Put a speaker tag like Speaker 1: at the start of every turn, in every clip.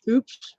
Speaker 1: Oops.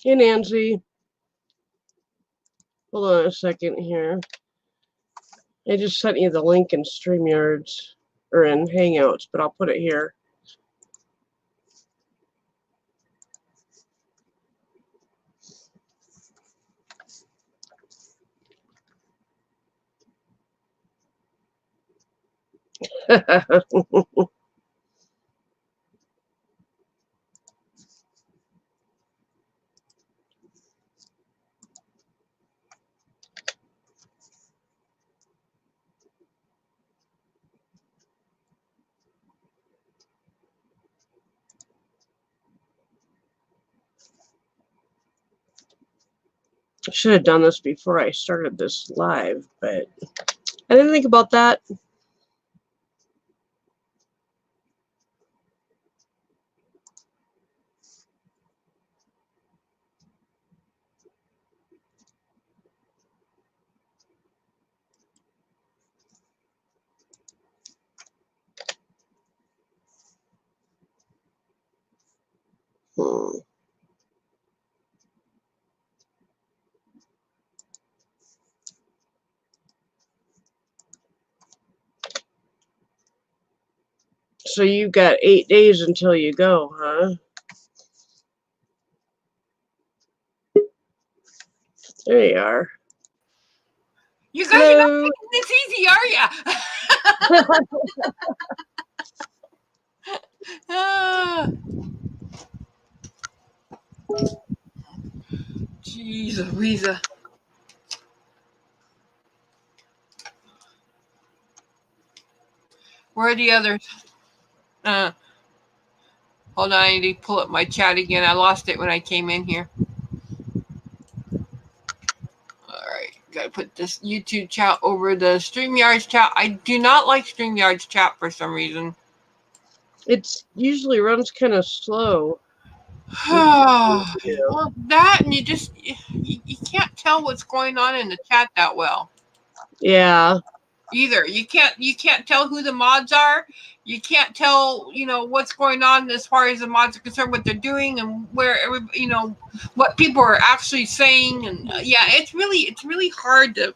Speaker 1: Hey, Nancy. Hold on a second here. I just sent you the link in StreamYards or in Hangouts, but I'll put it here. I should have done this before I started this live, but I didn't think about that. So you've got 8 days until you go, huh? There you are.
Speaker 2: You guys are not making this easy, are ya? Jeez, Louisa. Where are the others? Hold on, I need to pull up my chat again. I lost it when I came in here. Alright, gotta put this YouTube chat over the StreamYards chat. I do not like StreamYards chat for some reason.
Speaker 1: It usually runs kind of slow.
Speaker 2: Well, that and you can't tell what's going on in the chat that well.
Speaker 1: Yeah.
Speaker 2: Either you can't tell who the mods are. You can't tell what's going on as far as the mods are concerned, what they're doing, and where what people are actually saying. And yeah, it's really hard to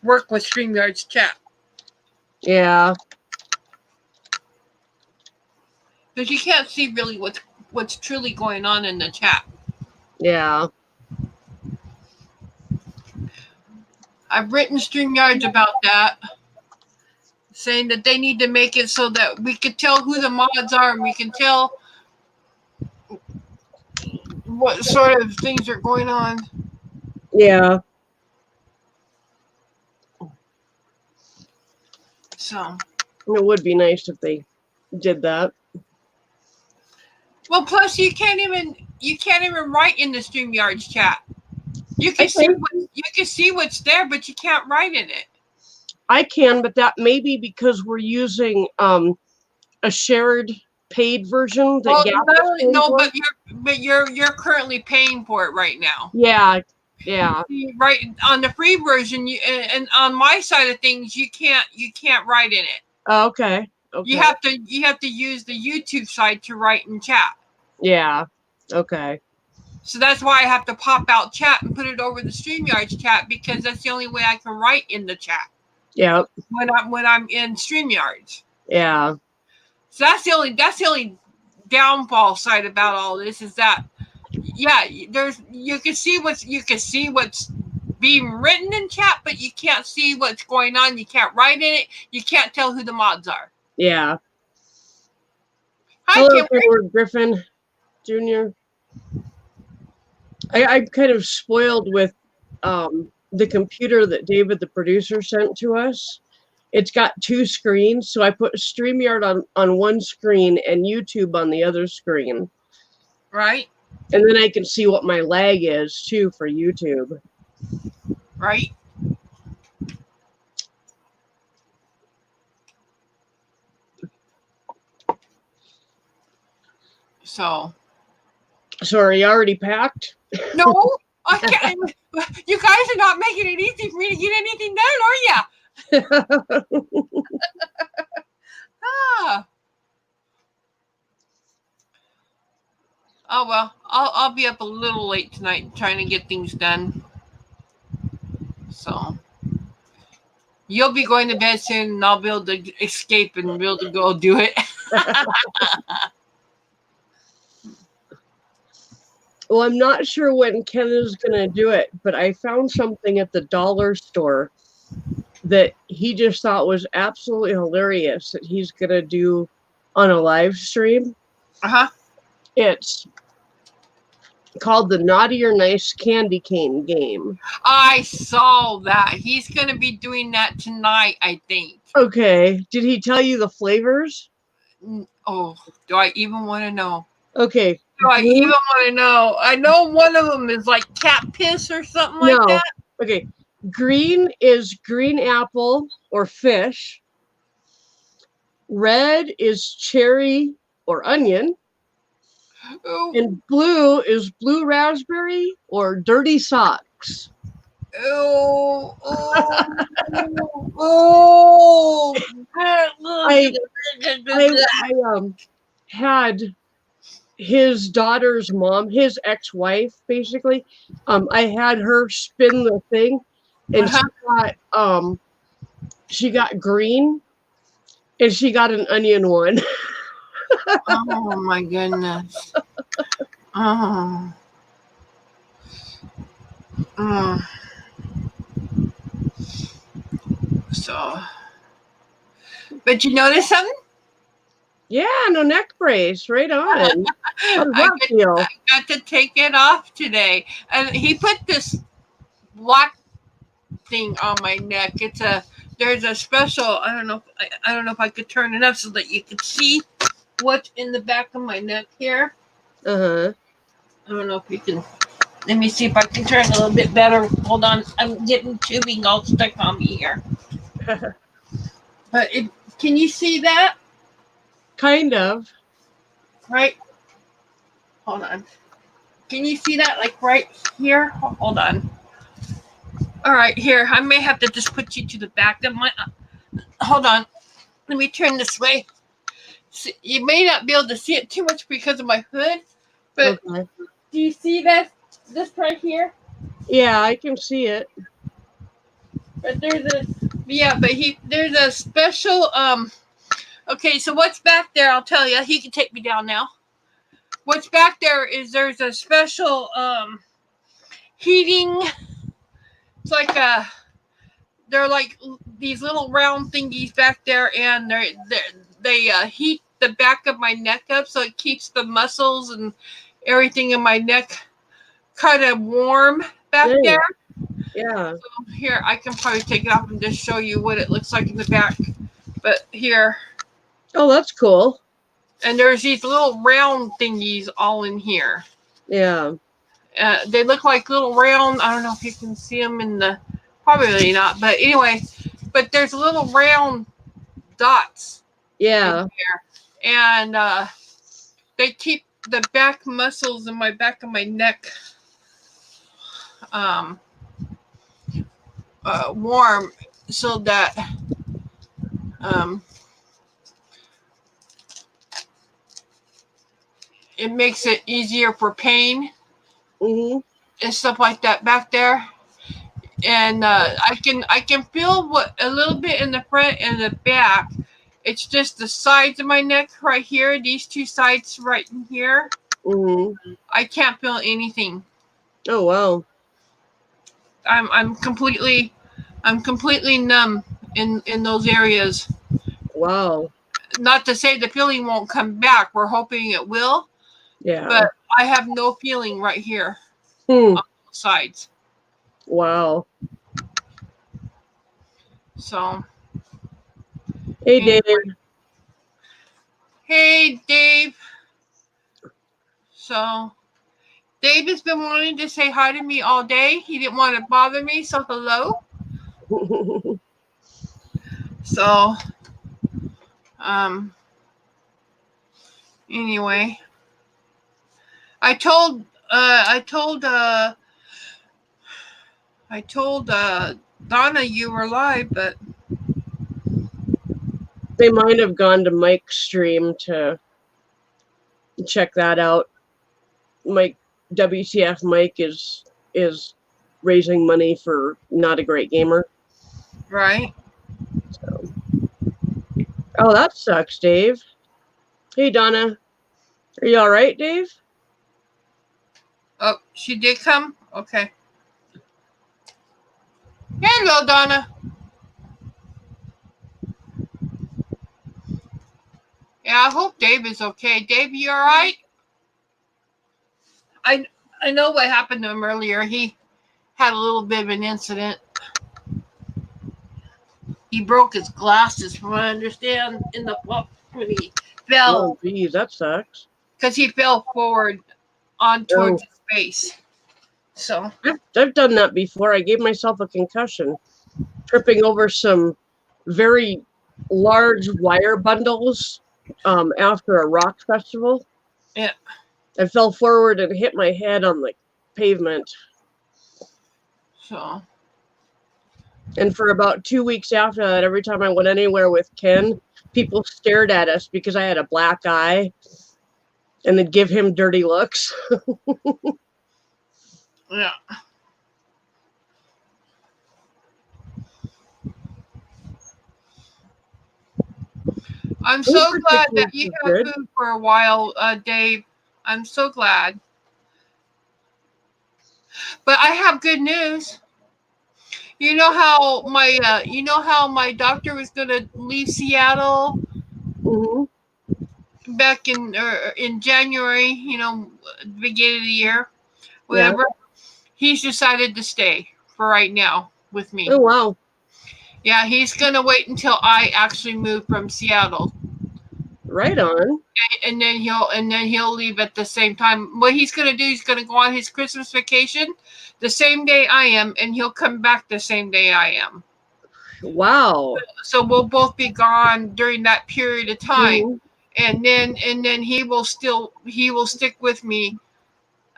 Speaker 2: work with StreamYard's chat.
Speaker 1: Yeah.
Speaker 2: Because you can't see really what's truly going on in the chat.
Speaker 1: Yeah.
Speaker 2: I've written StreamYards about that, saying that they need to make it so that we could tell who the mods are and we can tell what sort of things are going on.
Speaker 1: Yeah.
Speaker 2: So
Speaker 1: it would be nice if they did that.
Speaker 2: Well, plus you can't even write in the StreamYards chat. You can see what's there, but you can't write in it.
Speaker 1: I can, but that may be because we're using a shared paid version that
Speaker 2: but you're currently paying for it right now.
Speaker 1: Yeah, Yeah.
Speaker 2: Right on the free version, and on my side of things, you can't write in it.
Speaker 1: Oh, okay. Okay.
Speaker 2: You have to use the YouTube side to write in chat.
Speaker 1: Yeah. Okay.
Speaker 2: So that's why I have to pop out chat and put it over the StreamYard chat, because that's the only way I can write in the chat
Speaker 1: Yep.
Speaker 2: when I'm in StreamYard.
Speaker 1: Yeah.
Speaker 2: So that's the only downfall side about all this, is that you can see what's being written in chat, but you can't see what's going on. You can't write in it. You can't tell who the mods are.
Speaker 1: Yeah.
Speaker 2: Hi,
Speaker 1: Hello,
Speaker 2: Kimberly.
Speaker 1: Edward Griffin Jr. I'm kind of spoiled with the computer that David, the producer, sent to us. It's got 2 screens, so I put StreamYard on one screen and YouTube on the other screen.
Speaker 2: Right.
Speaker 1: And then I can see what my lag is, too, for YouTube.
Speaker 2: Right. So
Speaker 1: are you already packed?
Speaker 2: no, I can't. You guys are not making it easy for me to get anything done, are ya? Ah. Oh well, I'll be up a little late tonight trying to get things done. So you'll be going to bed soon, and I'll be able to escape and be able to go do it.
Speaker 1: Well, I'm not sure when Ken is going to do it, but I found something at the dollar store that he just thought was absolutely hilarious that he's going to do on a live stream.
Speaker 2: Uh-huh.
Speaker 1: It's called the Naughty or Nice Candy Cane game.
Speaker 2: I saw that. He's going to be doing that tonight, I think.
Speaker 1: Okay. Did he tell you the flavors?
Speaker 2: Oh, do I even want to know?
Speaker 1: Okay.
Speaker 2: Do I even want to know? I know one of them is like cat piss or something like that.
Speaker 1: Okay. Green is green apple or fish. Red is cherry or onion.
Speaker 2: Ooh.
Speaker 1: And blue is blue raspberry or dirty socks.
Speaker 2: Ooh. Oh.
Speaker 1: I had his daughter's mom, his ex-wife, basically. I had her spin the thing, and she got green, and she got an onion one.
Speaker 2: Oh my goodness. Oh. So, but you notice something?
Speaker 1: Yeah, no neck brace, right on. How does that feel?
Speaker 2: I got to take it off today, and he put this black thing on my neck. There's a special. I don't know if I could turn it up so that you could see what's in the back of my neck here.
Speaker 1: Uh-huh.
Speaker 2: I don't know if you can. Let me see if I can turn it a little bit better. Hold on, I'm getting tubing all stuck on me here. But can you see that?
Speaker 1: Kind of.
Speaker 2: Right. Hold on. Can you see that? Like right here? Hold on. All right, here. I may have to just put you to the back of my. Hold on. Let me turn this way. See, you may not be able to see it too much because of my hood, but
Speaker 1: okay.
Speaker 2: Do you see this right here?
Speaker 1: Yeah, I can see it.
Speaker 2: But there's a special okay, so what's back there, I'll tell you. He can take me down now. What's back there is there's a special heating. It's like they're like these little round thingies back there, and they heat the back of my neck up so it keeps the muscles and everything in my neck kind of warm back there.
Speaker 1: Yeah.
Speaker 2: So here, I can probably take it off and just show you what it looks like in the back. But here.
Speaker 1: Oh, that's cool.
Speaker 2: And there's these little round thingies all in here.
Speaker 1: Yeah.
Speaker 2: They look like little round. I don't know if you can see them in the. Probably not. But anyway, but there's little round dots.
Speaker 1: Yeah.
Speaker 2: In here. And they keep the back muscles in my back of my neck warm so that it makes it easier for pain
Speaker 1: Mm-hmm.
Speaker 2: and stuff like that back there. And I can feel what a little bit in the front and the back. It's just the sides of my neck right here. These two sides right in here.
Speaker 1: Mm-hmm.
Speaker 2: I can't feel anything.
Speaker 1: Oh wow.
Speaker 2: I'm completely numb in those areas.
Speaker 1: Wow.
Speaker 2: Not to say the feeling won't come back. We're hoping it will,
Speaker 1: Yeah.
Speaker 2: but I have no feeling right here
Speaker 1: Hmm.
Speaker 2: on both sides.
Speaker 1: Wow.
Speaker 2: So,
Speaker 1: Hey,
Speaker 2: anyway.
Speaker 1: Dave.
Speaker 2: Hey, Dave. So, Dave has been wanting to say hi to me all day. He didn't want to bother me, so hello. So, anyway, I told Donna you were live, but
Speaker 1: They might have gone to Mike's stream to check that out. Mike, WTF Mike is raising money for Not a Great Gamer.
Speaker 2: right.
Speaker 1: So. Oh, that sucks, Dave. Hey, Donna. Are you all right, Dave?
Speaker 2: Oh, she did come? Okay. Hello, Donna. Yeah, I hope Dave is okay. Dave, you all right? I know what happened to him earlier. He had a little bit of an incident. He broke his glasses, from what I understand, in the when he fell.
Speaker 1: Oh, geez, that sucks.
Speaker 2: Because he fell forward on towards his face. So
Speaker 1: I've done that before. I gave myself a concussion, tripping over some very large wire bundles after a rock festival.
Speaker 2: yeah.
Speaker 1: I fell forward and hit my head on the pavement.
Speaker 2: So.
Speaker 1: And for about 2 weeks after that, every time I went anywhere with Ken, people stared at us because I had a black eye and they'd give him dirty looks.
Speaker 2: Yeah. I'm so glad that you have food for a while, Dave. I'm so glad. But I have good news. You know how my doctor was gonna leave Seattle back in January. Beginning of the year, whatever. Yeah. He's decided to stay for right now with me.
Speaker 1: Oh wow.
Speaker 2: Yeah, he's gonna wait until I actually move from Seattle.
Speaker 1: Right on.
Speaker 2: And then he'll leave at the same time. What he's gonna do, he's gonna go on his Christmas vacation the same day I am, and he'll come back the same day I am.
Speaker 1: Wow.
Speaker 2: So we'll both be gone during that period of time. And then he will stick with me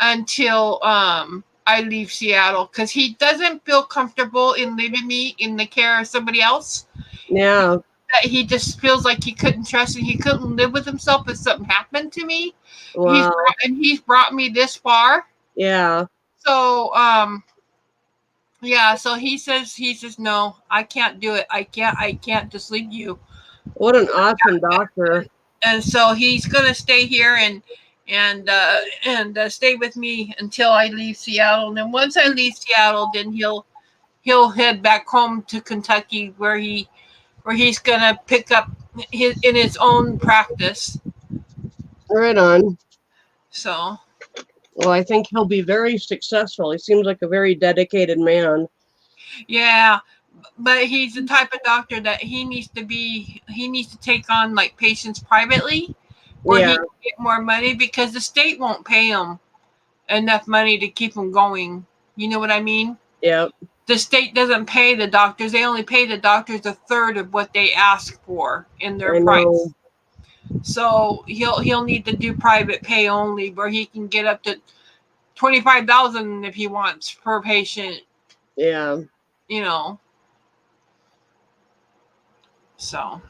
Speaker 2: until I leave Seattle, because he doesn't feel comfortable in leaving me in the care of somebody else.
Speaker 1: Yeah.
Speaker 2: He just feels like he couldn't trust and he couldn't live with himself if something happened to me.
Speaker 1: Wow.
Speaker 2: He's brought me this far.
Speaker 1: Yeah.
Speaker 2: So so he says no, I can't do it. I can't just leave you.
Speaker 1: What an awesome doctor.
Speaker 2: And so he's gonna stay here and stay with me until I leave Seattle. And then once I leave Seattle, then he'll head back home to Kentucky where he's gonna pick up his own practice.
Speaker 1: Right on.
Speaker 2: So.
Speaker 1: Well, I think he'll be very successful. He seems like a very dedicated man.
Speaker 2: Yeah, but he's the type of doctor that he needs to take on like patients privately, where he can get more money, because the state won't pay him enough money to keep him going. You know what I mean?
Speaker 1: Yep.
Speaker 2: The state doesn't pay the doctors. They only pay the doctors a third of what they ask for in their price. So he'll need to do private pay only, where he can get up to $25,000 if he wants per patient.
Speaker 1: Yeah.
Speaker 2: You know. So.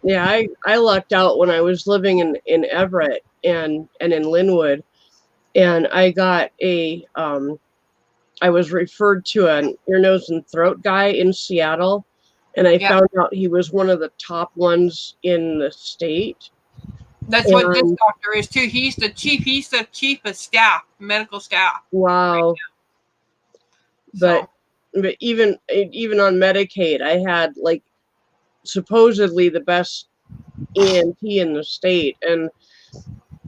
Speaker 1: Yeah, I lucked out when I was living in Everett and in Linwood, and I got I was referred to an ear, nose, and throat guy in Seattle, and I found out he was one of the top ones in the state.
Speaker 2: That's what this doctor is too. He's the chief of staff, medical staff.
Speaker 1: Wow. Right, but even on Medicaid, I had like supposedly the best ENT in the state, and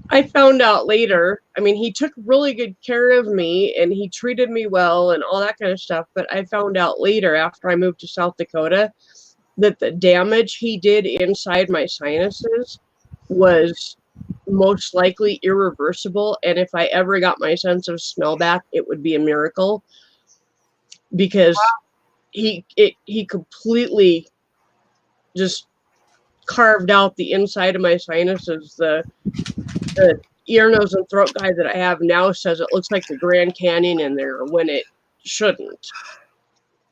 Speaker 1: I found out later, I mean, he took really good care of me and he treated me well and all that kind of stuff, but I found out later after I moved to South Dakota that the damage he did inside my sinuses was most likely irreversible, and if I ever got my sense of smell back, it would be a miracle, because he completely just carved out the inside of my sinuses. The ear, nose, and throat guy that I have now says it looks like the Grand Canyon in there when it shouldn't.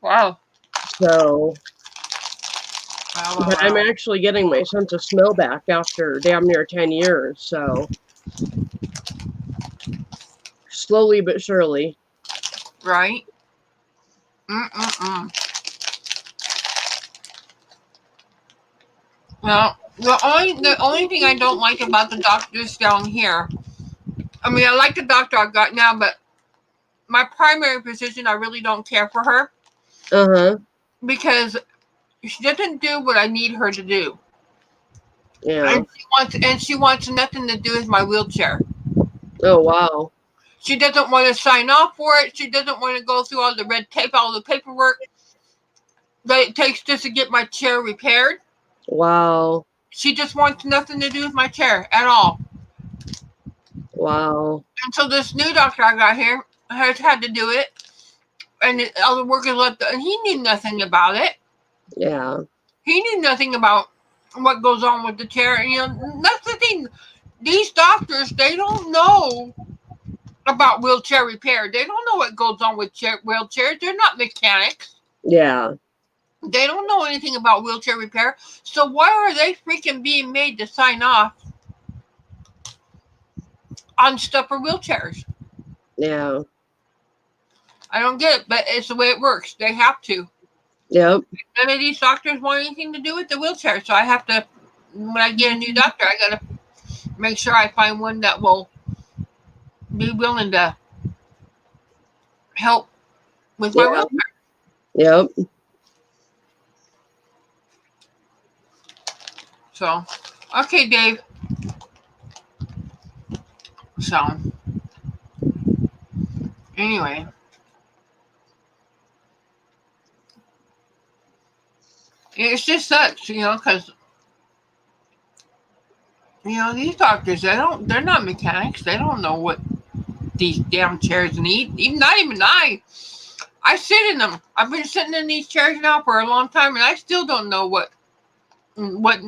Speaker 2: Wow.
Speaker 1: So, but I'm actually getting my sense of smell back after damn near 10 years. So, slowly but surely.
Speaker 2: Right. Well, the only thing I don't like about the doctors down here, I mean, I like the doctor I've got now, but my primary physician, I really don't care for her. Because she doesn't do what I need her to do.
Speaker 1: Yeah.
Speaker 2: And she wants nothing to do with my wheelchair.
Speaker 1: Oh, wow.
Speaker 2: She doesn't want to sign off for it. She doesn't want to go through all the red tape, all the paperwork that it takes just to get my chair repaired.
Speaker 1: Wow.
Speaker 2: She just wants nothing to do with my chair at all.
Speaker 1: Wow.
Speaker 2: And so this new doctor I got here has had to do it. And all the workers left, and he knew nothing about it.
Speaker 1: Yeah.
Speaker 2: He knew nothing about what goes on with the chair. And, you know, that's the thing. These doctors, they don't know about wheelchair repair. They don't know what goes on with wheelchairs. They're not mechanics.
Speaker 1: Yeah.
Speaker 2: They don't know anything about wheelchair repair. So why are they freaking being made to sign off on stuff for wheelchairs?
Speaker 1: Yeah.
Speaker 2: I don't get it, but it's the way it works. They have to.
Speaker 1: Yep.
Speaker 2: None of these doctors want anything to do with the wheelchair. So I have to, when I get a new doctor, I got to make sure I find one that will be willing to help with my wheelchair.
Speaker 1: Yep.
Speaker 2: So, okay, Dave. So, anyway. It just sucks, you know, because, you know, these doctors, they're not mechanics. They don't know what these damn chairs need. Not even I sit in them. I've been sitting in these chairs now for a long time, and I still don't know what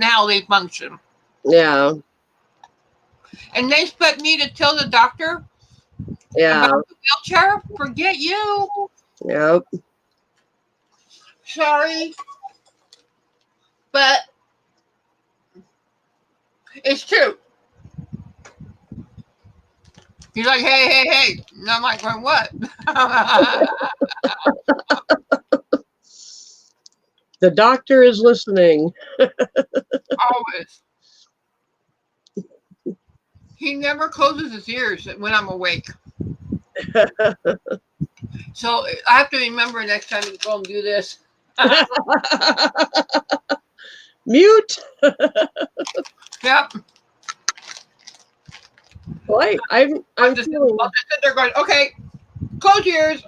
Speaker 2: how they function.
Speaker 1: Yeah.
Speaker 2: And they expect me to tell the doctor about the wheelchair? Forget you.
Speaker 1: Yep.
Speaker 2: Sorry. But it's true. He's like, hey. And I'm like, well, what?
Speaker 1: The doctor is listening.
Speaker 2: Always. He never closes his ears when I'm awake. So I have to remember next time to go and do this.
Speaker 1: Mute.
Speaker 2: Yep.
Speaker 1: Well, I'm
Speaker 2: just
Speaker 1: feeling.
Speaker 2: I'll just sit there going, okay, close your ears.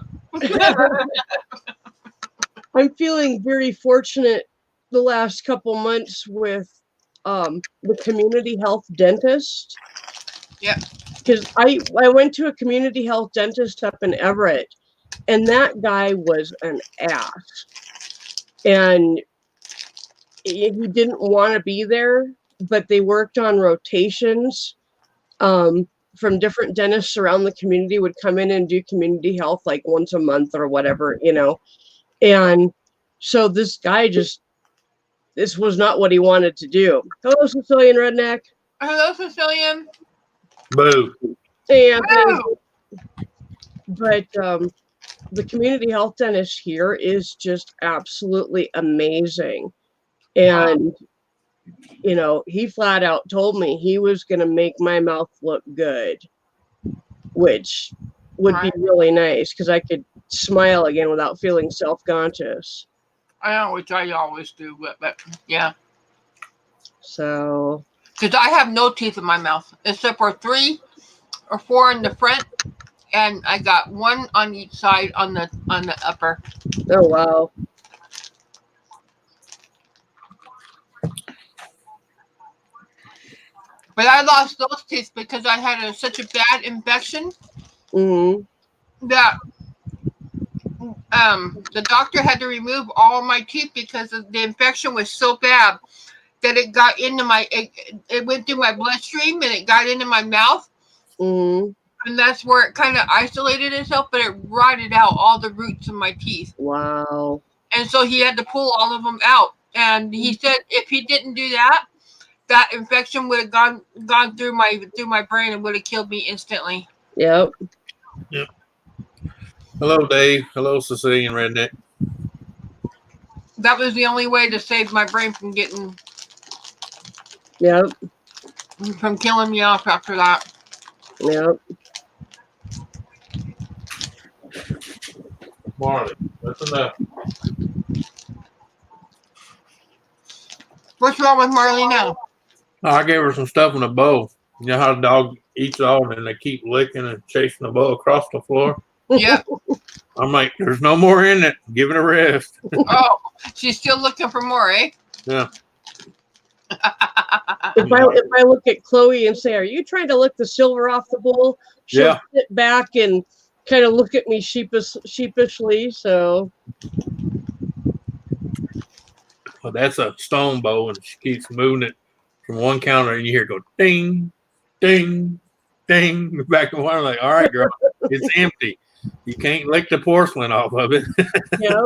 Speaker 1: I'm feeling very fortunate the last couple months with the community health dentist.
Speaker 2: Yeah.
Speaker 1: Because I went to a community health dentist up in Everett, and that guy was an ass. And he didn't want to be there, but they worked on rotations. from different dentists around the community would come in and do community health like once a month or whatever, And so this guy this was not what he wanted to do. Hello, Sicilian Redneck.
Speaker 2: Hello, Sicilian.
Speaker 3: Boo.
Speaker 1: Hey, Anthony. But the community health dentist here is just absolutely amazing. And, he flat out told me he was going to make my mouth look good, which would be really nice because I could smile again without feeling self-conscious.
Speaker 2: I know, which I always do, but yeah.
Speaker 1: So.
Speaker 2: Because I have no teeth in my mouth except for 3 or 4 in the front, and I got 1 on each side on the upper.
Speaker 1: Oh wow.
Speaker 2: But I lost those teeth because I had such a bad infection that the doctor had to remove all my teeth because the infection was so bad that it got into it went through my bloodstream and it got into my mouth. And that's where it kind of isolated itself, but it rotted out all the roots of my teeth.
Speaker 1: Wow.
Speaker 2: And so he had to pull all of them out. And he said if he didn't do that, that infection would have gone through my brain and would have killed me instantly.
Speaker 1: Yep.
Speaker 3: Hello, Dave. Hello, Sicilian Redneck.
Speaker 2: That was the only way to save my brain from from killing me off after that.
Speaker 1: Yep.
Speaker 3: Marley, that's enough.
Speaker 2: What's wrong with Marley now?
Speaker 3: Oh, I gave her some stuff in a bowl. You know how the dog eats all and they keep licking and chasing the bowl across the floor?
Speaker 2: Yeah.
Speaker 3: I'm like, there's no more in it. Give it a rest.
Speaker 2: Oh, she's still looking for more, eh?
Speaker 3: Yeah.
Speaker 1: If I look at Chloe and say, "Are you trying to lick the silver off the bowl?" She'll sit back and kind of look at me sheepishly. So.
Speaker 3: Well, that's a stone bowl, and she keeps moving it from one counter, and you hear it go ding, ding, ding. Back and forth. Like, all right, girl, it's empty. You can't lick the porcelain off of it.
Speaker 1: Yep.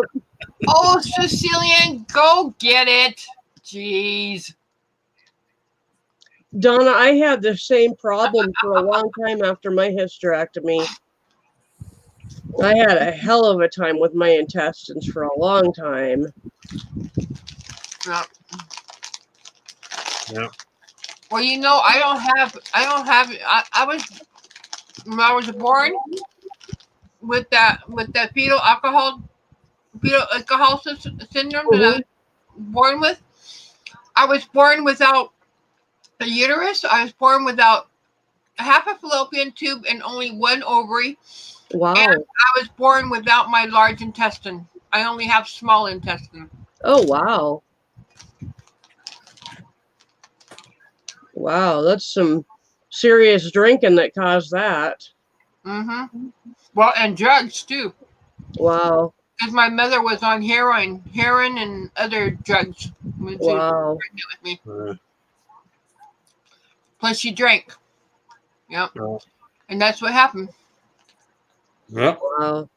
Speaker 2: Oh, Sicilian, go get it. Jeez.
Speaker 1: Donna, I had the same problem for a long time after my hysterectomy. I had a hell of a time with my intestines for a long time.
Speaker 2: Yeah.
Speaker 3: Yeah.
Speaker 2: Well, I was born with that fetal alcohol syndrome that I was born with. I was born without a uterus. I was born without half a fallopian tube and only 1 ovary.
Speaker 1: Wow.
Speaker 2: And I was born without my large intestine. I only have small intestine.
Speaker 1: Oh, wow. Wow, that's some serious drinking that caused that.
Speaker 2: Well, and drugs too.
Speaker 1: Wow.
Speaker 2: Because my mother was on heroin and other drugs.
Speaker 1: Wow.
Speaker 2: With me. Plus, she drank. Yep. And that's what happened.
Speaker 3: Yep.
Speaker 1: Wow.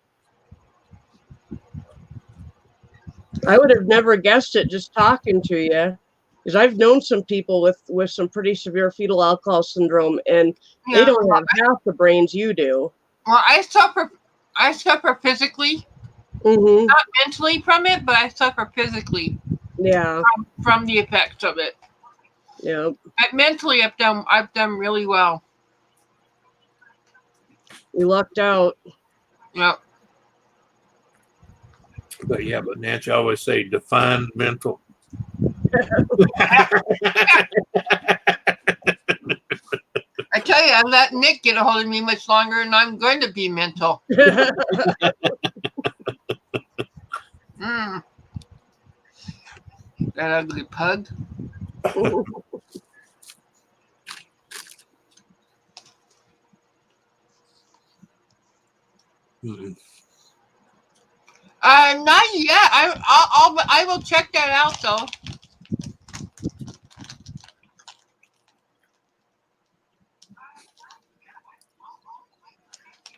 Speaker 1: I would have never guessed it just talking to you, because I've known some people with some pretty severe fetal alcohol syndrome, and they don't have half the brains you do.
Speaker 2: Well, I suffer physically, not mentally from it, but I suffer physically.
Speaker 1: Yeah.
Speaker 2: From the effects of it.
Speaker 1: Yeah.
Speaker 2: But mentally, I've done really well.
Speaker 1: You lucked out.
Speaker 2: Yep.
Speaker 3: But Nancy always say define mental.
Speaker 2: I tell you, I let Nick get a hold of me much longer, and I'm going to be mental. That ugly pug. Not yet. I will check that out though.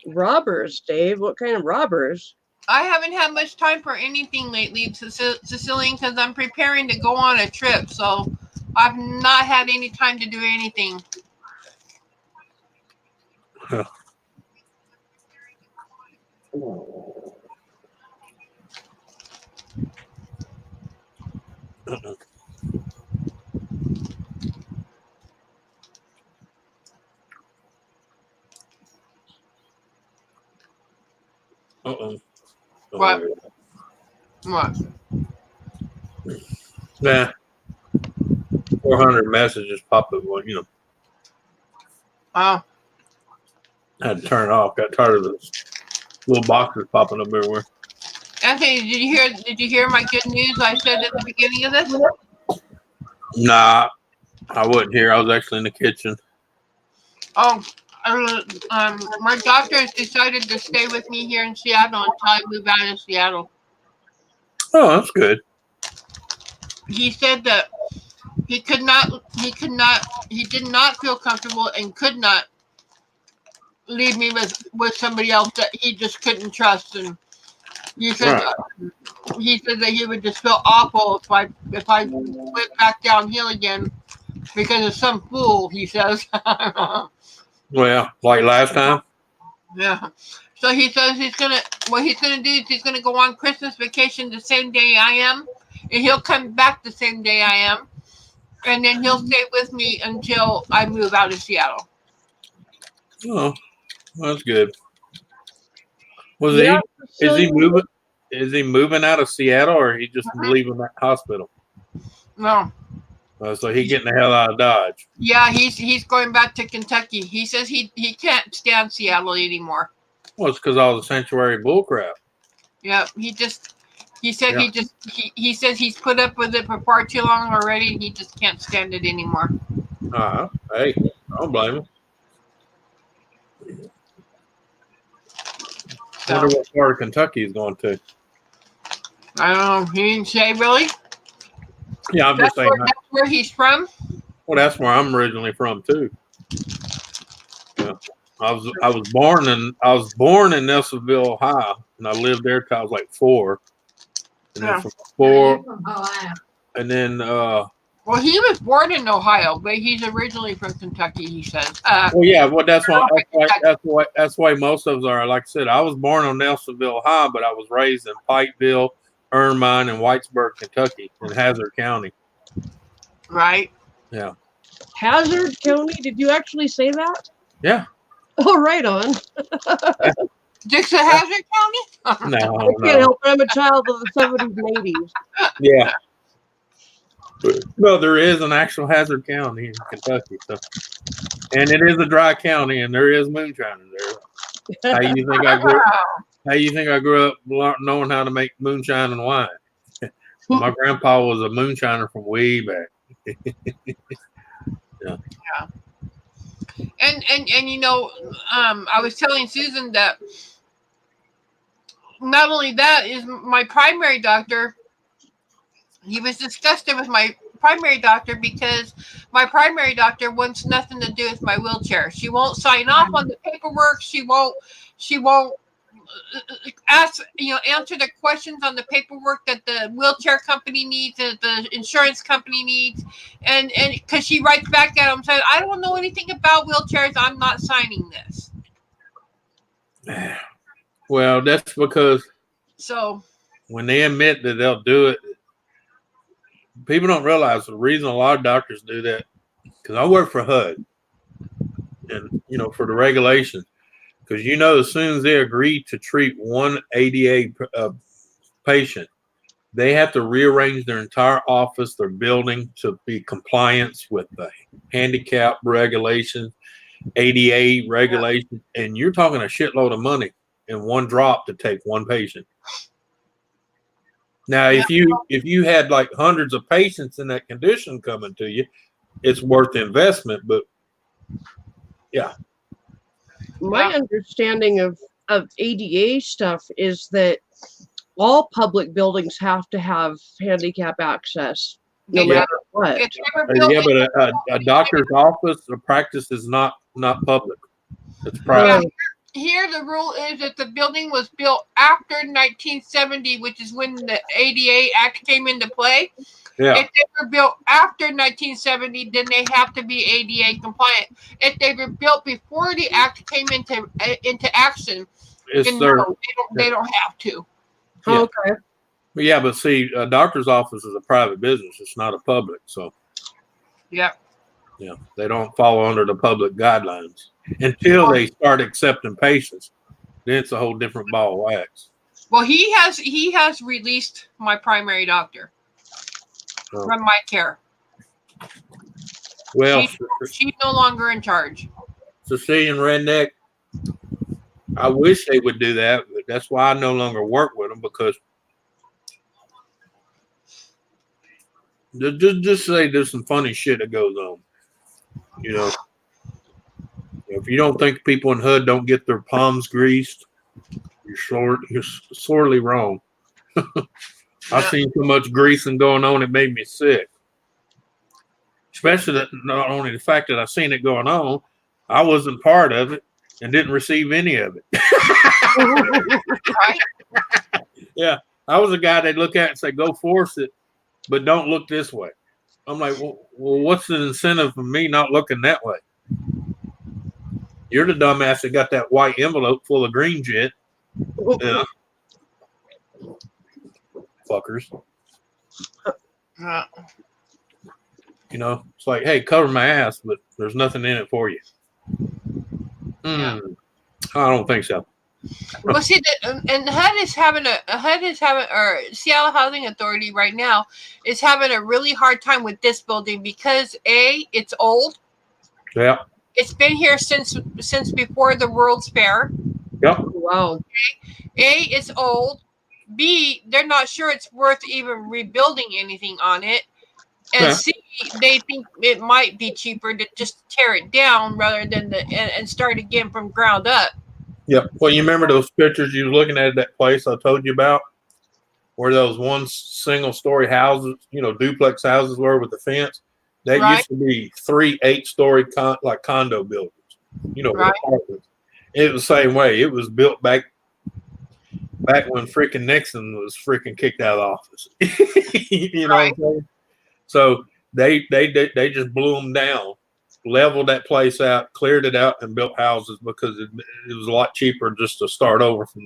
Speaker 1: Robbers, Dave. What kind of robbers?
Speaker 2: I haven't had much time for anything lately, Cecilian, because I'm preparing to go on a trip. So I've not had any time to do anything.
Speaker 3: Uh-oh.
Speaker 2: What? What?
Speaker 3: Nah. 400 messages pop up. Well, you know,
Speaker 2: Oh,
Speaker 3: I had to turn it off. Got tired of those little boxes popping up everywhere.
Speaker 2: Anthony, did you hear my good news I said at the beginning of this?
Speaker 3: Nah, I wasn't here. I was actually in the kitchen.
Speaker 2: Oh, my doctor has decided to stay with me here in Seattle until I move out of Seattle.
Speaker 3: Oh, that's good.
Speaker 2: He said that he did not feel comfortable and could not leave me with somebody else that he just couldn't trust. And he said that he would just feel awful if I went back downhill again because of some fool, he says.
Speaker 3: Well, like last time.
Speaker 2: Yeah. So he says what he's gonna do is he's gonna go on Christmas vacation the same day I am, and he'll come back the same day I am, and then he'll stay with me until I move out of Seattle.
Speaker 3: Oh, that's good. Is he moving? Is he moving out of Seattle, or he just leaving that hospital?
Speaker 2: No.
Speaker 3: So he getting the hell out of Dodge.
Speaker 2: Yeah, he's going back to Kentucky. He says he can't stand Seattle anymore.
Speaker 3: Well, it's because all the sanctuary bullcrap.
Speaker 2: Yeah, he says he's put up with it for far too long already, and he just can't stand it anymore.
Speaker 3: Hey, I don't blame him. I wonder what part of Kentucky he's going to.
Speaker 2: I don't know. He didn't say really.
Speaker 3: Yeah, I'm just saying.
Speaker 2: That's where he's from.
Speaker 3: Well, that's where I'm originally from too. Yeah, I was born in Nelsonville, Ohio, and I lived there till I was like 4. And then from 4, and then
Speaker 2: well, he was born in Ohio, but he's originally from Kentucky. He says.
Speaker 3: Well, yeah, well, that's why most of us are. Like I said, I was born on Nelsonville, Ohio, but I was raised in Pikeville, Ermine, and Whitesburg, Kentucky, in Hazard County.
Speaker 2: Right.
Speaker 3: Yeah.
Speaker 1: Hazard County? Did you actually say that?
Speaker 3: Yeah.
Speaker 1: Oh, right on.
Speaker 2: Dixon Hazard County?
Speaker 3: No,
Speaker 1: I can't help it. I'm a child of the 70s and 80s.
Speaker 3: Yeah. Well, there is an actual Hazard County in Kentucky, so, and it is a dry county, and there is moonshine there. How you think I grew up knowing how to make moonshine and wine? My grandpa was a moonshiner from way back. Yeah.
Speaker 2: And you know, I was telling Susan that not only that is my primary doctor. He was disgusted with my primary doctor because my primary doctor wants nothing to do with my wheelchair. She won't sign off on the paperwork. She won't answer the questions on the paperwork that the wheelchair company needs, that the insurance company needs, and because she writes back at him and says, I don't know anything about wheelchairs, I'm not signing this.
Speaker 3: Well, that's because when they admit that they'll do it, people don't realize the reason a lot of doctors do that, because I work for HUD, and for the regulations. Because as soon as they agree to treat one ADA patient, they have to rearrange their entire office, their building to be compliance with the handicap regulations, ADA regulations, and you're talking a shitload of money in one drop to take one patient. Now, if you had like hundreds of patients in that condition coming to you, it's worth the investment. But yeah.
Speaker 1: My understanding of ADA stuff is that all public buildings have to have handicap access, no matter what.
Speaker 3: Yeah, but a doctor's office or practice is not public. It's private.
Speaker 2: here the rule is that the building was built after 1970, which is when the ADA Act came into play.
Speaker 3: Yeah.
Speaker 2: If they were built after 1970, then they have to be ADA compliant. If they were built before the act came into action,
Speaker 3: It's
Speaker 2: then
Speaker 3: their,
Speaker 2: no, they don't have to.
Speaker 3: Yeah.
Speaker 1: Okay.
Speaker 3: yeah, but see, a doctor's office is a private business. It's not a public. So,
Speaker 2: Yeah.
Speaker 3: yeah, they don't follow under the public guidelines until they start accepting patients. Then it's a whole different ball of wax.
Speaker 2: Well, he has released my primary doctor
Speaker 3: Oh.
Speaker 2: from my care.
Speaker 3: Well,
Speaker 2: She's no longer in charge.
Speaker 3: Sicilian redneck, I wish they would do that, but that's why I no longer work with them, because just say there's some funny shit that goes on. You know, if you don't think people in HUD don't get their palms greased, you're sorely wrong. I've seen so much greasing going on, it made me sick. Especially that, not only the fact that I seen it going on, I wasn't part of it and didn't receive any of it.
Speaker 2: Right?
Speaker 3: Yeah, I was a guy they'd look at and say, "Go force it, but don't look this way." I'm like, well, what's the incentive for me not looking that way? You're the dumbass that got that white envelope full of green shit. Yeah. Fuckers.
Speaker 2: Yeah.
Speaker 3: You know, it's like, hey, cover my ass, but there's nothing in it for you.
Speaker 2: Yeah.
Speaker 3: I don't think so.
Speaker 2: Well, see, and HUD is having or Seattle Housing Authority right now is having a really hard time with this building because A, it's old.
Speaker 3: Yeah.
Speaker 2: It's been here since before the World's Fair.
Speaker 3: Yep.
Speaker 1: Wow.
Speaker 2: A, it's old. B, they're not sure it's worth even rebuilding anything on it. And
Speaker 3: Yeah.
Speaker 2: C, they think it might be cheaper to just tear it down rather than and start again from ground up.
Speaker 3: Yep. Well, you remember those pictures you were looking at that place I told you about, where those one single story houses, you know, duplex houses were with the fence? That
Speaker 2: Right.
Speaker 3: used to be 3 8-story like condo buildings, you know, with
Speaker 2: Right.
Speaker 3: apartments. It was the same way. It was built back when freaking Nixon was freaking kicked out of office. You know
Speaker 2: Right.
Speaker 3: what I'm saying? So they just blew them down, leveled that place out, cleared it out, and built houses because it was a lot cheaper just to start over from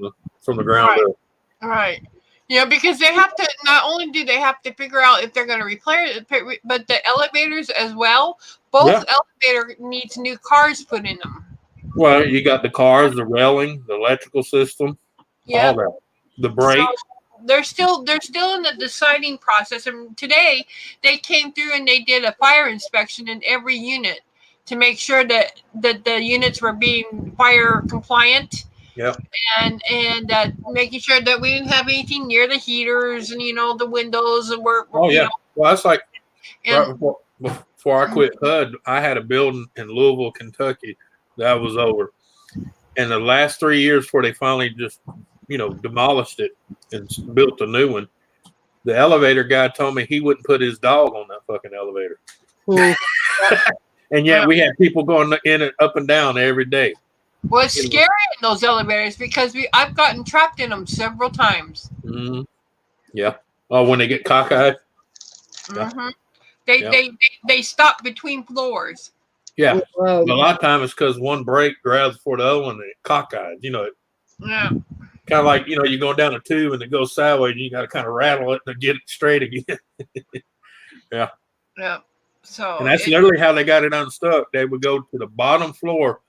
Speaker 3: the ground
Speaker 2: Right.
Speaker 3: up.
Speaker 2: Right. You know, because they have to, not only do they have to figure out if they're going to replace it, but the elevators as well. Both elevator needs new cars put in them.
Speaker 3: Well, you got the cars, the railing, the electrical system,
Speaker 2: Yeah.
Speaker 3: all that, the brake.
Speaker 2: So they're still in the deciding process. And today they came through and they did a fire inspection in every unit to make sure that the units were being fire compliant.
Speaker 3: Yep.
Speaker 2: And making sure that we didn't have anything near the heaters and, you know, the windows and
Speaker 3: Oh, yeah. Well, that's like
Speaker 2: and
Speaker 3: right before I quit HUD, I had a building in Louisville, Kentucky that was over. And the last 3 years before they finally just, you know, demolished it and built a new one, the elevator guy told me he wouldn't put his dog on that fucking elevator. And yet we had people going in and up and down every day.
Speaker 2: well, it's scary in those elevators because I've gotten trapped in them several times.
Speaker 3: Mm-hmm. Yeah. Oh, when they get cockeyed? Yeah.
Speaker 2: Mm-hmm. They stop between floors.
Speaker 3: Yeah.
Speaker 1: Wow.
Speaker 3: A lot of times it's because one brake grabs for the other one and it cockeyed. You know,
Speaker 2: Yeah.
Speaker 3: kind of like, you know, you're going down a tube and it goes sideways and you got to kind of rattle it to get it straight again. Yeah.
Speaker 2: Yeah. So
Speaker 3: And that's literally how they got it unstuck. They would go to the bottom floor,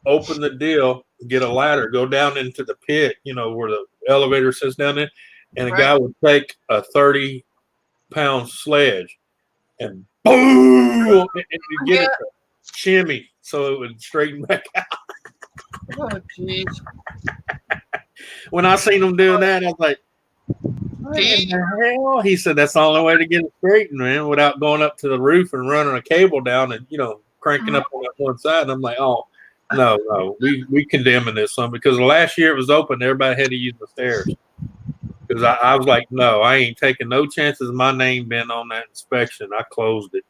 Speaker 3: open the deal, get a ladder, go down into the pit, you know, where the elevator sits down there. And a guy would take a 30-pound sledge and boom, and you get it to shimmy so it would straighten back out.
Speaker 2: oh, jeez.
Speaker 3: When I seen him doing that, I was like, what in the hell? He said that's the only way to get it straightened, man, without going up to the roof and running a cable down and, you know, cranking up on that one side. And I'm like, oh, no, we condemning this one because the last year it was open, everybody had to use the stairs. Because I was like, no, I ain't taking no chances of my name being on that inspection. I closed it.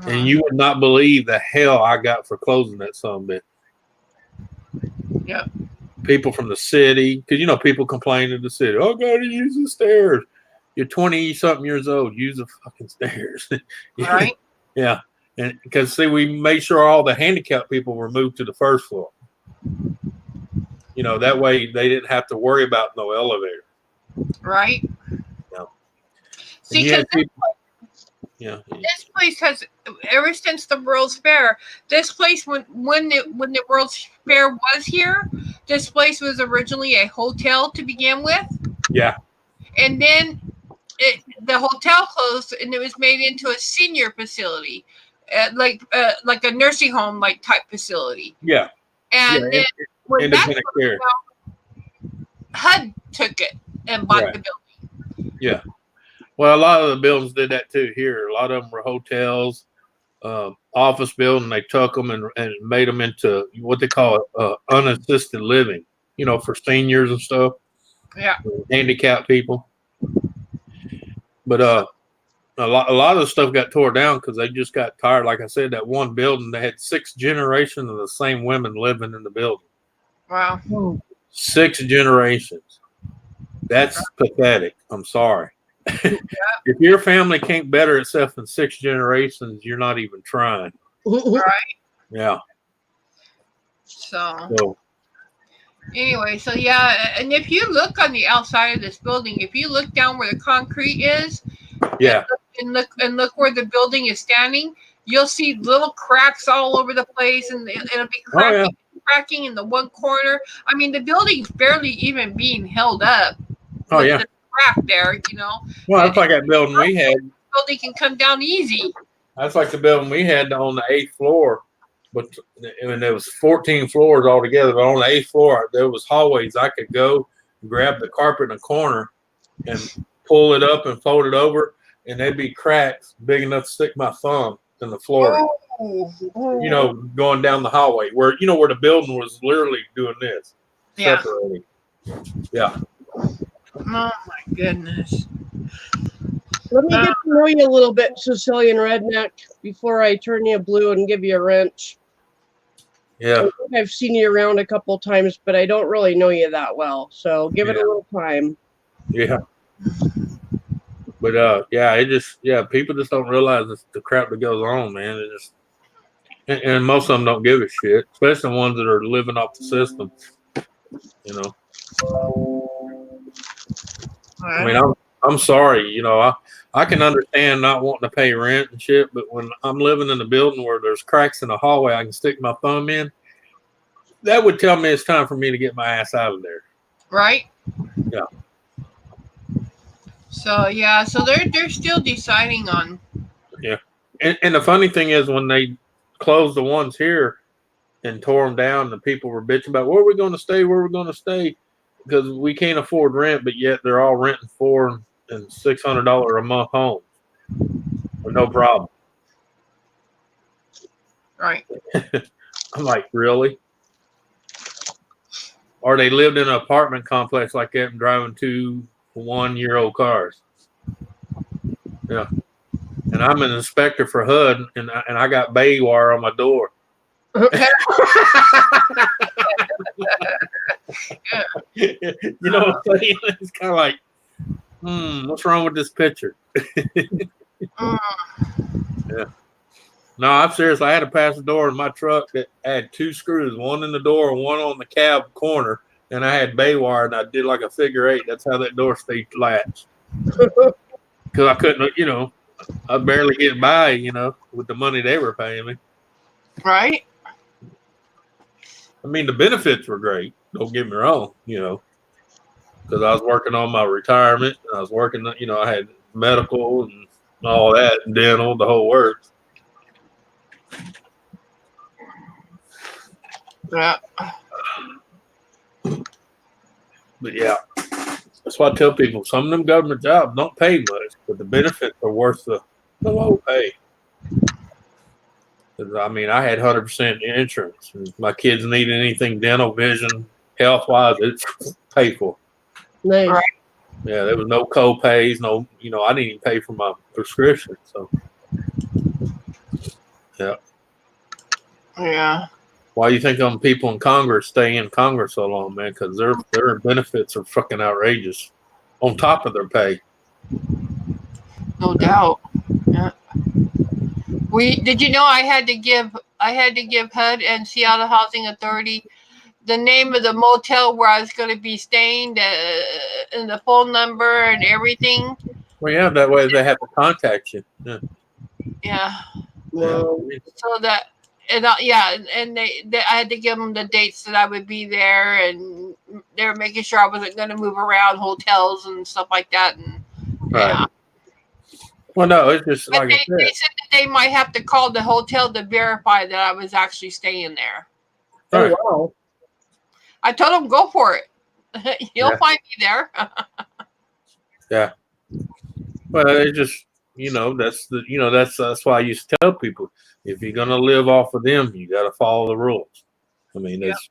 Speaker 3: And you would not believe the hell I got for closing that son of a bitch.
Speaker 2: Yeah.
Speaker 3: People from the city, because people complain to the city. Oh, gotta use the stairs. You're 20-something years old. Use the fucking stairs.
Speaker 2: Right.
Speaker 3: Yeah, and because see, we made sure all the handicapped people were moved to the first floor. That way they didn't have to worry about no elevator.
Speaker 2: Right.
Speaker 3: Yeah.
Speaker 2: See, because this place has, ever since the World's Fair, this place when the World's Fair was here, this place was originally a hotel to begin with.
Speaker 3: Yeah.
Speaker 2: And then the hotel closed, and it was made into a senior facility, like a nursing home like type facility.
Speaker 3: Yeah.
Speaker 2: And then when that
Speaker 3: independent care.
Speaker 2: HUD took it and bought the building.
Speaker 3: Yeah. Well, a lot of the buildings did that too here. A lot of them were hotels, office building. They took them and made them into what they call unassisted living, for seniors and stuff.
Speaker 2: Yeah.
Speaker 3: Handicapped people. But a lot of the stuff got tore down because they just got tired. Like I said, that one building, they had 6 generations of the same women living in the building.
Speaker 2: Wow.
Speaker 3: 6 generations. That's pathetic. I'm sorry. If your family can't better itself in 6 generations, you're not even trying.
Speaker 2: Right.
Speaker 3: Yeah.
Speaker 2: So anyway, so yeah, and if you look on the outside of this building, if you look down where the concrete is,
Speaker 3: yeah,
Speaker 2: and look where the building is standing, you'll see little cracks all over the place, and it'll be cracking in the one corner. I mean, the building's barely even being held up.
Speaker 3: Oh yeah.
Speaker 2: The crack there,
Speaker 3: Well, that's like that building we had.
Speaker 2: Building can come down easy.
Speaker 3: That's like the building we had on the 8th floor, but there was 14 floors altogether. But on the 8th floor, there was hallways. I could go grab the carpet in the corner and pull it up and fold it over, and there'd be cracks big enough to stick my thumb in the floor. Going down the hallway where where the building was literally doing this.
Speaker 2: Yeah.
Speaker 3: Separating. Yeah.
Speaker 2: Oh my goodness.
Speaker 1: Let me get to know you a little bit, Sicilian Redneck, before I turn you blue and give you a wrench.
Speaker 3: Yeah.
Speaker 1: I think I've seen you around a couple times, but I don't really know you that well. So give it a little time.
Speaker 3: Yeah. But people just don't realize the crap that goes on, man. It just and most of them don't give a shit, especially the ones that are living off the system. I mean, I'm sorry, I can understand not wanting to pay rent and shit, but when I'm living in a building where there's cracks in the hallway I can stick my thumb in, that would tell me it's time for me to get my ass out of there.
Speaker 2: Right?
Speaker 3: Yeah.
Speaker 2: So they're still deciding on.
Speaker 3: Yeah. And the funny thing is when they closed the ones here and tore them down, the people were bitching about where we're going to stay, because we can't afford rent, but yet they're all renting $400 and $600 a month homes with no problem.
Speaker 2: Right.
Speaker 3: I'm like, really? Or they lived in an apartment complex like that and driving 2 one-year-old cars. Yeah. And I'm an inspector for HUD, and I got bay wire on my door. You know what I'm saying? It's kind of like, what's wrong with this picture? Yeah. No, I'm serious. I had to pass the door in my truck that had 2 screws, one in the door and one on the cab corner, and I had bay wire, and I did like a figure 8. That's how that door stayed latched. Because I couldn't, I barely get by, with the money they were paying me.
Speaker 2: Right.
Speaker 3: I mean, the benefits were great. Don't get me wrong, because I was working on my retirement. And I was working, I had medical and all that, and dental, the whole works.
Speaker 2: Yeah.
Speaker 3: But yeah, that's why I tell people some of them government jobs don't pay much, but the benefits are worth the low pay. I mean, I had 100% insurance. If my kids needed anything dental, vision, health-wise, it's paid for.
Speaker 1: Nice.
Speaker 2: Right.
Speaker 3: Yeah, there was no co-pays, no, I didn't even pay for my prescription. So, yeah.
Speaker 2: Yeah.
Speaker 3: Why do you think people in Congress stay in Congress so long, man? Because their benefits are fucking outrageous on top of their pay.
Speaker 2: No doubt. Yeah. Did you know I had to give HUD and Seattle Housing Authority the name of the motel where I was going to be staying, and the phone number and everything.
Speaker 3: Well, yeah, that way they have to contact you. Yeah.
Speaker 2: Yeah.
Speaker 1: Well,
Speaker 2: So that, and they I had to give them the dates that I would be there, and they were making sure I wasn't going to move around hotels and stuff like that. And
Speaker 3: Right.
Speaker 2: yeah.
Speaker 3: Well, no, it's just
Speaker 2: But
Speaker 3: like I
Speaker 2: they
Speaker 3: said.
Speaker 2: said that they might have to call the hotel to verify that I was actually staying there.
Speaker 3: Right.
Speaker 1: oh wow.
Speaker 2: I told them, go for it. You'll find me there.
Speaker 3: Yeah. Well, it just that's why I used to tell people, if you're gonna live off of them, you got to follow the rules. I mean, it's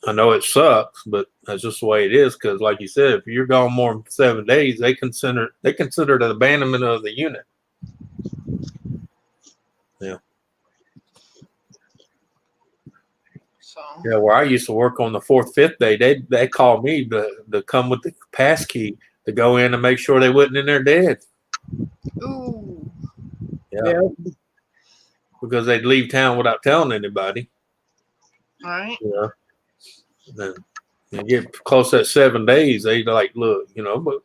Speaker 3: I know it sucks, but that's just the way it is. Because, like you said, if you're gone more than 7 days, they consider it abandonment of the unit. Yeah.
Speaker 2: So
Speaker 3: Yeah, where I used to work on the 4th, 5th day, they called me to come with the pass key to go in and make sure they wasn't in there dead.
Speaker 2: ooh.
Speaker 3: Yeah. Because they'd leave town without telling anybody.
Speaker 2: All right.
Speaker 3: Yeah. Then you get close to that 7 days, they like, look,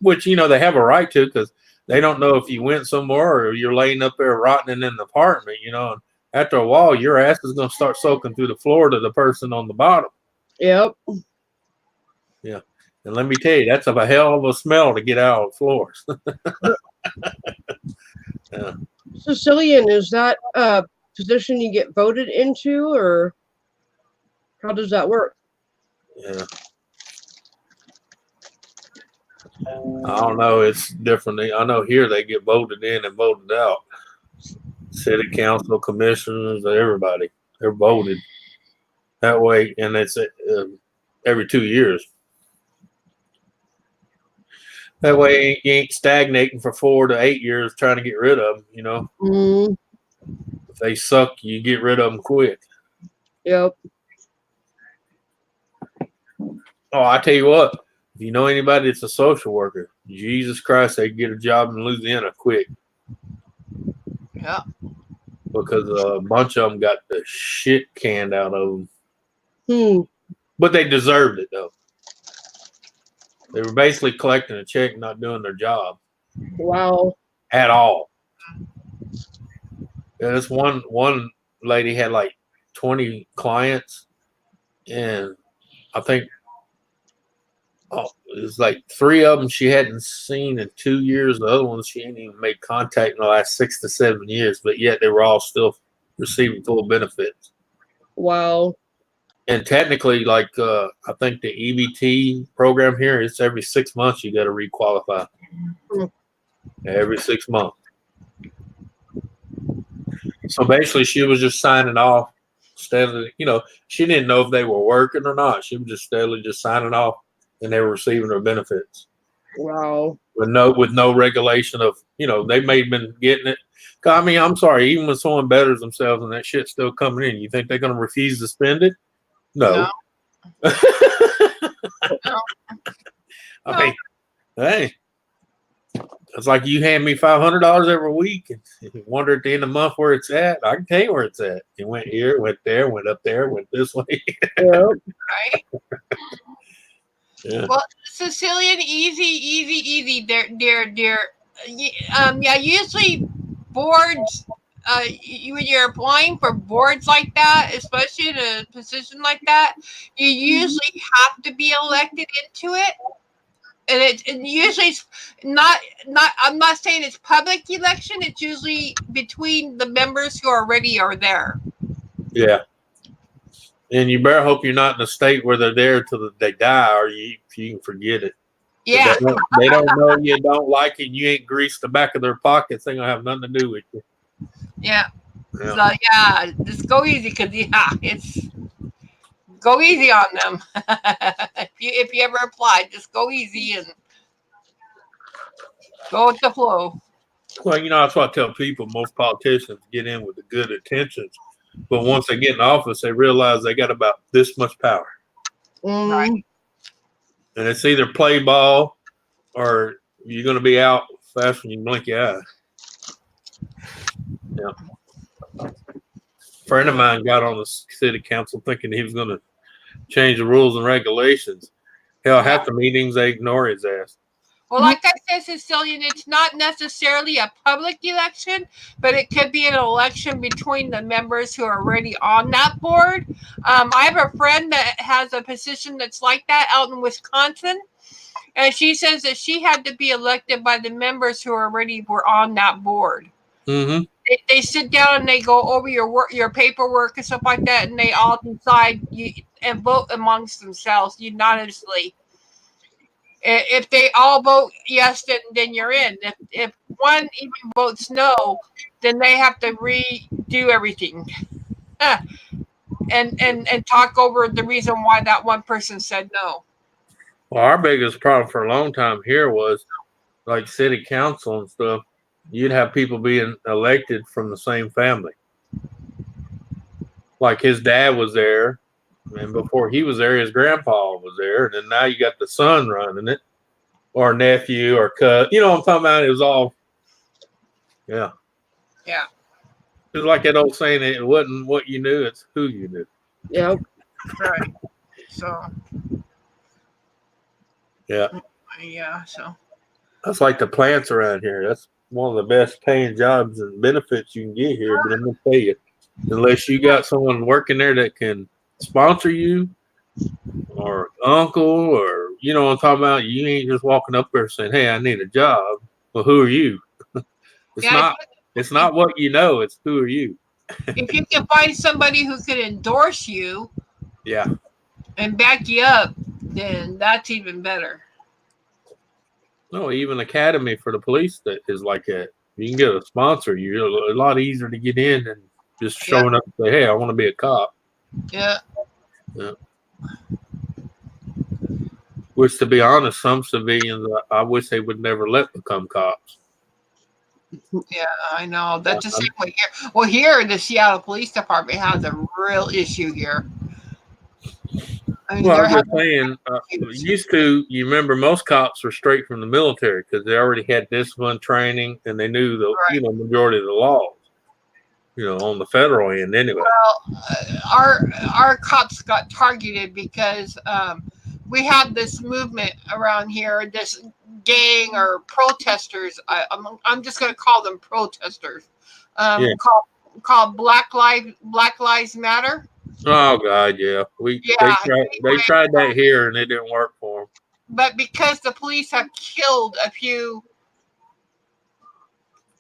Speaker 3: which they have a right to, because they don't know if you went somewhere or you're laying up there rotting in an apartment, and after a while your ass is going to start soaking through the floor to the person on the bottom.
Speaker 1: Yep.
Speaker 3: Yeah. And let me tell you, that's a hell of a smell to get out of floors. Yeah.
Speaker 1: Sicilian, is that a position you get voted into, or how does that work?
Speaker 3: Yeah. I don't know. It's different. I know here they get voted in and voted out. City council, commissioners, everybody. They're voted that way, and it's every 2 years. That way you ain't stagnating for 4 to 8 years trying to get rid of them,
Speaker 1: Mm,
Speaker 3: If they suck, you get rid of them quick.
Speaker 1: yep.
Speaker 3: Oh, I tell you what, if you know anybody that's a social worker, Jesus Christ, they get a job in Louisiana quick.
Speaker 2: Yeah.
Speaker 3: Because a bunch of them got the shit canned out of them.
Speaker 1: Hmm.
Speaker 3: But they deserved it, though. They were basically collecting a check, not doing their job.
Speaker 1: Wow.
Speaker 3: At all. Yeah, this one lady had like 20 clients, and I think it was like 3 of them she hadn't seen in 2 years. The other ones she hadn't even made contact in the last 6 to 7 years, but yet they were all still receiving full benefits.
Speaker 1: Wow.
Speaker 3: And technically, like I think the EBT program here, it's every 6 months you got to requalify. Every 6 months. So basically, she was just signing off steadily. She didn't know if they were working or not. She was just steadily just signing off, and they were receiving their benefits.
Speaker 1: Wow.
Speaker 3: With no regulation of, they may have been getting it. I mean, I'm sorry, even when someone betters themselves and that shit's still coming in, you think they're going to refuse to spend it? No. I mean, hey, it's like you hand me $500 every week and you wonder at the end of the month where it's at. I can tell you where it's at. It went here, went there, went up there, went this way.
Speaker 1: Yep.
Speaker 2: Right.
Speaker 3: Yeah.
Speaker 2: Well, Sicilian, easy. They're yeah. Usually, boards. When you're applying for boards like that, especially in a position like that, you usually have to be elected into it. And usually it's not. I'm not saying it's public election. It's usually between the members who already are there.
Speaker 3: Yeah. And you better hope you're not in a state where they're there till they die, or you can forget it.
Speaker 2: Yeah.
Speaker 3: They don't know you don't like it. And you ain't greased the back of their pockets. They gonna have nothing to do with you.
Speaker 2: Yeah.
Speaker 3: Yeah.
Speaker 2: So yeah, just go easy, because it's go easy on them. if you ever apply, just go easy and go with the flow.
Speaker 3: Well, that's what I tell people. Most politicians get in with the good intentions, but once they get in office, they realize they got about this much power,
Speaker 1: Mhm.
Speaker 3: and it's either play ball or you're going to be out fast when you blink your eye. Yeah. A friend of mine got on the city council thinking he was going to change the rules and regulations. Hell, half the meetings they ignore his ass.
Speaker 2: Well, like I said, Cecilian, it's not necessarily a public election, but it could be an election between the members who are already on that board. I have a friend that has a position that's like that out in Wisconsin, and she says that she had to be elected by the members who already were on that board.
Speaker 3: Mm-hmm.
Speaker 2: They sit down and they go over your work, your paperwork and stuff like that, and they all decide and vote amongst themselves unanimously. If they all vote yes, then you're in. If one even votes no, then they have to redo everything, and talk over the reason why that one person said no.
Speaker 3: Well, our biggest problem for a long time here was like city council and stuff. You'd have people being elected from the same family. Like his dad was there, and before he was there, his grandpa was there, and then now you got the son running it, or nephew, or cousin. You know what I'm talking about? It was all, yeah.
Speaker 2: Yeah.
Speaker 3: It's like that old saying, it wasn't what you knew, it's who you knew.
Speaker 1: Yep.
Speaker 2: Right. So.
Speaker 3: Yeah.
Speaker 2: Yeah. So.
Speaker 3: That's like the plants around here. That's one of the best paying jobs and benefits you can get here. But I'm going to tell you, unless you got someone working there that can sponsor you, or uncle, or you know what I'm talking about, you ain't just walking up there saying, "Hey, I need a job." Well, who are you? It's not what you know, it's who are you.
Speaker 2: If you can find somebody who can endorse you,
Speaker 3: yeah,
Speaker 2: and back you up, then that's even better.
Speaker 3: No, even academy for the police that is like that. You can get a sponsor. You're a lot easier to get in than just showing up and say, "Hey, I want to be a cop."
Speaker 2: Yeah.
Speaker 3: Yeah. Which, to be honest, some civilians, I wish they would never let become cops.
Speaker 2: Yeah, I know. That's the same way here. Well, here, the Seattle Police Department has a real issue here. I mean,
Speaker 3: well, I was just saying, used to, you remember most cops were straight from the military because they already had discipline training and they knew the majority of the laws, on the federal end anyway.
Speaker 2: Well, our cops got targeted because we had this movement around here, this gang or protesters. I'm just going to call them protesters. Called Black Lives Matter.
Speaker 3: Oh God, yeah. They tried that here and it didn't work for them.
Speaker 2: But because the police have killed a few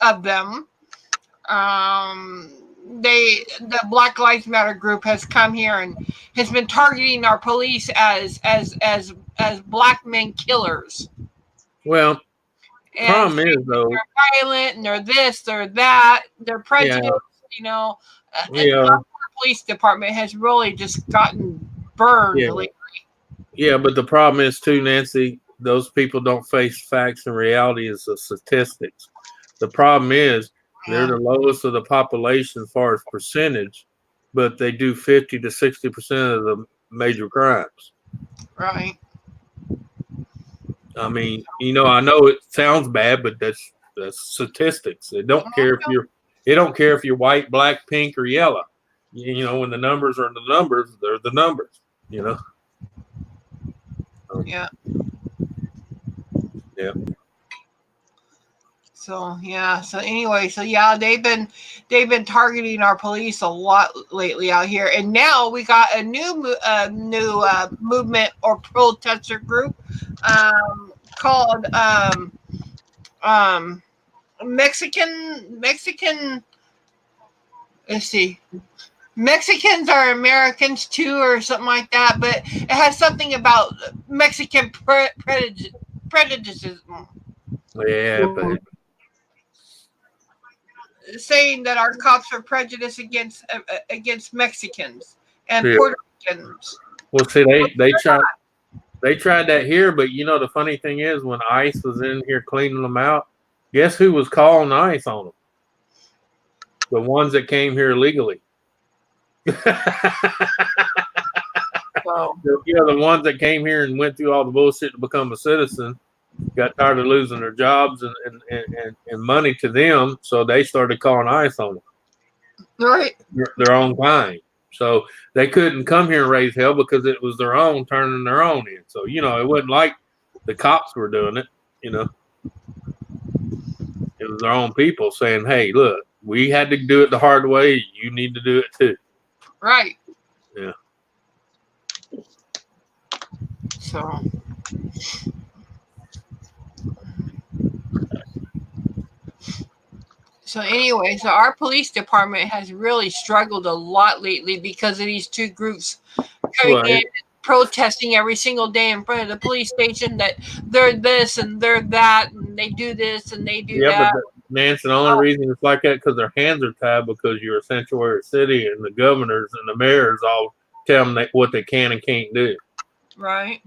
Speaker 2: of them, the Black Lives Matter group has come here and has been targeting our police as black men killers.
Speaker 3: Well, the problem is though,
Speaker 2: they're violent and they're this, they're that, they're prejudiced. The police department has really just gotten burned lately.
Speaker 3: Yeah, but the problem is too, Nancy, those people don't face facts and reality as the statistics. The problem is they're the lowest of the population as far as percentage, but they do 50 to 60% of the major crimes.
Speaker 2: Right.
Speaker 3: I mean, I know it sounds bad, but that's statistics. They don't care if you're white, black, pink, or yellow. When the numbers are the numbers, they're the numbers.
Speaker 2: Yeah.
Speaker 3: Yeah.
Speaker 2: So anyway, they've been targeting our police a lot lately out here, and now we got a new movement or protester group called Mexican. Let's see. Mexicans are Americans too, or something like that, but it has something about Mexican prejudice.
Speaker 3: Yeah, but
Speaker 2: saying that our cops are prejudiced against Mexicans and Puerto Ricans.
Speaker 3: Well, see, they tried that here, but the funny thing is, when ICE was in here cleaning them out, Guess who was calling ICE on them? The ones that came here legally.
Speaker 2: So,
Speaker 3: The ones that came here and went through all the bullshit to become a citizen, got tired of losing their jobs and money to them, so they started calling ICE on them.
Speaker 2: right.
Speaker 3: Their own kind. So they couldn't come here and raise hell because it was their own turning their own in. So, it wasn't like the cops were doing it, It was their own people saying, hey, look, we had to do it the hard way. You need to do it too.
Speaker 2: Right.
Speaker 3: Yeah.
Speaker 2: So anyway, so our police department has really struggled a lot lately because of these two groups coming in, protesting every single day in front of the police station that they're this and they're that, and they do this and they do that.
Speaker 3: But Nancy, the only reason it's like that because their hands are tied because you're a sanctuary city and the governors and the mayors all tell them what they can and can't do.
Speaker 2: Right.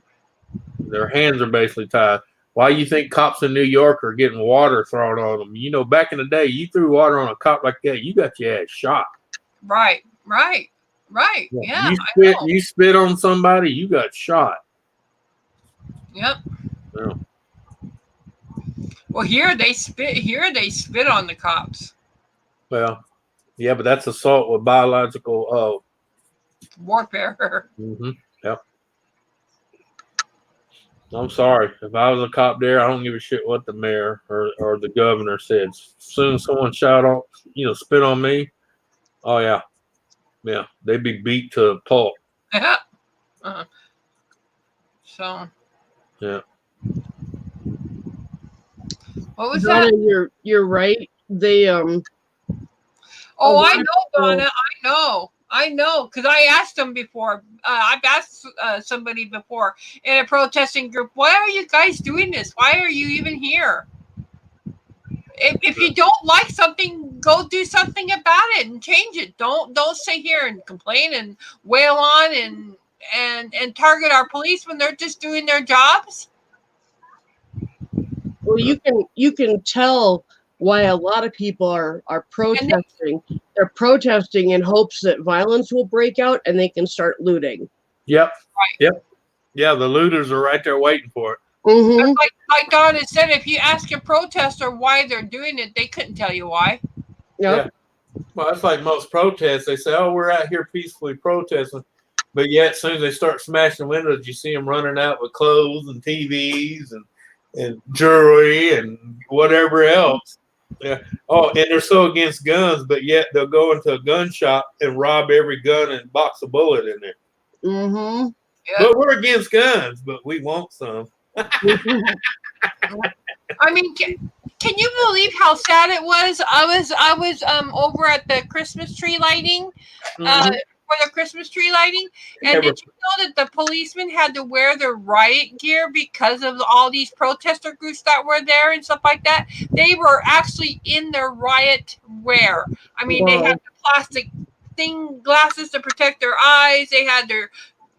Speaker 3: Their hands are basically tied. Why you think cops in New York are getting water thrown on them? Back in the day, you threw water on a cop like that, you got your ass shot.
Speaker 2: Right. Yeah.
Speaker 3: You spit on somebody, you got shot.
Speaker 2: Yep.
Speaker 3: Yeah.
Speaker 2: Well, here they spit on the cops.
Speaker 3: Well, yeah, but that's assault with biological
Speaker 2: warfare.
Speaker 3: Mm-hmm. Yep. I'm sorry. If I was a cop there, I don't give a shit what the mayor or the governor said. As soon as someone shot off, spit on me, oh yeah. Yeah, they'd be beat to a pulp.
Speaker 2: Yeah.
Speaker 1: Yeah.
Speaker 2: What was
Speaker 1: Donna,
Speaker 2: that?
Speaker 1: You're right. They
Speaker 2: Oh, I know, Donna. I know, because I asked them before. I've asked somebody before in a protesting group, why are you guys doing this? Why are you even here? If you don't like something, go do something about it and change it. Don't sit here and complain and wail on and target our police when they're just doing their jobs.
Speaker 1: Well, you can tell why a lot of people are protesting. They're protesting in hopes that violence will break out and they can start looting.
Speaker 3: Yep. Right. Yep. Yeah, the looters are right there waiting for it.
Speaker 1: Mm-hmm.
Speaker 2: Like Donna said, if you ask a protester why they're doing it, they couldn't tell you why.
Speaker 1: Yep.
Speaker 3: Yeah. Well, that's like most protests. They say, oh, we're out here peacefully protesting. But yet, as soon as they start smashing windows, you see them running out with clothes and TVs and jewelry and whatever else. Yeah. Oh, and they're so against guns, but yet they'll go into a gun shop and rob every gun and box a bullet in there.
Speaker 1: Mm-hmm.
Speaker 2: Yeah.
Speaker 3: But we're against guns, but we want some.
Speaker 2: I mean, can you believe how sad it was? I was over at the Christmas tree lighting, for the Christmas tree lighting, and did you know that the policemen had to wear their riot gear because of all these protester groups that were there and stuff like that? They were actually in their riot wear. I mean, They had the plastic glasses to protect their eyes. They had their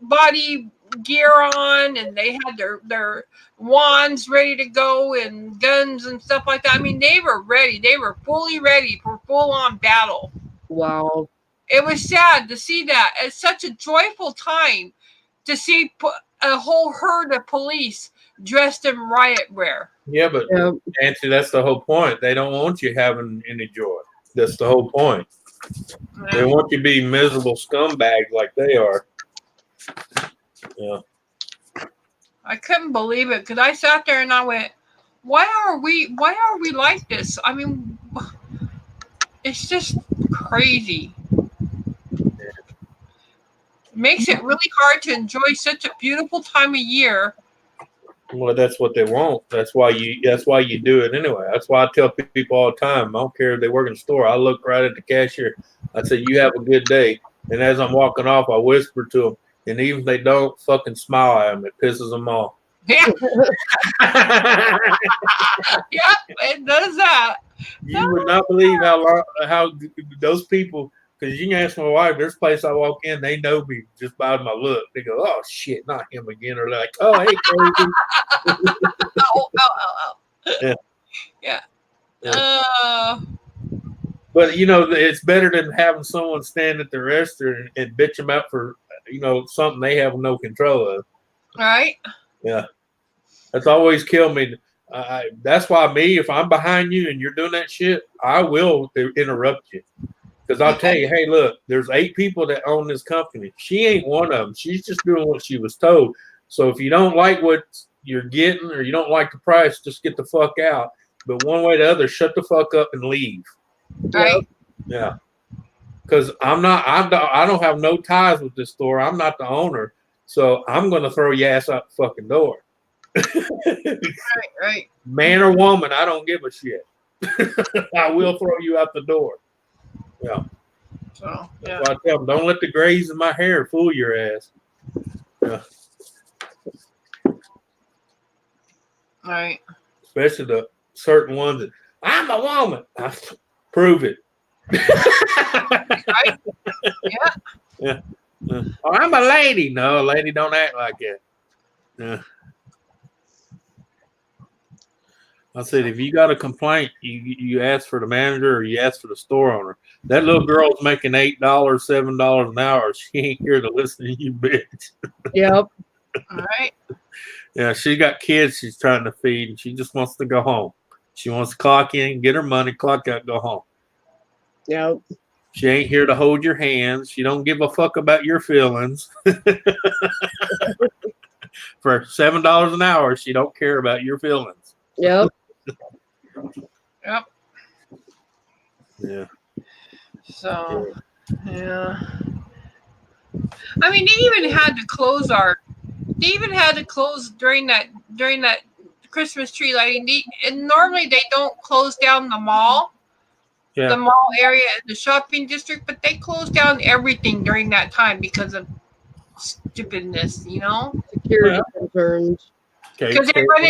Speaker 2: body gear on, and they had their wands ready to go and guns and stuff like that. I mean, they were ready. They were fully ready for full-on battle.
Speaker 1: Wow.
Speaker 2: It was sad to see that. It's such a joyful time to see a whole herd of police dressed in riot wear.
Speaker 3: Yeah, but Nancy, that's the whole point. They don't want you having any joy. That's the whole point. Yeah. They want you to be miserable scumbags like they are. Yeah.
Speaker 2: I couldn't believe it because I sat there and I went, why are we like this? I mean, it's just crazy. It makes it really hard to enjoy such a beautiful time of year.
Speaker 3: Well, that's what they want. That's why you do it anyway. That's why I tell people all the time, I don't care if they work in the store. I look right at the cashier. I say, you have a good day. And as I'm walking off, I whisper to them. And even if they don't, fucking smile at them. It pisses them off.
Speaker 2: Yeah. Yeah, it does that.
Speaker 3: You would not believe how those people, because you can ask my wife, there's a place I walk in, they know me just by my look. They go, oh, shit, not him again. Or like, oh, hey, crazy.
Speaker 2: Oh.
Speaker 3: Yeah.
Speaker 2: Yeah.
Speaker 3: But you know, it's better than having someone stand at the register and bitch them out for something they have no control of.
Speaker 2: Right.
Speaker 3: Yeah, that's always killed me. That's why if I'm behind you and you're doing that shit, I will interrupt you. Because I'll tell you, hey, look, there's 8 people that own this company. She ain't one of them. She's just doing what she was told. So if you don't like what you're getting or you don't like the price, just get the fuck out. But one way or the other, shut the fuck up and leave.
Speaker 2: Right.
Speaker 3: Yeah. Because I don't have no ties with this store. I'm not the owner. So I'm going to throw your ass out the fucking door.
Speaker 2: Right.
Speaker 3: Man or woman, I don't give a shit. I will throw you out the door. Yeah.
Speaker 2: So, yeah.
Speaker 3: So I tell them, don't let the grays in my hair fool your ass. Yeah.
Speaker 2: Right.
Speaker 3: Especially the certain ones that, I'm a woman. Prove it.
Speaker 2: Right.
Speaker 3: Yeah. Oh, I'm a lady. No, a lady don't act like that. Yeah. I said, if you got a complaint, you ask for the manager or you ask for the store owner. That little girl's making $8, $7 an hour. She ain't here to listen to you, bitch.
Speaker 1: Yep.
Speaker 2: All right.
Speaker 3: Yeah, she got kids she's trying to feed, and she just wants to go home. She wants to clock in, get her money, clock out, go home.
Speaker 1: Yep.
Speaker 3: She ain't here to hold your hands. She don't give a fuck about your feelings. For $7 an hour, she don't care about your feelings.
Speaker 1: Yep.
Speaker 2: Yep.
Speaker 3: Yeah.
Speaker 2: So, yeah. I mean, they even had to close during that Christmas tree lighting. And normally they don't close down the mall.
Speaker 3: Yeah.
Speaker 2: The mall area and the shopping district, but they closed down everything during that time because of stupidness,
Speaker 1: Security concerns.
Speaker 2: Because they run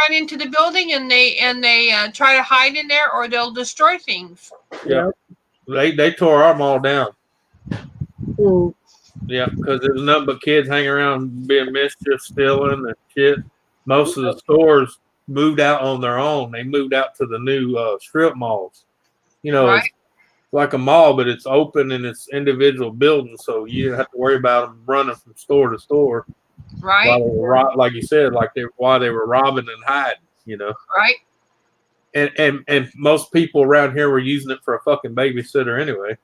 Speaker 2: into the building and they try to hide in there, or they'll destroy things.
Speaker 3: Yeah. They tore our mall down.
Speaker 1: Mm.
Speaker 3: Yeah, because there was nothing but kids hanging around being mischief, stealing and shit. Most of the stores moved out on their own. They moved out to the new strip malls.
Speaker 2: Right.
Speaker 3: It's like a mall, but it's open and it's individual buildings, so you don't have to worry about them running from store to store.
Speaker 2: Right.
Speaker 3: Like you said, while they were robbing and hiding,
Speaker 2: Right.
Speaker 3: And most people around here were using it for a fucking babysitter anyway.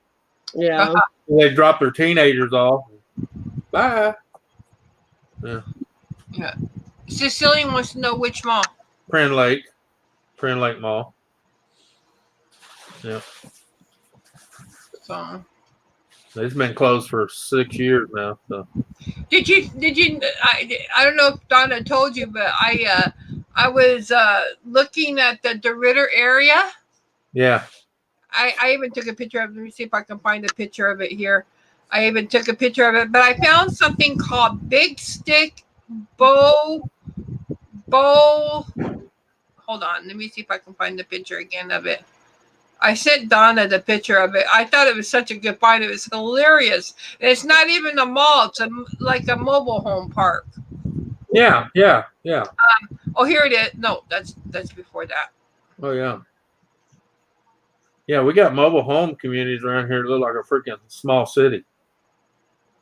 Speaker 1: Yeah.
Speaker 3: They drop their teenagers off. Bye. Yeah.
Speaker 2: Yeah. Cecilian wants to know which mall.
Speaker 3: Prinn Lake Mall. Yeah.
Speaker 2: So
Speaker 3: It's been closed for 6 years now. So.
Speaker 2: Did you? I don't know if Donna told you, but I was looking at the DeRidder area.
Speaker 3: Yeah.
Speaker 2: I even took a picture of it. Let me see if I can find a picture of it here. I even took a picture of it, but I found something called Big Stick Bow. Hold on. Let me see if I can find the picture again of it. I sent Donna the picture of it. I thought it was such a good find. It was hilarious. And it's not even a mall. It's like a mobile home park.
Speaker 3: Yeah.
Speaker 2: Oh, here it is. No, that's before that.
Speaker 3: Oh, yeah. Yeah, we got mobile home communities around here that look like a freaking small city.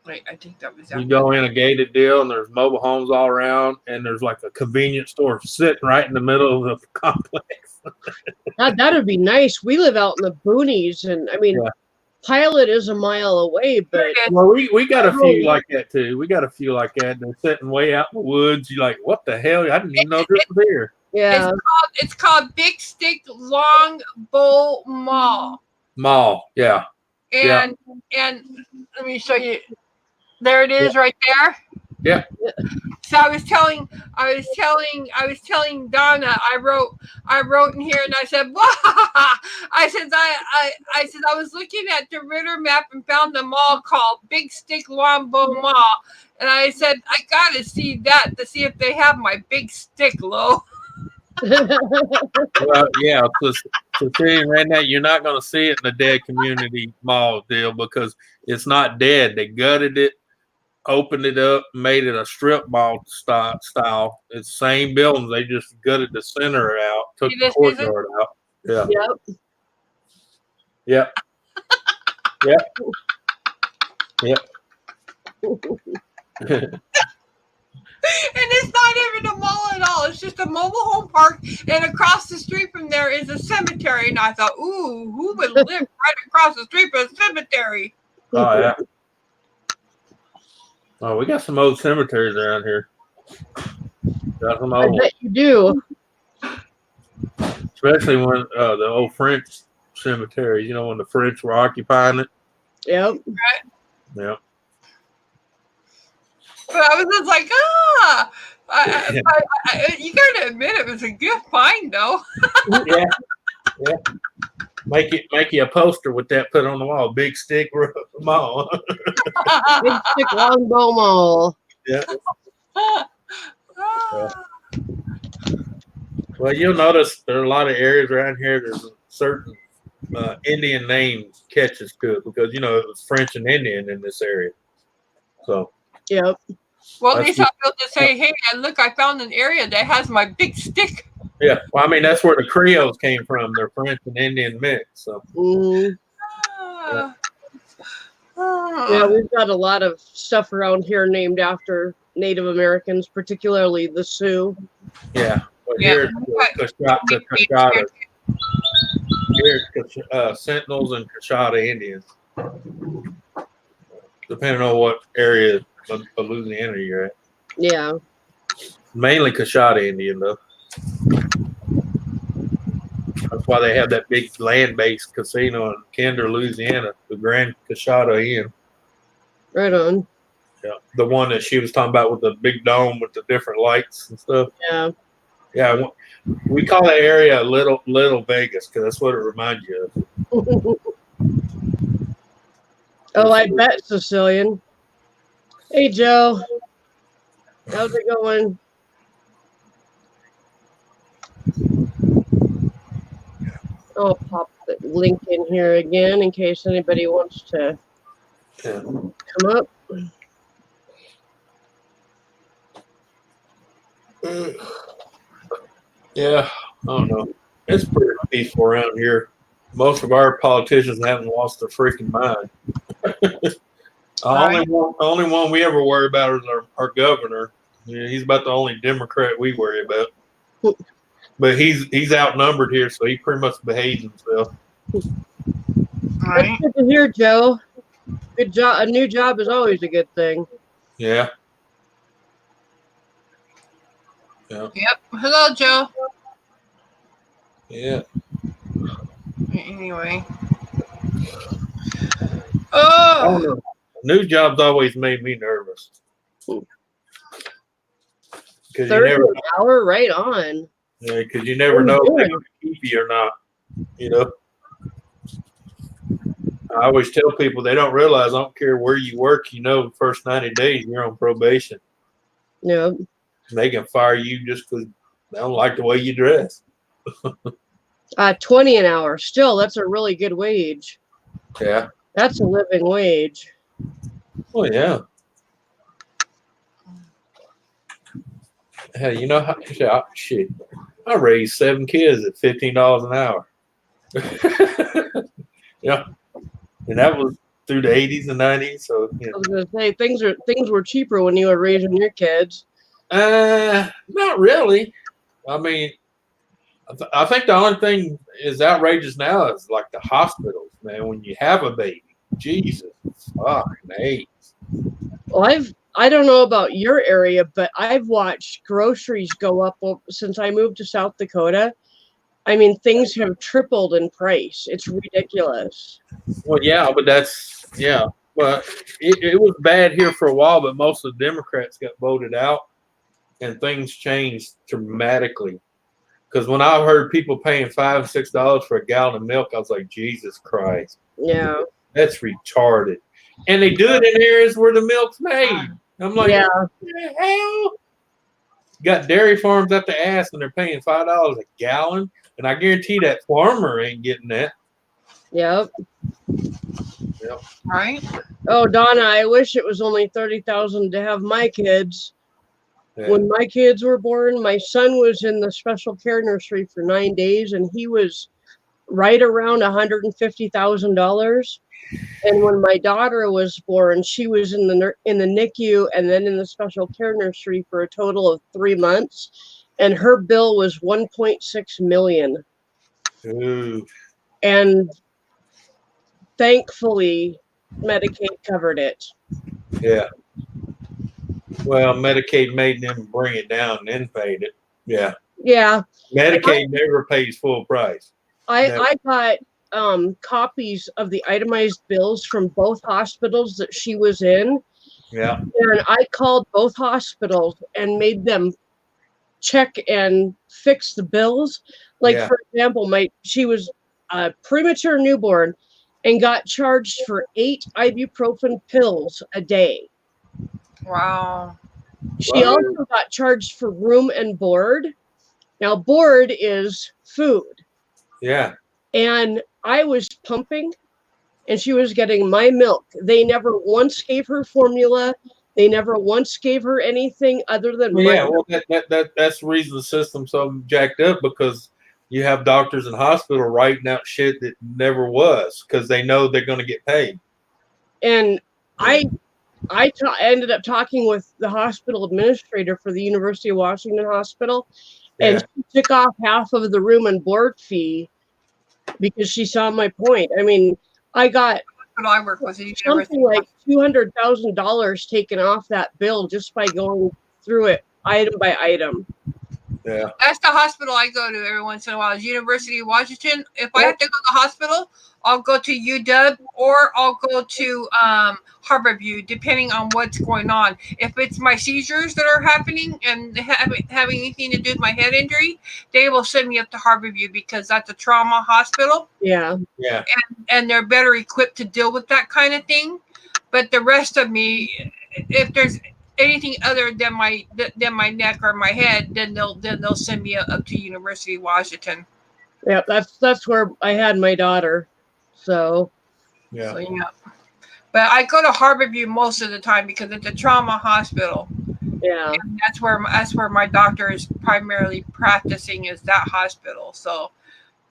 Speaker 2: Wait, I think that was
Speaker 3: You go in a gated deal, and there's mobile homes all around, and there's like a convenience store sitting right in the middle of the complex.
Speaker 1: That'd be nice. We live out in the boonies, and I mean, Pilot is a mile away, but
Speaker 3: well, we got a few like that too. We got a few like that. They're sitting way out in the woods. You're like, what the hell? I didn't even know this was here.
Speaker 1: Yeah,
Speaker 2: it's called Big Stick Longbow Mall.
Speaker 3: Yeah.
Speaker 2: And let me show you. There it is, right there.
Speaker 3: Yeah.
Speaker 2: So I was telling Donna, I wrote in here and I said, "Wow!" I said I was looking at the Ritter map and found a mall called Big Stick Longbow Mall, and I said I gotta see that to see if they have my big stick, Lo.
Speaker 3: Well, yeah. So see, Randy, you're not going to see it in the dead community mall deal because it's not dead. They gutted it, opened it up, made it a strip mall style. It's the same buildings. They just gutted the center out, took the courtyard out. Yeah.
Speaker 1: Yep.
Speaker 3: Yep. Yep.
Speaker 2: And it's not even a mall at all. It's just a mobile home park, and across the street from there is a cemetery. And I thought, ooh, who would live right across the street from a cemetery?
Speaker 3: Oh yeah. Oh, we got some old cemeteries around here. Got some
Speaker 1: I
Speaker 3: old,
Speaker 1: bet you do.
Speaker 3: especially when the old French cemeteries. You know, when the French were occupying it.
Speaker 1: Yep.
Speaker 3: Yeah.
Speaker 2: But I was just like, you gotta admit it was a good find, though.
Speaker 3: Yeah. Yeah. Make you a poster with that put on the wall. Big stick mall.
Speaker 1: Big stick longbow mall.
Speaker 3: Yeah. Well, you'll notice there are a lot of areas around here. There's certain Indian names catches to it because it was French and Indian in this area. So.
Speaker 1: Yep.
Speaker 2: Well, at least I'll be able to say, hey, look, I found an area that has my big stick.
Speaker 3: Yeah, well, I mean that's where the Creoles came from. They're French and Indian mix. So.
Speaker 1: Yeah, we've got a lot of stuff around here named after Native Americans, particularly the Sioux.
Speaker 3: Yeah, but here's Coshada. Here's Sentinels and Coshada Indians, depending on what area of Louisiana you're at.
Speaker 1: Yeah.
Speaker 3: Mainly Coshada Indian, though. That's why they have that big land-based casino in Kinder, Louisiana, the Grand Coshada Inn.
Speaker 1: Right on.
Speaker 3: Yeah, the one that she was talking about with the big dome with the different lights and stuff.
Speaker 1: Yeah.
Speaker 3: Yeah, we call that area Little Vegas because that's what it reminds you of.
Speaker 1: Oh, I bet, Sicilian. Hey, Joe. How's it going? I'll pop the link in here again in case anybody wants to come up.
Speaker 3: Yeah, I don't know. It's pretty peaceful around here. Most of our politicians haven't lost their freaking mind. Only one we ever worry about is our governor. Yeah, he's about the only Democrat we worry about. But he's outnumbered here, so he pretty much behaves himself.
Speaker 2: Right.
Speaker 1: That's good to hear, Joe. Good job. A new job is always a good thing.
Speaker 3: Yeah.
Speaker 2: Yep. Hello, Joe.
Speaker 3: Yeah.
Speaker 2: Anyway.
Speaker 3: I don't know. New jobs always made me nervous. Because you never
Speaker 1: an hour, right on.
Speaker 3: Yeah, because you never know if they're going to keep you or not. I always tell people they don't realize, I don't care where you work, the first 90 days you're on probation.
Speaker 1: Yeah.
Speaker 3: They can fire you just because they don't like the way you dress.
Speaker 1: 20 an hour. Still, that's a really good wage.
Speaker 3: Yeah.
Speaker 1: That's a living wage.
Speaker 3: Oh, yeah. Hey, how shit. I raised 7 kids at $15 an hour. Yeah. And that was through the 80s and 90s. So,
Speaker 1: I was going to say, things were cheaper when you were raising your kids.
Speaker 3: Not really. I mean, I think the only thing is outrageous now is like the hospitals, man. When you have a baby, Jesus, fucking AIDS.
Speaker 1: Well, I don't know about your area, but I've watched groceries go up since I moved to South Dakota. I mean, things have tripled in price. It's ridiculous.
Speaker 3: Well, yeah, but Well, it was bad here for a while, but most of the Democrats got voted out, and things changed dramatically. Because when I heard people paying $5 and $6 for a gallon of milk, I was like, Jesus Christ.
Speaker 1: Yeah.
Speaker 3: That's retarded. And they do it in areas where the milk's made. I'm like,
Speaker 1: yeah.
Speaker 3: What the hell? Got dairy farms up the ass and they're paying $5 a gallon. And I guarantee that farmer ain't getting that.
Speaker 1: Yep.
Speaker 3: Yep.
Speaker 2: Right.
Speaker 1: Oh, Donna, I wish it was only 30,000 to have my kids.
Speaker 3: Yeah.
Speaker 1: When my kids were born, my son was in the special care nursery for 9 days, and he was right around $150,000. And when my daughter was born, she was in the NICU and then in the special care nursery for a total of 3 months, and her bill was 1.6 million.
Speaker 3: Ooh.
Speaker 1: And thankfully, Medicaid covered it.
Speaker 3: Yeah. Well, Medicaid made them bring it down and then paid it. Yeah.
Speaker 1: Yeah.
Speaker 3: Medicaid never pays full price.
Speaker 1: I got copies of the itemized bills from both hospitals that she was in.
Speaker 3: Yeah.
Speaker 1: And I called both hospitals and made them check and fix the bills. Like,
Speaker 3: Yeah.
Speaker 1: for example, she was a premature newborn and got charged for 8 ibuprofen pills a day.
Speaker 2: Wow.
Speaker 1: She also got charged for room and board. Now, board is food.
Speaker 3: Yeah.
Speaker 1: And I was pumping and she was getting my milk. They never once gave her formula. They never once gave her anything other than
Speaker 3: Well,
Speaker 1: my
Speaker 3: yeah,
Speaker 1: milk.
Speaker 3: well, that's the reason the system's so jacked up, because you have doctors in hospital writing out shit that never was because they know they're going to get paid.
Speaker 1: And I ended up talking with the hospital administrator for the University of Washington Hospital, and she took off half of the room and board fee because she saw my point. I mean, I got
Speaker 2: I work with
Speaker 1: something like $200,000 taken off that bill just by going through it item by item.
Speaker 3: Yeah.
Speaker 2: That's the hospital I go to every once in a while. Is University of Washington. If I have to go to the hospital, I'll go to UW or I'll go to Harborview, depending on what's going on. If it's my seizures that are happening and having anything to do with my head injury, they will send me up to Harborview because that's a trauma hospital.
Speaker 1: Yeah.
Speaker 3: Yeah.
Speaker 2: And they're better equipped to deal with that kind of thing. But the rest of me, if there's anything other than my neck or my head, then they'll send me up to University of Washington.
Speaker 1: Yeah, that's where I had my daughter. So
Speaker 3: yeah.
Speaker 2: But I go to Harborview most of the time because it's a trauma hospital.
Speaker 1: Yeah.
Speaker 2: And that's where my doctor is primarily practicing, is that hospital. So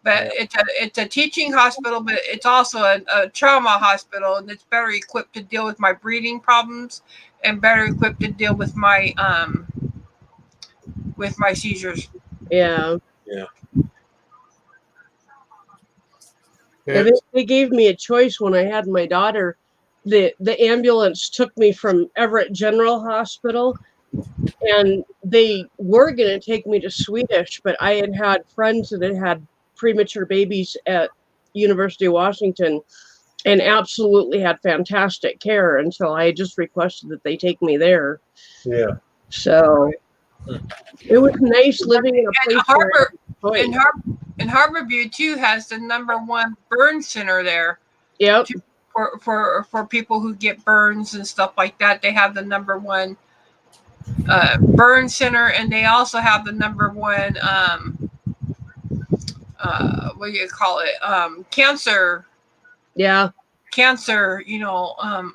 Speaker 2: but it's a teaching hospital, but it's also a trauma hospital, and it's better equipped to deal with my breathing problems and better equipped to deal with my seizures.
Speaker 1: Yeah.
Speaker 3: Yeah.
Speaker 1: They gave me a choice when I had my daughter. The ambulance took me from Everett General Hospital, and they were going to take me to Swedish, but I had friends that had premature babies at University of Washington and absolutely had fantastic care, and so I just requested that they take me there.
Speaker 3: Yeah.
Speaker 1: So it was nice living in a place
Speaker 2: and Harborview too has the #1 burn center there.
Speaker 1: Yep.
Speaker 2: For people who get burns and stuff like that, they have the #1 burn center, and they also have the #1 what do you call it? Cancer.
Speaker 1: Yeah.
Speaker 2: Cancer,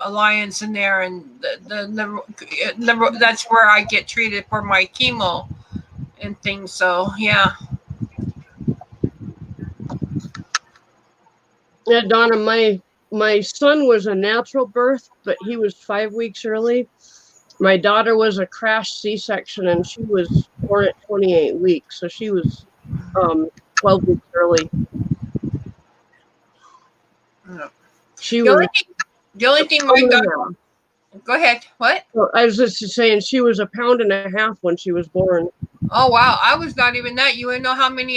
Speaker 2: alliance in there, and the that's where I get treated for my chemo and things. So yeah.
Speaker 1: Yeah, Donna, my son was a natural birth, but he was 5 weeks early. My daughter was a crash C-section, and she was born at 28 weeks, so she was 12 weeks early.
Speaker 2: The only thing my daughter. Go ahead. What?
Speaker 1: I was just saying she was a 1.5 pounds when she was born.
Speaker 2: Oh wow! I was not even that. You want to know how much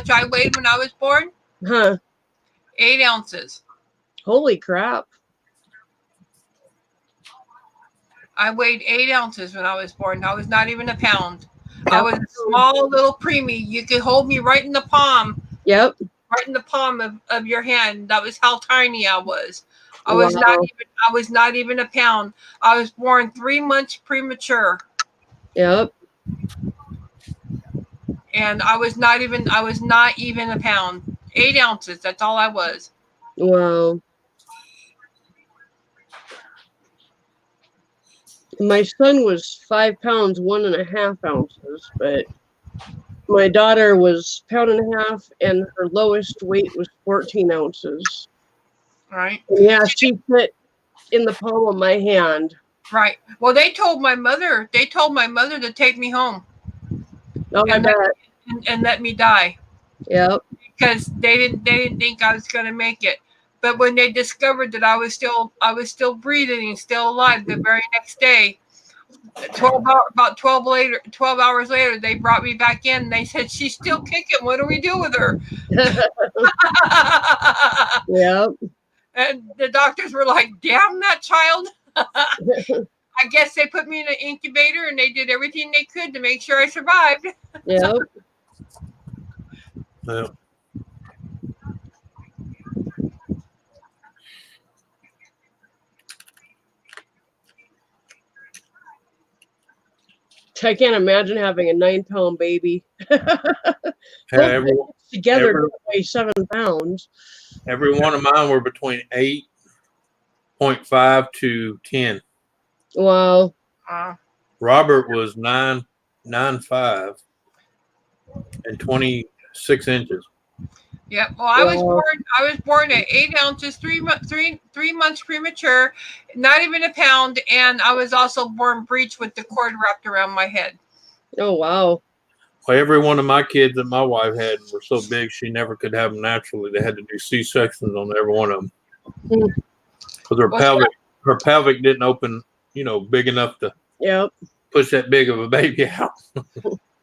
Speaker 2: I weighed when I was born?
Speaker 1: Huh?
Speaker 2: 8 ounces.
Speaker 1: Holy crap!
Speaker 2: I weighed 8 ounces when I was born. I was not even a pound. I was a small little preemie. You could hold me right in the palm.
Speaker 1: Yep.
Speaker 2: Right in the palm of your hand. That was how tiny I was. I was not even a pound. I was born 3 months premature.
Speaker 1: Yep.
Speaker 2: And I was not even a pound. 8 ounces. That's all I was.
Speaker 1: Wow. My son was 5 pounds, 1.5 ounces, but My daughter was pound and a half, and her lowest weight was 14 ounces.
Speaker 2: Right.
Speaker 1: And yeah, she fit in the palm of my hand.
Speaker 2: Right. Well, they told my mother to take me home
Speaker 1: Oh, I
Speaker 2: And
Speaker 1: bet.
Speaker 2: and let me die
Speaker 1: Yep.
Speaker 2: because they didn't think I was going to make it. But when they discovered that I was still breathing and still alive, the very next day, about 12 hours later, they brought me back in. And they said, "She's still kicking. What do we do with her?"
Speaker 1: Yep.
Speaker 2: And the doctors were like, "Damn that child." I guess they put me in an incubator and they did everything they could to make sure I survived.
Speaker 1: Yep.
Speaker 3: Yeah.
Speaker 1: I can't imagine having a 9-pound baby.
Speaker 3: Every,
Speaker 1: Together
Speaker 3: every-
Speaker 1: weigh 7 pounds.
Speaker 3: every one of mine were between 8.5 to 10.
Speaker 1: Wow.
Speaker 3: Robert was 9.5 and 26 inches.
Speaker 2: Yep. Well, I was born at 8 ounces, 3 months premature, not even a pound, and I was also born breech with the cord wrapped around my head.
Speaker 1: Oh, wow.
Speaker 3: Well, every one of my kids that my wife had were so big she never could have them naturally. They had to do C-sections on every one of them because her pelvic didn't open, big enough to push that big of a baby out.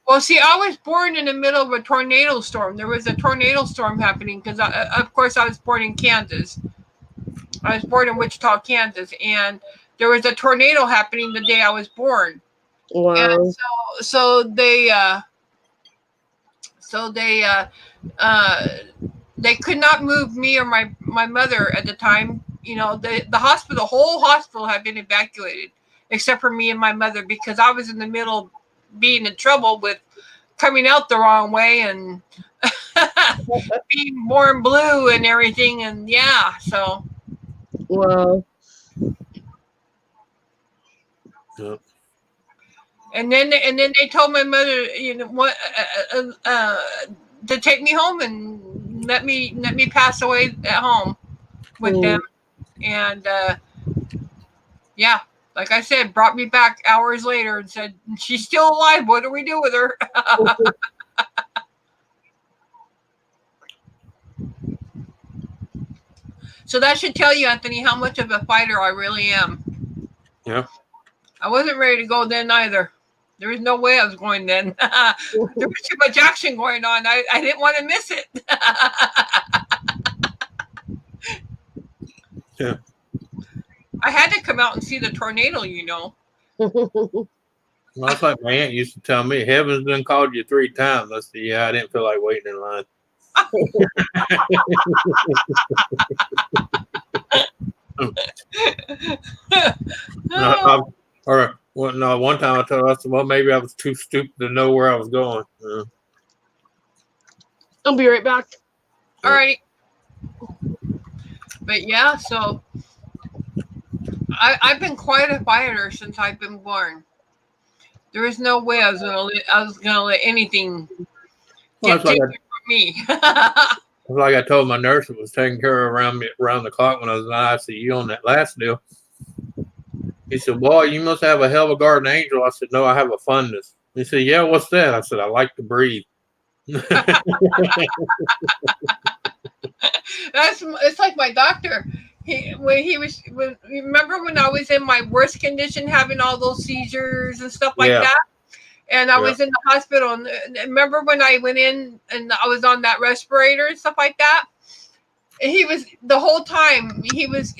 Speaker 2: Well, see, I was born in the middle of a tornado storm. There was a tornado storm happening because, of course, I was born in Kansas. I was born in Wichita, Kansas, and there was a tornado happening the day I was born.
Speaker 1: Wow.
Speaker 2: And so they could not move me or my mother at the time. The whole hospital had been evacuated except for me and my mother because I was in the middle being in trouble with coming out the wrong way and being born blue and everything. And yeah, so.
Speaker 1: Wow.
Speaker 3: Yep.
Speaker 2: And then they told my mother, to take me home and let me pass away at home with them. And yeah, like I said, brought me back hours later and said, "She's still alive. What do we do with her?" So that should tell you, Anthony, how much of a fighter I really am.
Speaker 3: Yeah.
Speaker 2: I wasn't ready to go then either. There was no way I was going then. There was too much action going on. I didn't want to miss it.
Speaker 3: Yeah.
Speaker 2: I had to come out and see the tornado,
Speaker 3: Well, that's like my aunt used to tell me, heaven's done called you 3 times. I said, yeah, I didn't feel like waiting in line. One time I told her, I said, well, maybe I was too stupid to know where I was going.
Speaker 1: I'll be right back.
Speaker 2: All right. But yeah, so I've been quite a fighter since I've been born. There is no way I was gonna let anything get taken from me.
Speaker 3: Like I told my nurse that was taking care of around the clock when I was in ICU on that last deal. He said, boy, you must have a hell of a guardian angel. I said, no, I have a fundus. He said, yeah, what's that? I said, I like to breathe.
Speaker 2: It's like my doctor. Remember when I was in my worst condition, having all those seizures and stuff like that? And I was in the hospital. And remember when I went in and I was on that respirator and stuff like that? And he was the whole time he was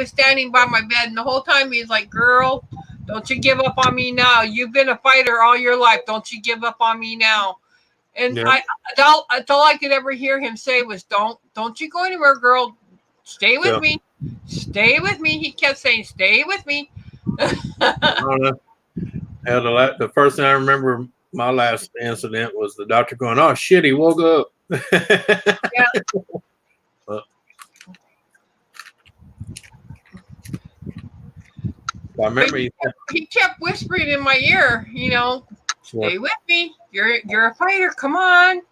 Speaker 2: standing by my bed, and the whole time he's like, "Girl, don't you give up on me now. You've been a fighter all your life. Don't you give up on me now." And all I could ever hear him say was, "Don't you go anywhere, girl. Stay with me. Stay with me." He kept saying, "Stay with me."
Speaker 3: The first thing I remember my last incident was the doctor going, "Oh shit, he woke up."
Speaker 2: Yeah.
Speaker 3: I remember
Speaker 2: he kept whispering in my ear, Stay with me. You're a fighter. Come on.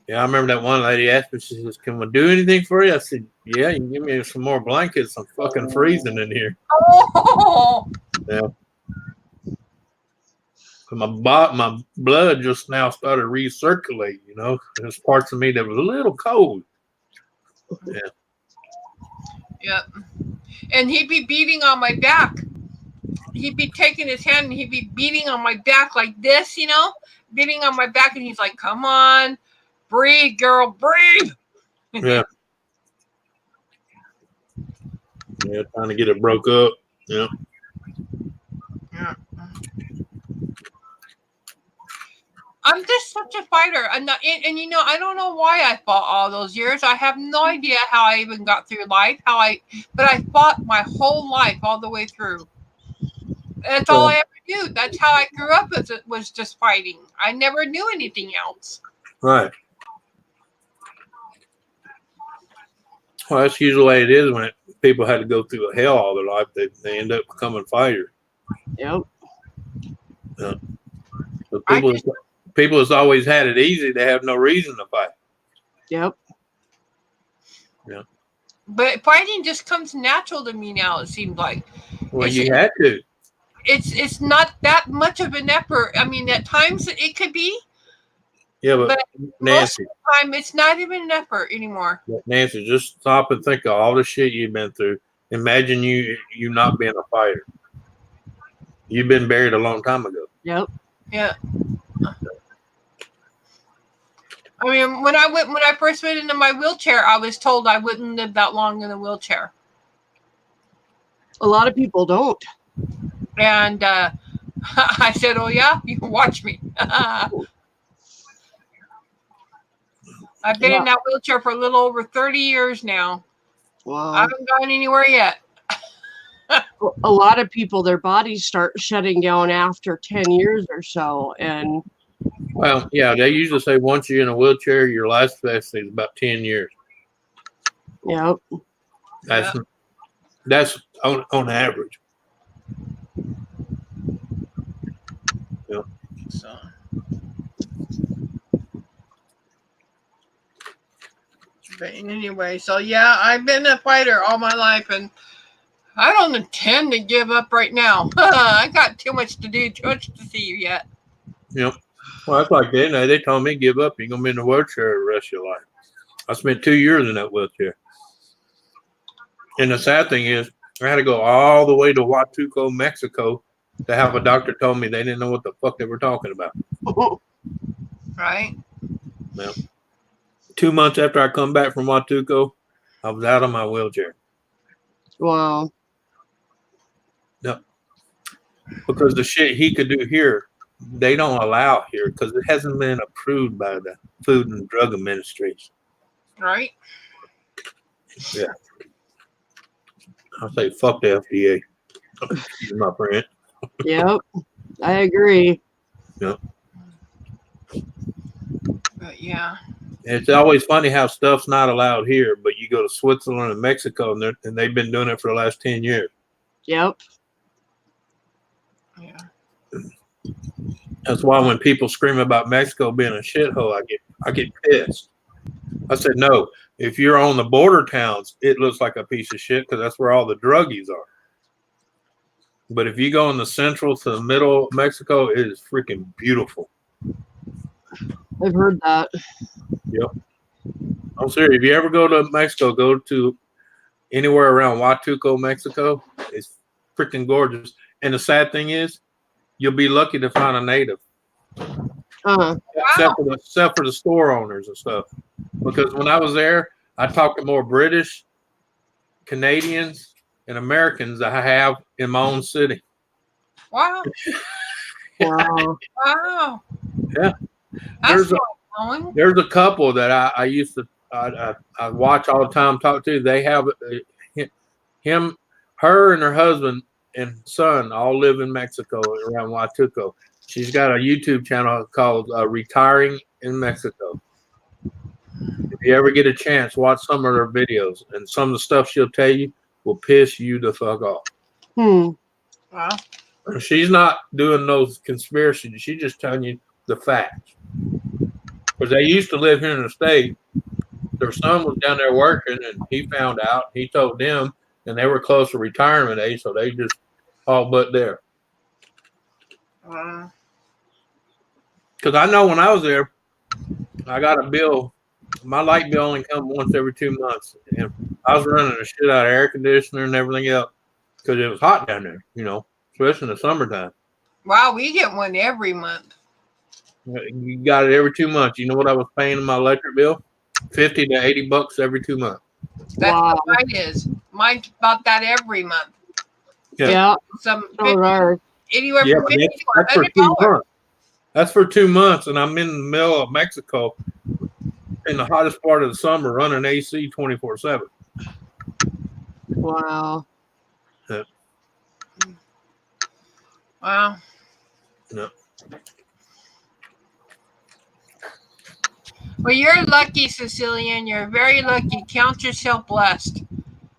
Speaker 3: Yeah, I remember that one lady asked me, she says, "Can we do anything for you?" I said, "Yeah, you can give me some more blankets. I'm fucking freezing in here."
Speaker 2: Oh.
Speaker 3: Yeah. My blood just now started recirculating, you know. There's parts of me that was a little cold. Yeah.
Speaker 2: Yep. And he'd be beating on my back. He'd be taking his hand and he'd be beating on my back like this, you know, beating on my back. And he's like, "Come on, breathe, girl, breathe."
Speaker 3: Yeah. Yeah, trying to get it broke up. Yeah.
Speaker 2: Yeah. I'm just such a fighter. And you know, I don't know why I fought all those years. I have no idea how I even got through life, but I fought my whole life all the way through. That's all I ever knew. That's how I grew up, was just fighting. I never knew anything else.
Speaker 3: Right. Well, that's usually the way it is when people had to go through a hell all their life. They end up becoming fighters.
Speaker 1: Yep.
Speaker 3: Yeah. So people that's always had it easy, they have no reason to fight.
Speaker 1: Yep.
Speaker 3: Yeah.
Speaker 2: But fighting just comes natural to me now. It seems like.
Speaker 3: Well, you had to.
Speaker 2: It's not that much of an effort. I mean, at times it could be.
Speaker 3: Yeah, but Nancy,
Speaker 2: most of the time it's not even an effort anymore.
Speaker 3: Nancy, just stop and think of all the shit you've been through. Imagine you not being a fighter. You've been buried a long time ago.
Speaker 1: Yep.
Speaker 2: Yeah. I mean, when I first went into my wheelchair, I was told I wouldn't live that long in a wheelchair.
Speaker 1: A lot of people don't.
Speaker 2: And I said, "Oh yeah, you can watch me." I've been in that wheelchair for a little over 30 years now.
Speaker 1: Wow.
Speaker 2: I haven't gone anywhere yet.
Speaker 1: A lot of people, their bodies start shutting down after 10 years or so. And
Speaker 3: well, yeah, they usually say once you're in a wheelchair, your life expectancy is about 10 years.
Speaker 1: yep.
Speaker 3: That's on average. Yeah.
Speaker 2: So. But anyway, so yeah, I've been a fighter all my life, and I don't intend to give up right now. I got too much to do, too much to see yet.
Speaker 3: Yep. Well, that's like that. They told me give up. You're gonna be in the wheelchair the rest of your life. I spent 2 years in that wheelchair. And the sad thing is, I had to go all the way to Huatulco, Mexico, to have a doctor told me they didn't know what the fuck they were talking about.
Speaker 2: Right?
Speaker 3: Well, 2 months after I come back from Huatulco, I was out of my wheelchair.
Speaker 1: Wow.
Speaker 3: Yep. Because the shit he could do here, they don't allow here because it hasn't been approved by the Food and Drug Administration.
Speaker 2: Right?
Speaker 3: Yeah. I say fuck the FDA. Excuse my friend.
Speaker 1: Yep. I agree.
Speaker 3: Yep.
Speaker 2: But yeah.
Speaker 3: It's always funny how stuff's not allowed here, but you go to Switzerland and Mexico, and they've been doing it for the last 10 years.
Speaker 1: Yep.
Speaker 2: Yeah.
Speaker 3: That's why when people scream about Mexico being a shithole, I get pissed. I said, no, if you're on the border towns, it looks like a piece of shit because that's where all the druggies are. But if you go in the central to the middle of Mexico, it is freaking beautiful.
Speaker 1: I've heard that.
Speaker 3: Yep. I'm serious. If you ever go to Mexico, go to anywhere around Huatulco, Mexico. It's freaking gorgeous. And the sad thing is, you'll be lucky to find a native.
Speaker 1: Uh-huh.
Speaker 3: Except for the store owners and stuff. Because when I was there, I talked to more British, Canadians, and Americans than I have in my own city.
Speaker 2: Wow.
Speaker 1: Wow.
Speaker 2: Wow.
Speaker 3: Yeah.
Speaker 2: That's
Speaker 3: There's a couple that I used to I watch all the time, talk to. They have her and her husband and son all live in Mexico around Huatulco. She's got a YouTube channel called Retiring in Mexico. If you ever get a chance, watch some of her videos, and some of the stuff she'll tell you will piss you the fuck off.
Speaker 1: Hmm.
Speaker 2: Wow.
Speaker 3: She's not doing those conspiracies. She's just telling you the facts. Because they used to live here in the state. Their son was down there working, and he found out. He told them, and they were close to retirement age, so they just all but there.
Speaker 2: Uh,
Speaker 3: Because I know when I was there, I got a bill. My light bill only comes once every 2 months. And I was running the shit out of air conditioner and everything else because it was hot down there, especially in the summertime.
Speaker 2: wow, we get one every month.
Speaker 3: You got it every 2 months. You know what I was paying in my electric bill? $50 to $80 every 2 months.
Speaker 2: That's
Speaker 1: Wow.
Speaker 2: what mine is. Mine's about that every month.
Speaker 1: Yeah.
Speaker 2: Some
Speaker 1: So are.
Speaker 2: anywhere
Speaker 3: Yeah,
Speaker 2: from
Speaker 3: but
Speaker 2: 50
Speaker 3: that's
Speaker 2: to
Speaker 3: for 2
Speaker 2: $100.
Speaker 3: months. That's for 2 months, and I'm in the middle of Mexico in the hottest part of the summer running AC 24/7.
Speaker 1: Wow.
Speaker 2: Wow.
Speaker 3: No.
Speaker 2: Well, you're lucky, Cecilian. You're very lucky. Count yourself blessed.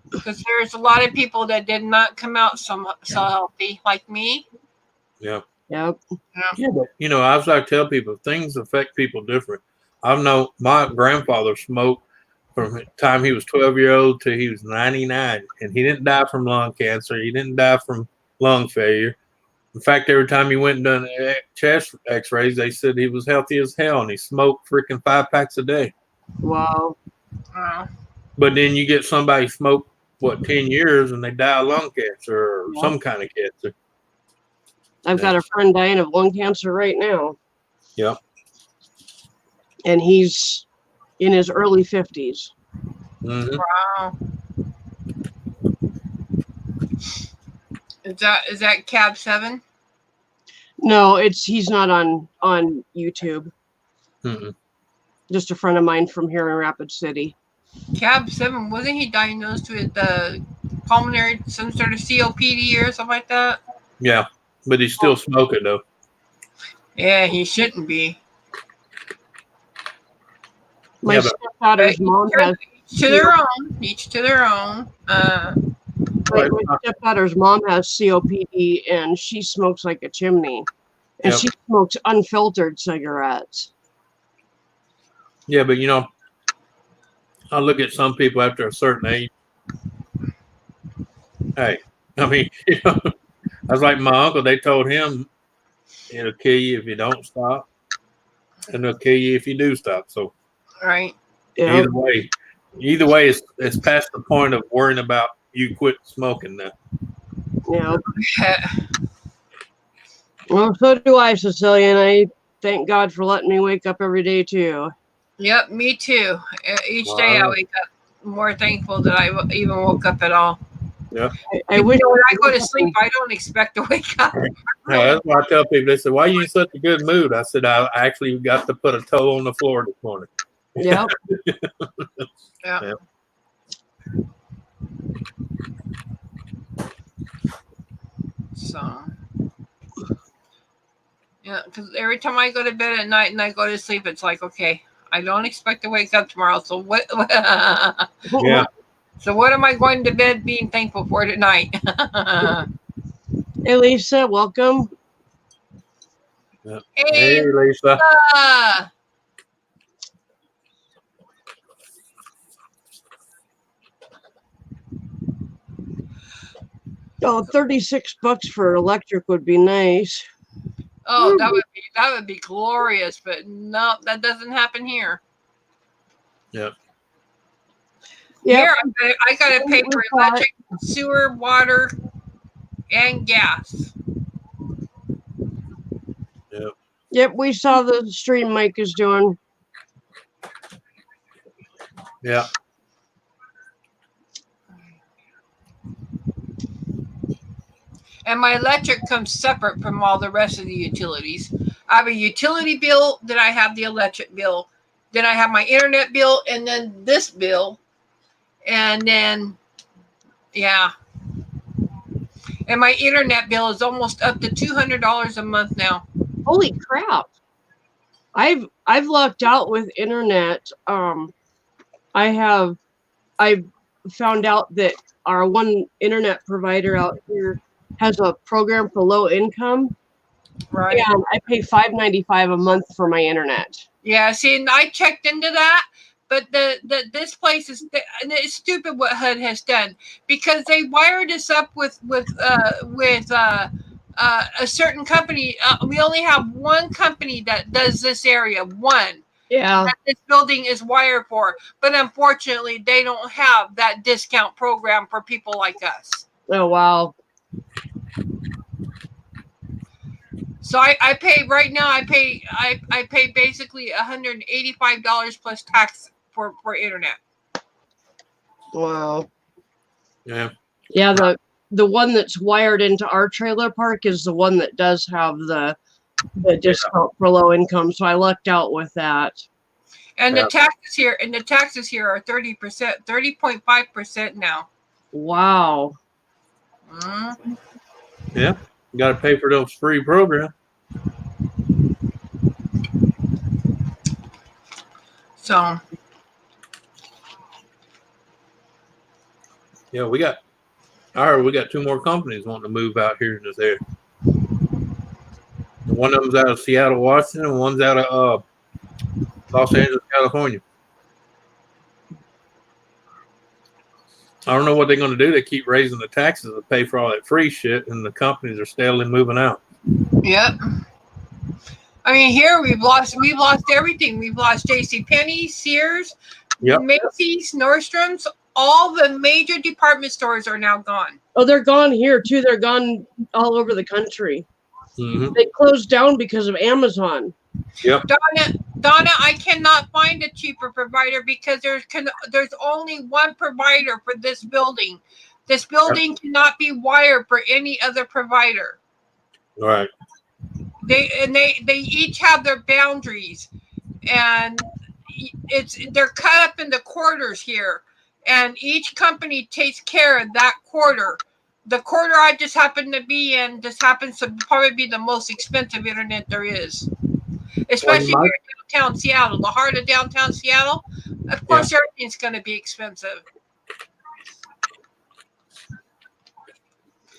Speaker 2: Because there's a lot of people that did not come out so healthy, like me.
Speaker 3: Yeah.
Speaker 1: Yep.
Speaker 3: Yeah, but as I tell people, things affect people different. I've known my grandfather smoked from the time he was 12-year old till he was 99, and he didn't die from lung cancer. He didn't die from lung failure. In fact, every time he went and done chest X-rays, they said he was healthy as hell, and he smoked freaking 5 packs a day.
Speaker 1: Wow.
Speaker 3: But then you get somebody smoke 10 years and they die of lung cancer or some kind of cancer.
Speaker 1: I've got a friend dying of lung cancer right now.
Speaker 3: Yep.
Speaker 1: And he's in his early 50s.
Speaker 3: Mm-hmm.
Speaker 2: Wow. Is that Cab 7?
Speaker 1: No, he's not on YouTube.
Speaker 3: Mm-mm.
Speaker 1: Just a friend of mine from here in Rapid City.
Speaker 2: Cab 7, wasn't he diagnosed with pulmonary, some sort of COPD or something like that?
Speaker 3: Yeah, but he's still smoking though.
Speaker 2: Yeah, he shouldn't be.
Speaker 1: My stepdaughter's mom has
Speaker 2: Each to their own. Each to their own.
Speaker 1: my stepdaughter's mom has COPD, and she smokes like a chimney, and she smokes unfiltered cigarettes.
Speaker 3: Yeah, but I look at some people after a certain age. Hey, I mean, I was like my uncle. They told him it'll kill you if you don't stop, and it'll kill you if you do stop. So,
Speaker 2: right.
Speaker 1: Yeah.
Speaker 3: Either way, it's past the point of worrying about you quit smoking now.
Speaker 1: Yeah. Well, so do I, Cecilia, and I thank God for letting me wake up every day too.
Speaker 2: Yep, me too. Each day I wake up more thankful that I even woke up at all.
Speaker 3: Yeah.
Speaker 1: I wish
Speaker 2: when I go to sleep, I don't expect to wake up.
Speaker 3: Yeah, that's why I tell people. They say, "Why are you in such a good mood?" I said, "I actually got to put a toe on the floor this morning."
Speaker 1: Yep.
Speaker 2: Yeah. So, yeah, because every time I go to bed at night and I go to sleep, it's like, okay, I don't expect to wake up tomorrow. So what?
Speaker 3: Yeah.
Speaker 2: So what am I going to bed being thankful for tonight?
Speaker 1: Hey, Lisa, welcome.
Speaker 3: Yeah.
Speaker 2: Hey,
Speaker 3: Hey, Lisa.
Speaker 1: Oh, $36 for electric would be nice.
Speaker 2: Oh, that would be glorious, but no, that doesn't happen here.
Speaker 3: Yep.
Speaker 2: Here, I got to pay for electric, sewer, water, and gas.
Speaker 3: Yep.
Speaker 1: Yep, we saw the stream Mike is doing.
Speaker 3: Yeah.
Speaker 2: And my electric comes separate from all the rest of the utilities. I have a utility bill, then I have the electric bill, then I have my internet bill, and then this bill. And then, yeah. And my internet bill is almost up to $200 a month now.
Speaker 1: Holy crap. I've lucked out with internet. I found out that our one internet provider out here has a program for low income,
Speaker 2: Right.
Speaker 1: and I pay $5.95 a month for my internet.
Speaker 2: Yeah. See, and I checked into that, but this place is and it's stupid what HUD has done, because they wired us up with a certain company. We only have one company that does this area. One.
Speaker 1: Yeah.
Speaker 2: That this building is wired for, but unfortunately, they don't have that discount program for people like us.
Speaker 1: Oh wow.
Speaker 2: So I pay right now. I pay basically $185 plus tax for internet.
Speaker 1: Wow.
Speaker 3: Yeah.
Speaker 1: Yeah. The one that's wired into our trailer park is the one that does have the discount for low income. So I lucked out with that.
Speaker 2: And the taxes here are 30%, 30.5% now.
Speaker 1: Wow.
Speaker 2: Mm-hmm.
Speaker 3: Yeah. You got to pay for those free programs.
Speaker 2: So.
Speaker 3: Yeah, we got 2 more companies wanting to move out here in this area. One of them's out of Seattle, Washington, and one's out of Los Angeles, California. I don't know what they're going to do. They keep raising the taxes to pay for all that free shit, and the companies are steadily moving out.
Speaker 2: Yep. I mean, here we've lost everything. We've lost JCPenney, Sears, Macy's, Nordstrom's. All the major department stores are now gone.
Speaker 1: Oh, they're gone here too. They're gonna over the country.
Speaker 3: Mm-hmm.
Speaker 1: They closed down because of Amazon.
Speaker 3: Yep.
Speaker 2: Donna, I cannot find a cheaper provider because there's only one provider for this building. This building cannot be wired for any other provider.
Speaker 3: All right.
Speaker 2: They each have their boundaries, and they're cut up into quarters here, and each company takes care of that quarter. The quarter I just happen to be in just happens to probably be the most expensive internet there is, especially here in downtown Seattle, the heart of downtown Seattle. Of course, everything's going to be expensive.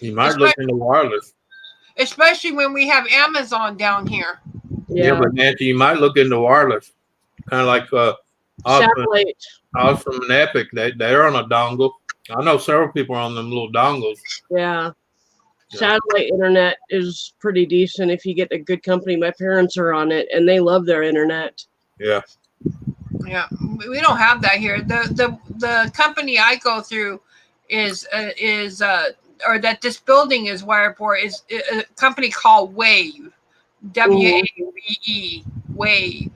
Speaker 3: You might look into wireless.
Speaker 2: Especially when we have Amazon down here.
Speaker 3: Yeah, but Nancy, you might look into wireless. Kind of like
Speaker 1: satellite.
Speaker 3: Awesome and Epic. They're on a dongle. I know several people are on them little dongles.
Speaker 1: Yeah. Satellite internet is pretty decent if you get a good company. My parents are on it, and they love their internet.
Speaker 3: Yeah.
Speaker 2: Yeah, we don't have that here. The company I go through or that this building is wired for is a company called Wave, WAVE, Wave,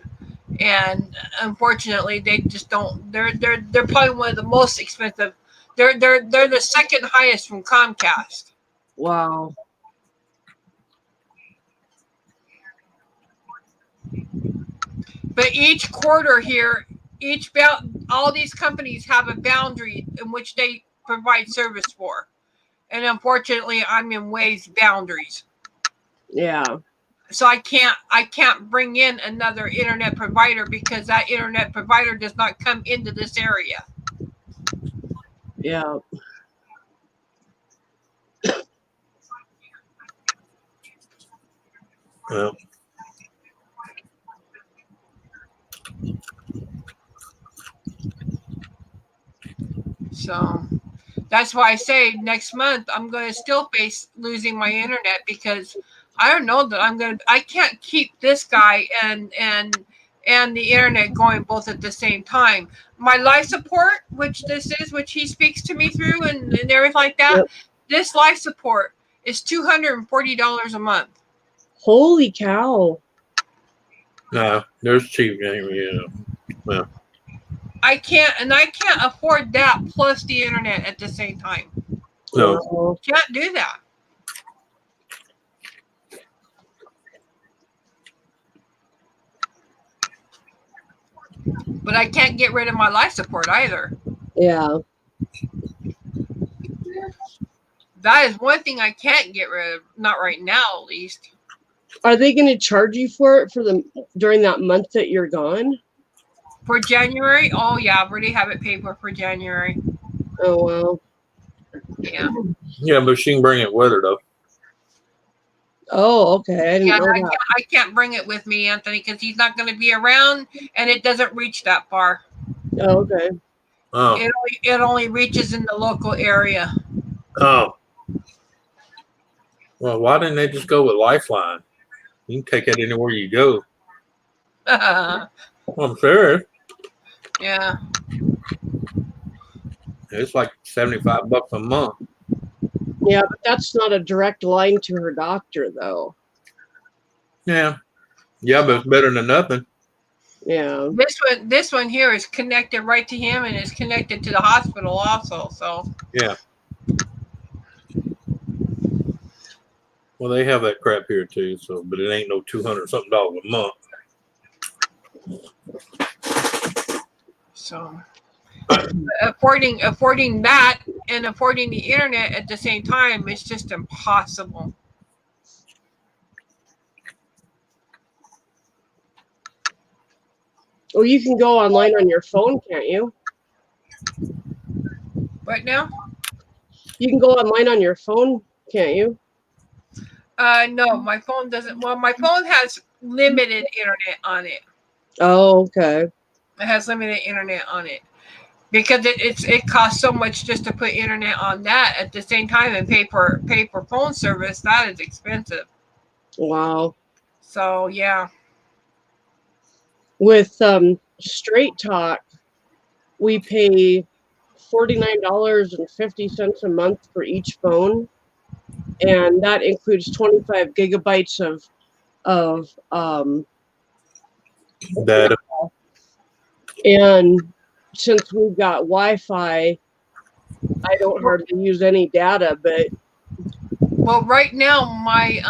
Speaker 2: and unfortunately they just don't. They're probably one of the most expensive. They're the second highest from Comcast.
Speaker 1: Wow.
Speaker 2: But each quarter here, all these companies have a boundary in which they provide service for. And unfortunately, I'm in Wave's boundaries.
Speaker 1: Yeah.
Speaker 2: So I can't bring in another internet provider because that internet provider does not come into this area.
Speaker 1: Yeah.
Speaker 3: Well.
Speaker 2: So that's why I say next month I'm going to still face losing my internet because I don't know that I can't keep this guy and the internet going both at the same time. My life support, which he speaks to me through and everything like that,
Speaker 1: yep.
Speaker 2: This life support is $240 a month.
Speaker 1: Holy cow.
Speaker 3: No, there's cheap game, yeah. Well.
Speaker 2: I can't afford that plus the internet at the same time.
Speaker 3: No.
Speaker 2: Can't do that. But I can't get rid of my life support either.
Speaker 1: Yeah.
Speaker 2: That is one thing I can't get rid of. Not right now, at least.
Speaker 1: Are they going to charge you for it during that month that you're gone?
Speaker 2: For January? Oh, yeah. I've already have it paid for January.
Speaker 1: Oh, wow.
Speaker 2: Yeah.
Speaker 3: Yeah, but she can bring it with her, though.
Speaker 1: Oh, okay. I didn't
Speaker 2: Yeah,
Speaker 1: know that.
Speaker 2: I can't bring it with me, Anthony, because he's not going to be around, and it doesn't reach that far.
Speaker 1: Oh, okay.
Speaker 3: Oh,
Speaker 2: It only reaches in the local area.
Speaker 3: oh. Well, why didn't they just go with Lifeline? You can take it anywhere you go.
Speaker 2: Yeah.
Speaker 3: Well, I'm sure
Speaker 2: Yeah.
Speaker 3: it's like $75 a month.
Speaker 1: Yeah, but that's not a direct line to her doctor, though.
Speaker 3: Yeah, but it's better than nothing.
Speaker 1: Yeah.
Speaker 2: This one here is connected right to him, and is connected to the hospital also. So
Speaker 3: Yeah. Well, they have that crap here too. So, but it ain't no $200 something a month.
Speaker 2: So affording that and affording the internet at the same time is just impossible.
Speaker 1: Well, you can go online on your phone, can't you?
Speaker 2: Right now?
Speaker 1: You can go online on your phone, can't you?
Speaker 2: No, my phone doesn't. Well, my phone has limited internet on it.
Speaker 1: Oh, okay.
Speaker 2: It has limited internet on it because it costs so much just to put internet on that at the same time and pay for phone service. That is expensive.
Speaker 1: Wow.
Speaker 2: So yeah.
Speaker 1: With Straight Talk, we pay $49.50 a month for each phone, and that includes 25 gigabytes of
Speaker 3: That
Speaker 1: and since we've got Wi-Fi, I don't hardly use any data, but
Speaker 2: Well, right now my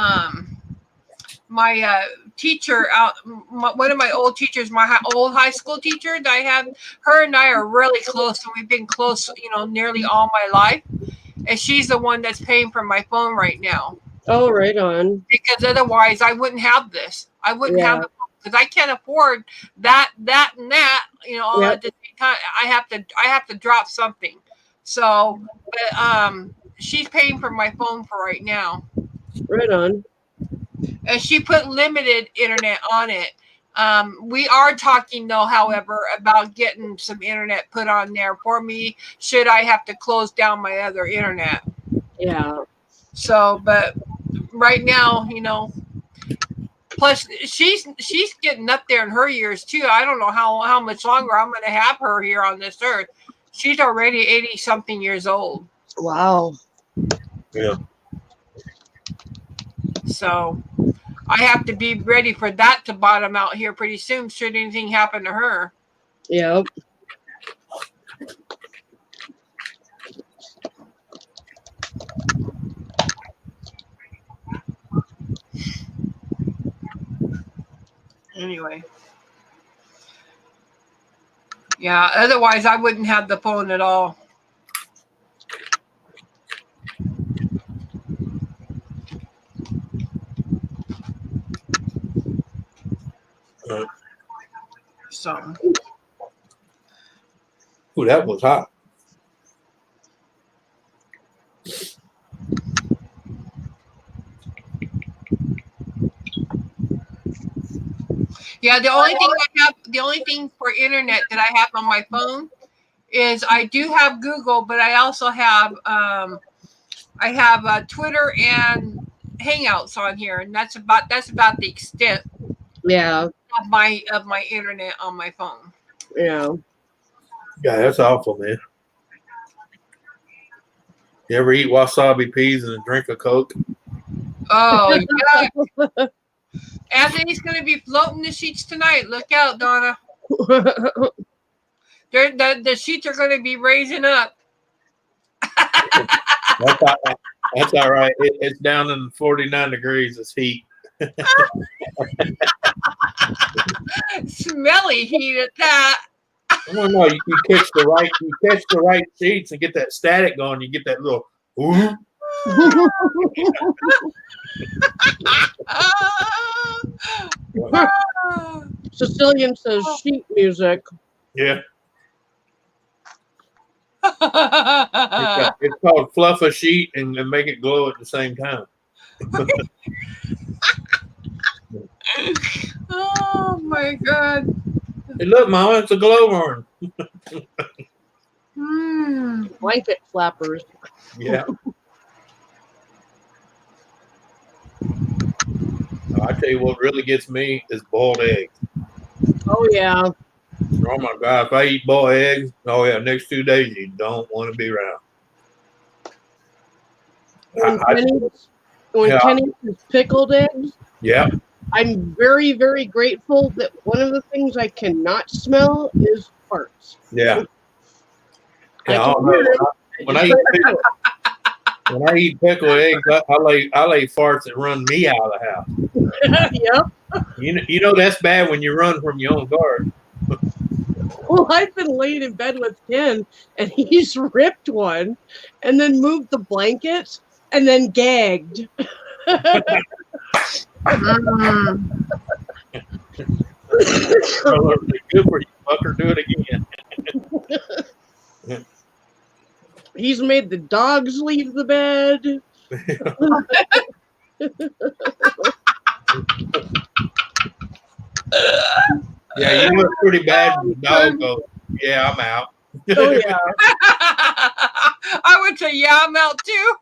Speaker 2: teacher one of my old teachers, my old high school teacher that I had, her and I are really close, and we've been close, nearly all my life. And she's the one that's paying for my phone right now.
Speaker 1: oh, right on.
Speaker 2: Because otherwise, I wouldn't have this. I wouldn't have it because I can't afford that, and that. All at the same time. I have to drop something. So, but she's paying for my phone for right now.
Speaker 1: Right on.
Speaker 2: And she put limited internet on it. We are talking though, however, about getting some internet put on there for me should I have to close down my other internet.
Speaker 1: Yeah.
Speaker 2: So, but right now, plus she's getting up there in her years too. I don't know how much longer I'm going to have her here on this earth. She's already 80 something years old.
Speaker 1: Wow.
Speaker 3: Yeah.
Speaker 2: So I have to be ready for that to bottom out here pretty soon should anything happen to her.
Speaker 1: Yep.
Speaker 2: Anyway. Yeah, otherwise I wouldn't have the phone at all. So.
Speaker 3: Ooh, that was hot.
Speaker 2: Yeah, the only thing for internet that I have on my phone is I do have Google, but I also have Twitter and Hangouts on here, and that's about the extent.
Speaker 1: Yeah.
Speaker 2: Of my internet on my phone.
Speaker 1: Yeah.
Speaker 3: Yeah, that's awful, man. You ever eat wasabi peas and drink a Coke?
Speaker 2: Oh, yeah. Anthony's going to be floating the sheets tonight. Look out, Donna. The sheets are going to be raising up.
Speaker 3: That's all right. It's down in 49 degrees. It's heat.
Speaker 2: Smelly heat at that.
Speaker 3: No, you catch the right sheets and get that static going. You get that little ooh.
Speaker 1: Sicilian says sheet music.
Speaker 3: Yeah. It's called fluff a sheet and make it glow at the same time.
Speaker 2: Oh my God.
Speaker 3: Hey, look, Mama, it's a glowworm.
Speaker 1: Blanket flappers.
Speaker 3: Yeah. I tell you what really gets me is boiled eggs.
Speaker 1: Oh yeah.
Speaker 3: Oh my God, if I eat boiled eggs, oh yeah, next 2 days you don't want to be around.
Speaker 1: When
Speaker 3: Yeah.
Speaker 1: Kenny has pickled eggs,
Speaker 3: Yeah.
Speaker 1: I'm very, very grateful that one of the things I cannot smell is farts.
Speaker 3: Yeah.
Speaker 1: I
Speaker 3: Yeah, I
Speaker 1: can
Speaker 3: don't know.
Speaker 1: hear it.
Speaker 3: When I eat pickled eggs, I lay farts that run me out of the house.
Speaker 1: Yep.
Speaker 3: You know that's bad when you run from your own guard.
Speaker 1: Well, I've been laying in bed with Ken, and he's ripped one, and then moved the blankets, and then gagged.
Speaker 3: Good for you, fucker. Do it again.
Speaker 1: He's made the dogs leave the bed.
Speaker 3: Yeah, you know it's pretty bad when the dog goes, yeah, I'm out.
Speaker 1: Oh yeah.
Speaker 2: I would say, yeah, I'm out too.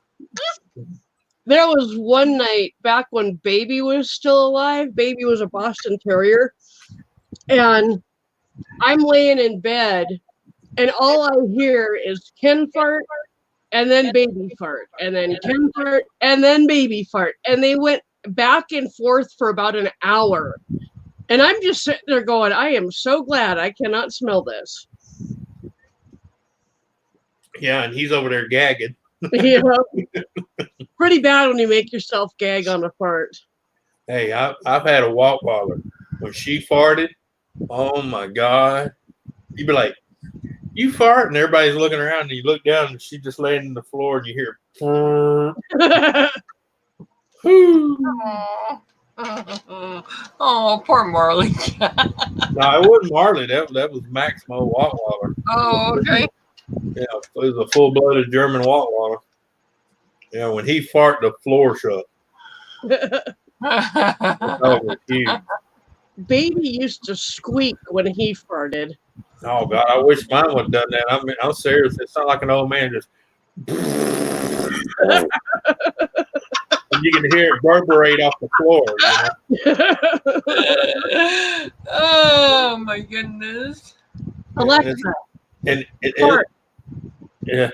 Speaker 1: There was one night back when Baby was still alive. Baby was a Boston Terrier. And I'm laying in bed, and all I hear is Ken fart, and then Baby fart, and then Ken fart, and then Baby fart. And they went back and forth for about an hour. And I'm just sitting there going, I am so glad I cannot smell this.
Speaker 3: Yeah, and he's over there gagging.
Speaker 1: You know? Pretty bad when you make yourself gag on a fart.
Speaker 3: Hey, I've had a walk waller. When she farted, oh my God. You'd be like, you fart? And everybody's looking around, and you look down, and she just laying on the floor, and you hear,
Speaker 2: Oh, poor Marley.
Speaker 3: No, it wasn't Marley. That was Maximo walk waller.
Speaker 2: Oh, okay.
Speaker 3: Yeah, it was a full-blooded German walk waller. Yeah, when he farted, the floor shut. That was huge.
Speaker 1: Baby used to squeak when he farted.
Speaker 3: Oh God, I wish mine would have done that. I mean, I'm serious. It sounded like an old man just. And you can hear it reverberate off the floor. You know?
Speaker 2: Oh my goodness.
Speaker 1: Alexa,
Speaker 3: And
Speaker 1: fart.
Speaker 3: yeah.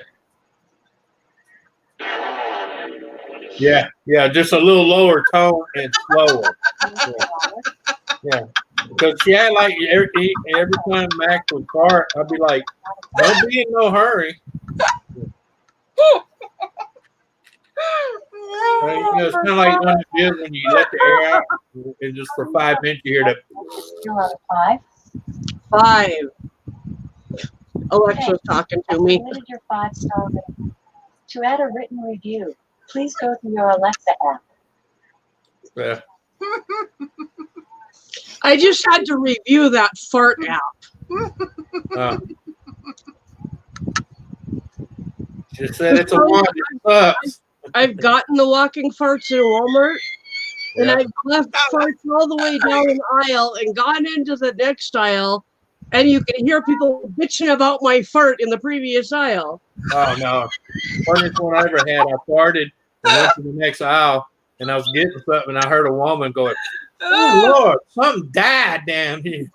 Speaker 3: Yeah, just a little lower tone and slower. Yeah. Because she had like every time Max would fart, I'd be like, don't be in no hurry. It's kind of like one of the when you let the air out, and just for 5 minutes you hear that.
Speaker 4: You're on 5.
Speaker 1: 5. Alexa's talking to me.
Speaker 4: Submitted your 5-star rating. To add a written review, please go to your Alexa app.
Speaker 3: Yeah.
Speaker 1: I just had to review that fart app.
Speaker 3: She said it's a one. It sucks.
Speaker 1: I've gotten the walking farts in Walmart, and
Speaker 3: Yeah.
Speaker 1: I've left farts all the way down an aisle and gone into the next aisle, and you can hear people bitching about my fart in the previous aisle.
Speaker 3: Oh no! Funniest one I ever had. I farted and went to the next aisle, and I was getting something, and I heard a woman going, "Oh Lord, something died down here."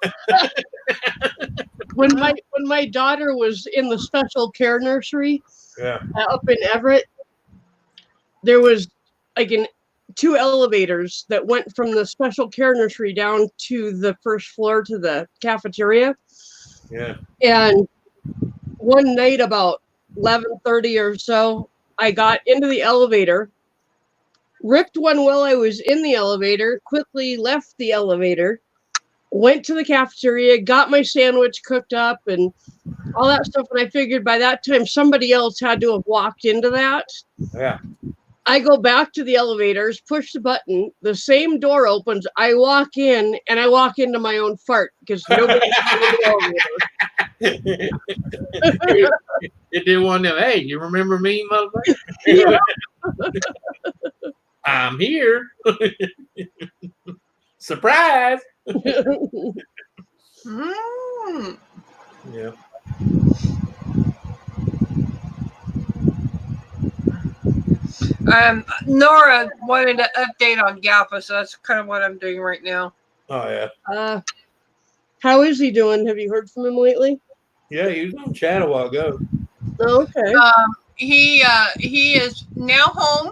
Speaker 1: When my daughter was in the special care nursery
Speaker 3: Yeah.
Speaker 1: up in Everett, there was like 2 elevators that went from the special care nursery down to the first floor to the cafeteria.
Speaker 3: Yeah.
Speaker 1: And one night about 11:30 or so, I got into the elevator, ripped one while I was in the elevator, quickly left the elevator, went to the cafeteria, got my sandwich cooked up and all that stuff. And I figured by that time somebody else had to have walked into that.
Speaker 3: Yeah.
Speaker 1: I go back to the elevators, push the button, the same door opens, I walk in, and I walk into my own fart because nobody's in the elevator.
Speaker 3: It did one of them. Hey, you remember me, motherfucker?
Speaker 1: Yeah.
Speaker 3: I'm here. Surprise.
Speaker 2: Mm.
Speaker 3: Yeah.
Speaker 2: Nora wanted an update on GAPA, so that's kind of what I'm doing right now.
Speaker 3: Oh yeah.
Speaker 1: How is he doing? Have you heard from him lately?
Speaker 3: Yeah, he was on chat a while ago.
Speaker 1: Oh, okay.
Speaker 2: He is now home.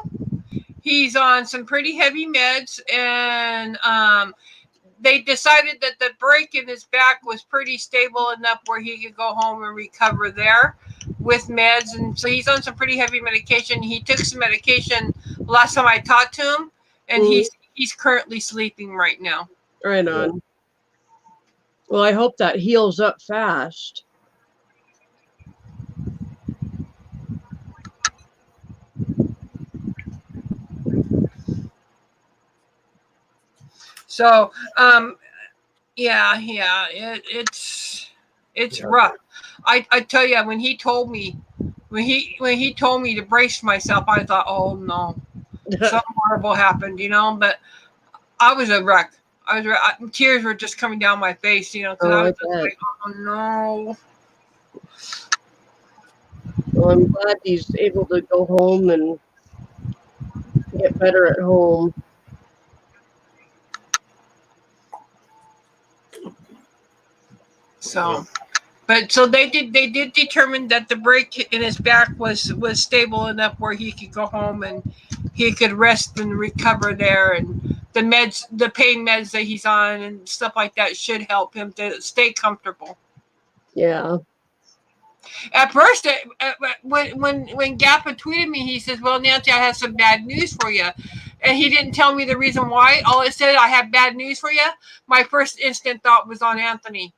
Speaker 2: He's on some pretty heavy meds, and they decided that the break in his back was pretty stable enough where he could go home and recover there with meds. And so he's on some pretty heavy medication. He took some medication last time I talked to him, and he's currently sleeping right now.
Speaker 1: Right on. Well, I hope that heals up fast.
Speaker 2: So, it's rough. I tell you, when he told me to brace myself, I thought, oh no, something horrible happened, But I was a wreck. Tears were just coming down my face, because I was just like, oh no.
Speaker 1: Well, I'm glad he's able to go home and get better at home.
Speaker 2: So, so they did determine that the break in his back was stable enough where he could go home and he could rest and recover there, and the pain meds that he's on and stuff like that should help him to stay comfortable.
Speaker 1: Yeah.
Speaker 2: At first, when Gappa tweeted me, he says, "Well, Nancy, I have some bad news for you," and he didn't tell me the reason why. All it said, "I have bad news for you." My first instant thought was on Anthony.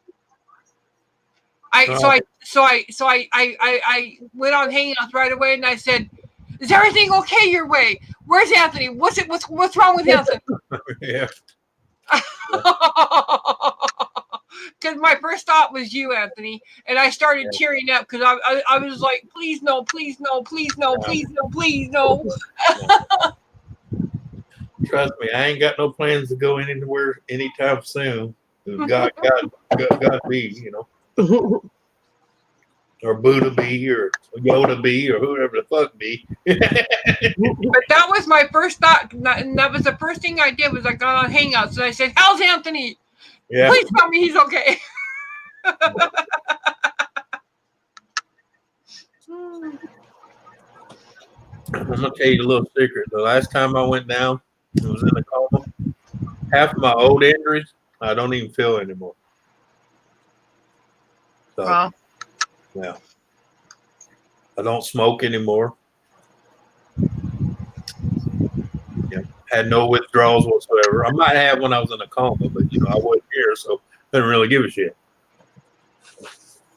Speaker 2: I went on Hangouts right away, and I said, "Is everything okay your way? Where's Anthony? What's wrong with Anthony?"
Speaker 3: Yeah.
Speaker 2: Because my first thought was you, Anthony, and I started tearing up because I was like, "Please no, please no, please no, please no, please no."
Speaker 3: Trust me, I ain't got no plans to go anywhere anytime soon. God be, or Buddha be, or Yoda be, or whoever the fuck be.
Speaker 2: But that was my first thought, and that was the first thing I did was I got on Hangouts and I said, "How's Anthony?
Speaker 3: Yeah.
Speaker 2: Please tell me he's okay."
Speaker 3: I'm gonna tell you a little secret. The last time I went down, it was in a coma. Half of my old injuries, I don't even feel anymore. So,
Speaker 2: Wow.
Speaker 3: yeah, I don't smoke anymore. Yeah, had no withdrawals whatsoever. I might have when I was in a coma, but I wasn't here, so I didn't really give a shit.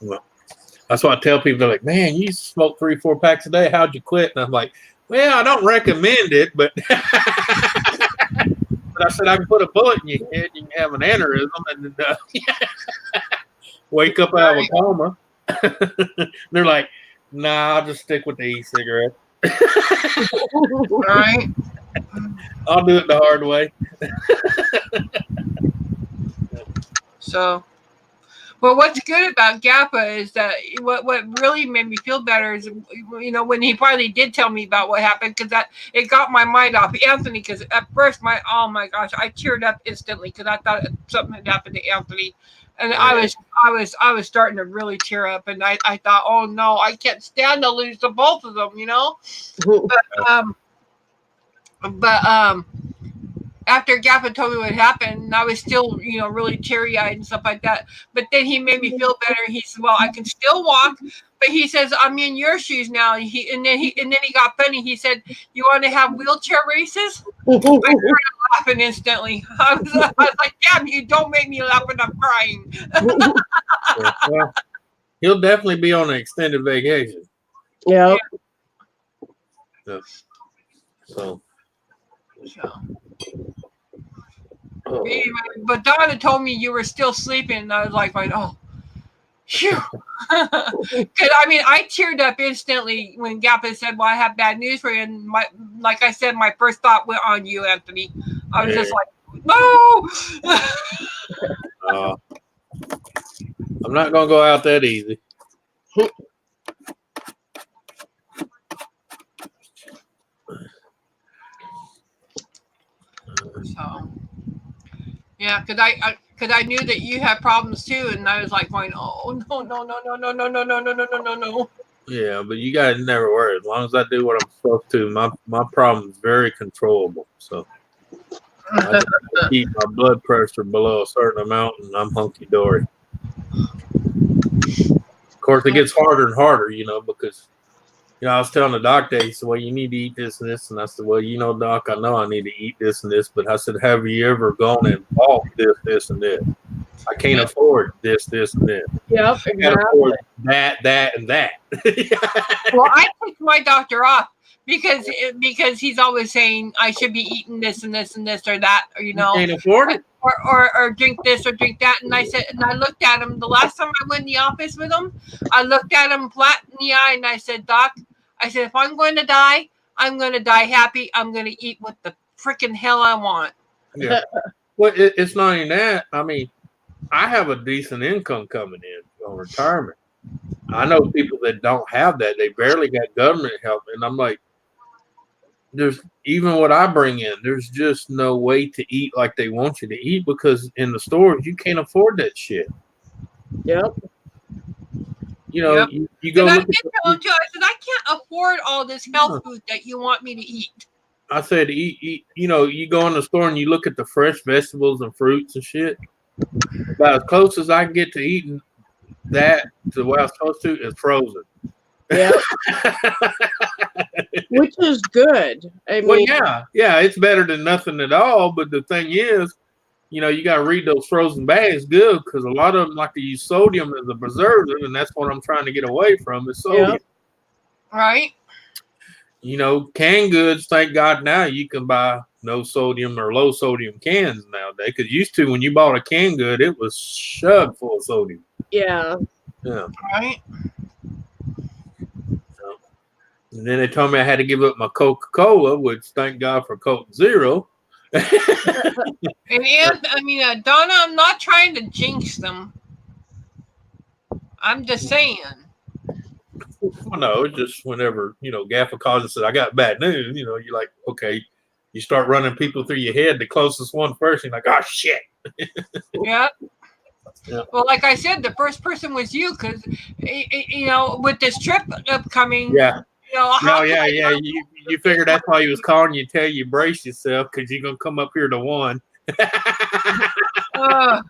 Speaker 3: Well, that's why I tell people, they're like, "Man, you used to smoke 3-4 packs a day. How'd you quit?" And I'm like, "Well, I don't recommend it, but." But I said, I can put a bullet in your head, you can have an aneurysm, and wake up out of a coma. They're like, "Nah, I'll just stick with the e-cigarette."
Speaker 2: All right.
Speaker 3: I'll do it the hard way.
Speaker 2: So, well, what's good about Gappa is that what really made me feel better is, when he finally did tell me about what happened, because it got my mind off Anthony. Because at first, oh my gosh, I teared up instantly because I thought something had happened to Anthony, and I was starting to really tear up, and I thought, oh no, I can't stand to lose the both of them, But after Gappa told me what happened, I was still, really teary-eyed and stuff like that. But then he made me feel better. He said, "Well, I can still walk," but he says, "I'm in your shoes now." And then he got funny. He said, "You want to have wheelchair races?" I started laughing instantly. I was like, "Damn, you don't make me laugh when I'm crying."
Speaker 3: Well, he'll definitely be on an extended vacation.
Speaker 1: Yeah.
Speaker 3: So.
Speaker 2: Anyway, but Donna told me you were still sleeping, and I was like, "Oh, phew." Because I teared up instantly when Gappa said, "Well, I have bad news for you," and like I said, my first thought went on you, Anthony. I was just
Speaker 3: Yeah.
Speaker 2: like, no.
Speaker 3: I'm not gonna go out that easy.
Speaker 2: So, yeah, because I knew that you had problems too, and I was like going, oh no.
Speaker 3: Yeah, but you guys never worry. As long as I do what I'm supposed to, my problem is very controllable. So I just keep my blood pressure below a certain amount, and I'm hunky dory. Of course, it gets harder and harder, because I was telling the doctor, he said, "Well, you need to eat this and this," and I said, "Well, doc, I know I need to eat this and this, but I said, have you ever gone and bought this, and this? I can't afford this, and this.
Speaker 1: Yep,
Speaker 3: I can't afford that, and that."
Speaker 2: Well, I took my doctor off because he's always saying I should be eating this and this and this or that, or
Speaker 3: You can't afford it.
Speaker 2: or drink this or drink that. And I said, and I looked at him the last time I went in the office with him. I looked at him flat in the eye and I said, "Doc, I said, if I'm going to die, I'm going to die happy. I'm going to eat what the freaking hell I want."
Speaker 3: Yeah. Well, it's not even that. I mean, I have a decent income coming in on retirement. I know people that don't have that. They barely got government help. And I'm like, there's even what I bring in, there's just no way to eat like they want you to eat because in the stores, you can't afford that shit.
Speaker 1: Yep.
Speaker 3: You go
Speaker 2: And I
Speaker 3: look
Speaker 2: did
Speaker 3: at
Speaker 2: tell him too. I said, I can't afford all this health food that you want me to eat.
Speaker 3: I said, eat, you go in the store and you look at the fresh vegetables and fruits and shit. About as close as I can get to eating that to what I was supposed to is frozen.
Speaker 1: Yeah. Which is good. I mean,
Speaker 3: Well, yeah, it's better than nothing at all. But the thing is, you got to read those frozen bags good because a lot of them like to use sodium as a preservative, and that's what I'm trying to get away from is sodium.
Speaker 1: Yep.
Speaker 2: Right?
Speaker 3: Canned goods, thank God now you can buy no sodium or low sodium cans nowadays. Because used to, when you bought a canned good, it was shoved full of sodium.
Speaker 1: Yeah.
Speaker 3: Yeah.
Speaker 2: Right?
Speaker 3: And then they told me I had to give up my Coca-Cola, which thank God for Coke Zero.
Speaker 2: And Donna, I'm not trying to jinx them. I'm just saying.
Speaker 3: Well, no, it's just whenever, Gaffer calls and says, "I got bad news," you're like, okay, you start running people through your head, the closest one first, you're like, oh, shit.
Speaker 2: Yeah.
Speaker 3: Yeah.
Speaker 2: Well, like I said, the first person was you because, with this trip upcoming.
Speaker 3: Yeah.
Speaker 2: How
Speaker 3: Yeah. You figured that's why he was calling you, tell you brace yourself because you're going to come up here to one.
Speaker 2: I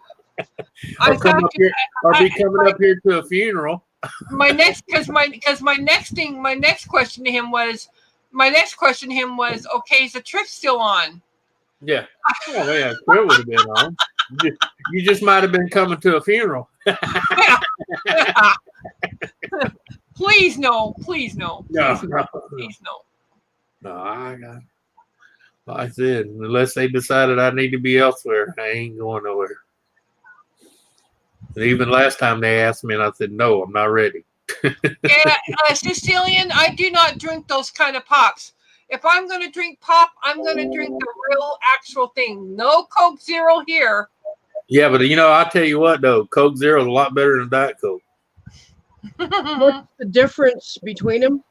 Speaker 3: or come up here, or be coming up here to a funeral.
Speaker 2: My next question to him was, okay, is the trip still on?
Speaker 3: Yeah. Oh, yeah, it would have been on. You just might have been coming to a funeral.
Speaker 2: Please no. Please no.
Speaker 3: No.
Speaker 2: Please no.
Speaker 3: No, like I said, unless they decided I need to be elsewhere, I ain't going nowhere. And even last time they asked me, and I said, no, I'm not ready.
Speaker 2: Yeah, Sicilian, I do not drink those kind of pops. If I'm going to drink pop, I'm going to drink the real actual thing. No Coke Zero here.
Speaker 3: Yeah, but I'll tell you what, though, Coke Zero is a lot better than Diet Coke.
Speaker 1: What's the difference between them?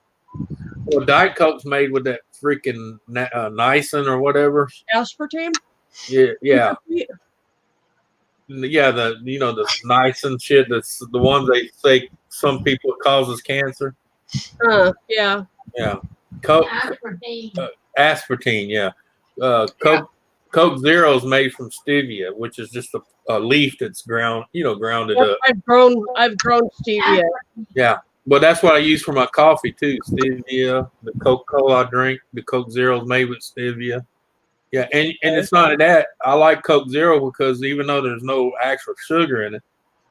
Speaker 3: Well, Diet Coke's made with that freaking niacin or whatever.
Speaker 1: Aspartame?
Speaker 3: Yeah. Yeah, the niacin shit. That's the one they say some people it causes cancer.
Speaker 1: Yeah.
Speaker 3: Yeah, Coke. Aspartame. Yeah. Coke Zero is made from stevia, which is just a leaf that's grounded up.
Speaker 1: I've grown stevia.
Speaker 3: Yeah, but that's what I use for my coffee too. Stevia, the Coca-Cola I drink, the Coke Zero is made with stevia. Yeah, and it's not that I like Coke Zero because even though there's no actual sugar in it,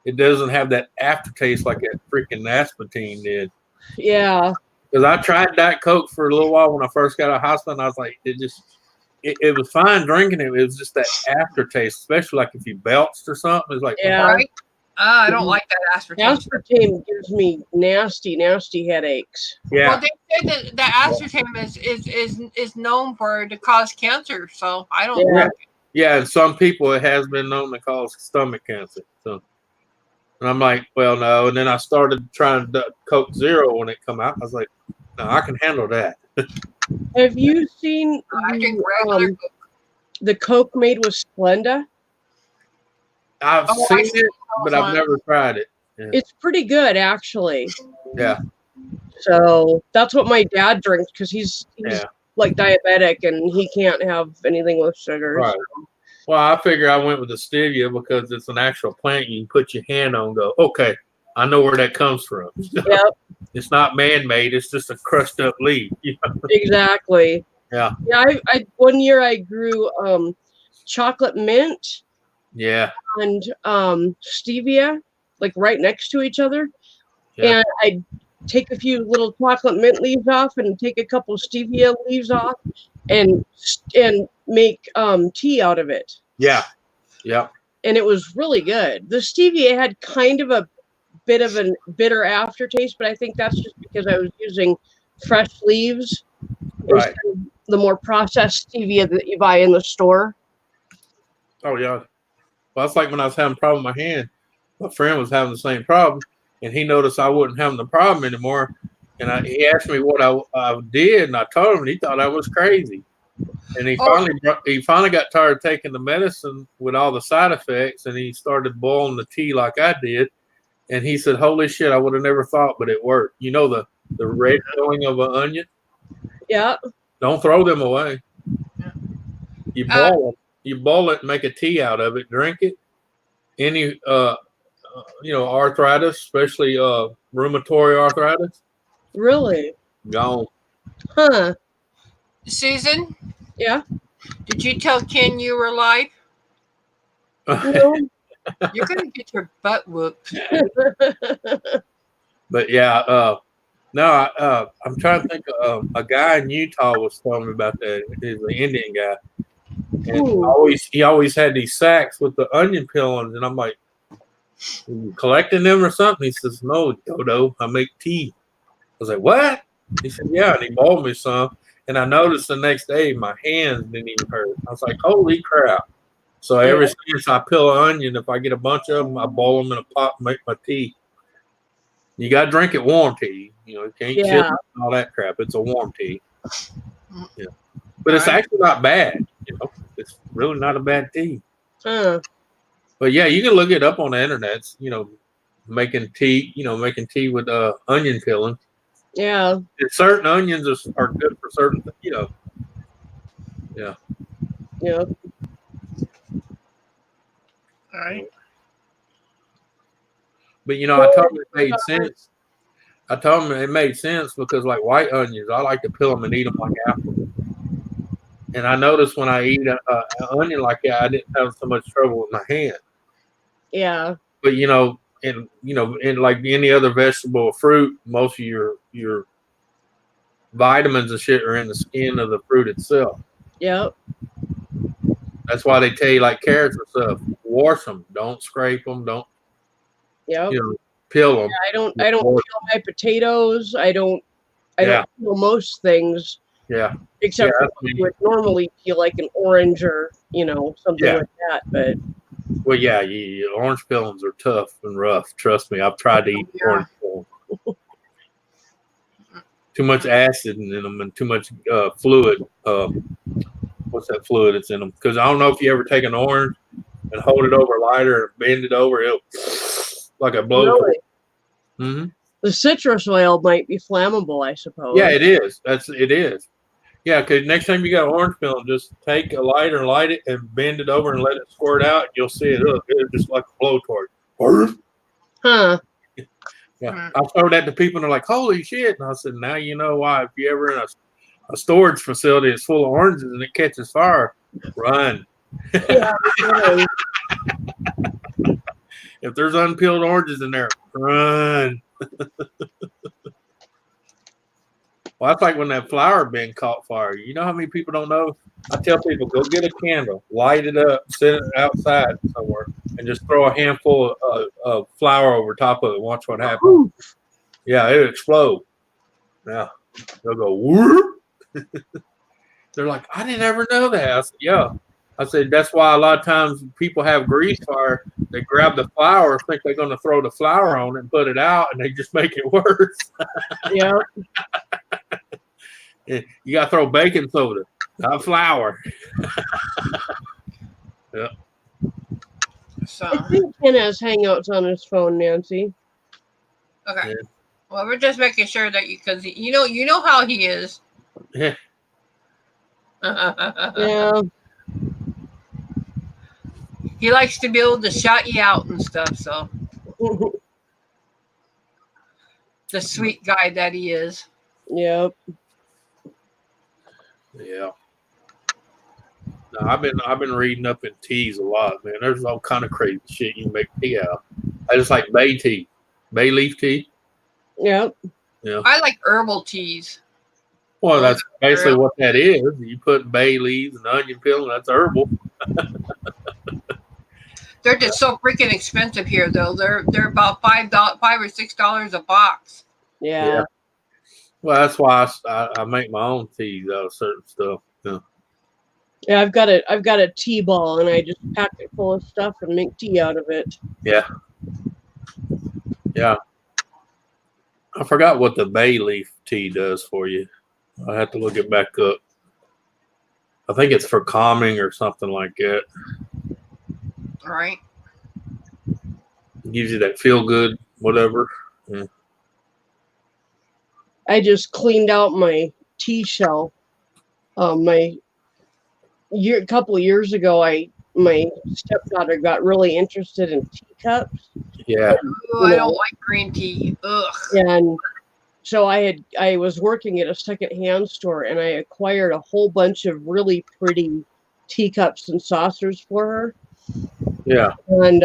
Speaker 3: it doesn't have that aftertaste like that freaking aspartame did.
Speaker 1: Yeah.
Speaker 3: Because I tried Diet Coke for a little while when I first got out of hospital, and I was like, it was fine drinking it. It was just that aftertaste, especially like if you belched or something. It's like,
Speaker 1: Yeah.
Speaker 2: Right? I don't like that aspartame.
Speaker 1: Aspartame gives me nasty, nasty headaches.
Speaker 3: Yeah.
Speaker 2: Well, they say that the aspartame is known to cause cancer, so I don't.
Speaker 1: Yeah.
Speaker 3: Yeah, and some people it has been known to cause stomach cancer. So, and I'm like, well, no. And then I started trying Coke Zero when it come out. I was like, no, I can handle that.
Speaker 1: Have you seen
Speaker 2: I drink regular Coke.
Speaker 1: the Coke made with Splenda?
Speaker 3: I've
Speaker 2: Oh, I
Speaker 3: seen
Speaker 2: see
Speaker 3: it, but I've never tried it. Yeah.
Speaker 1: It's pretty good, actually.
Speaker 3: Yeah.
Speaker 1: So that's what my dad drinks because he's
Speaker 3: Yeah.
Speaker 1: like diabetic and he can't have anything with sugars.
Speaker 3: Right. Well, I figure I went with the stevia because it's an actual plant you can put your hand on and go, okay, I know where that comes from.
Speaker 1: Yep,
Speaker 3: It's not man-made. It's just a crushed up leaf. You know?
Speaker 1: exactly.
Speaker 3: Yeah.
Speaker 1: Yeah, I one year I grew chocolate mint
Speaker 3: Yeah.
Speaker 1: and stevia like right next to each other.
Speaker 3: Yeah.
Speaker 1: And I'd take a few little chocolate mint leaves off and take a couple stevia leaves off and make tea out of it.
Speaker 3: Yeah. Yeah.
Speaker 1: And it was really good. The stevia had kind of a bit of a bitter aftertaste, but I think that's just because I was using fresh leaves
Speaker 3: Right.
Speaker 1: instead of the more processed stevia that you buy in the store.
Speaker 3: Oh, yeah. Well, it's like when I was having a problem with my hand. My friend was having the same problem, and he noticed I wasn't having the problem anymore. And he asked me what I did, and I told him, and he thought I was crazy. And he finally got tired of taking the medicine with all the side effects, and he started boiling the tea like I did. And he said, "Holy shit, I would have never thought, but it worked." You know the red filling of an onion?
Speaker 1: Yeah.
Speaker 3: Don't throw them away. You boil them. You boil it, make a tea out of it, drink it. Any arthritis, especially rheumatoid arthritis,
Speaker 1: Really?
Speaker 3: gone.
Speaker 1: Huh.
Speaker 2: Susan,
Speaker 1: Yeah.
Speaker 2: did you tell Ken you were live?
Speaker 1: No.
Speaker 2: You're gonna get your butt whooped.
Speaker 3: But yeah, I'm trying to think. A guy in Utah was telling me about that. He's an Indian guy, and he always had these sacks with the onion peelings, and I'm like, "You collecting them or something?" He says, "No, Dodo, I make tea." I was like, "What?" He said, "Yeah," and he boiled me some, and I noticed the next day my hands didn't even hurt. I was like, "Holy crap!" So ever since I peel an onion, if I get a bunch of them, I boil them in a pot and make my tea. You got to drink it warm tea. You can't chill it and all that crap. It's a warm tea. Yeah. But it's actually not bad. It's really not a bad tea.
Speaker 1: Huh.
Speaker 3: But yeah, you can look it up on the internet. Making tea. Making tea with onion peeling.
Speaker 1: Yeah.
Speaker 3: And certain onions are good for certain. Yeah.
Speaker 1: Yeah.
Speaker 2: All right.
Speaker 3: But I told him it made sense. I told him it made sense because like white onions, I like to peel them and eat them like apples. And I noticed when I eat an onion like that, I didn't have so much trouble with my hand.
Speaker 1: Yeah.
Speaker 3: But in like any other vegetable or fruit, most of your vitamins and shit are in the skin of the fruit itself.
Speaker 1: Yep.
Speaker 3: That's why they tell you like carrots and stuff, wash them, don't scrape them, don't
Speaker 1: Yep.
Speaker 3: peel them.
Speaker 1: I don't peel my potatoes. I don't peel most things.
Speaker 3: Yeah.
Speaker 1: Except for what you would normally peel like an orange or something like that. But
Speaker 3: well, yeah, orange peelings are tough and rough. Trust me, I've tried to eat orange peelings. Too much acid in them and too much fluid. What's that fluid that's in them? Because I don't know if you ever take an orange and hold it over a lighter and bend it over, it'll like a blow.
Speaker 1: really,
Speaker 3: Mm-hmm.
Speaker 1: the citrus oil might be flammable, I suppose.
Speaker 3: Yeah, it is. It is. Yeah, because next time you got an orange peel, just take a lighter, light it, and bend it over and let it squirt out. You'll see it. It's just like a blowtorch.
Speaker 1: Huh.
Speaker 3: Yeah, I showed that to people, and they're like, "Holy shit!" And I said, "Now you know why. If you're ever in a storage facility that's full of oranges and it catches fire, run."
Speaker 1: Yeah. Really.
Speaker 3: If there's unpeeled oranges in there, run. Well, that's like when that flower bin caught fire. You know how many people don't know? I tell people, go get a candle, light it up, set it outside somewhere, and just throw a handful of flour over top of it. Watch what happens.
Speaker 1: Ooh,
Speaker 3: Yeah, it'll explode. Yeah, they'll go whoop. They're like, I didn't ever know that. I said, yeah. I said, that's why a lot of times people have grease fire. They grab the flour, think they're going to throw the flour on it and put it out, and they just make it worse.
Speaker 1: yeah.
Speaker 3: You got to throw baking soda, not flour. Yeah.
Speaker 2: So
Speaker 1: I think Ken has Hangouts on his phone, Nancy.
Speaker 2: okay.
Speaker 3: Yeah.
Speaker 2: Well, we're just making sure that because you know how he is.
Speaker 3: Yeah.
Speaker 1: Yeah.
Speaker 2: He likes to be able to shout you out and stuff. So the sweet guy that he is.
Speaker 1: Yep.
Speaker 3: Yeah. No, I've been reading up in teas a lot, man. There's all kind of crazy shit you can make tea out. I just like bay tea, bay leaf tea.
Speaker 1: Yep.
Speaker 3: Yeah.
Speaker 2: I like herbal teas.
Speaker 3: Well, that's basically what that is. You put bay leaves and onion peel, and that's herbal.
Speaker 2: They're just so freaking expensive here, though. They're about $5 or $6 a box.
Speaker 1: Yeah.
Speaker 3: Well, that's why I make my own teas out of certain stuff. Yeah.
Speaker 1: Yeah, I've got a tea ball and I just pack it full of stuff and make tea out of it.
Speaker 3: Yeah. Yeah. I forgot what the bay leaf tea does for you. I have to look it back up. I think it's for calming or something like that.
Speaker 2: All right.
Speaker 3: It gives you that feel good, whatever. Yeah.
Speaker 1: I just cleaned out my tea shelf. A couple of years ago, my stepdaughter got really interested in teacups,
Speaker 3: Yeah.
Speaker 2: Ooh, I don't like green tea. Ugh.
Speaker 1: and so I was working at a secondhand store, and I acquired a whole bunch of really pretty teacups and saucers for her.
Speaker 3: Yeah.
Speaker 1: And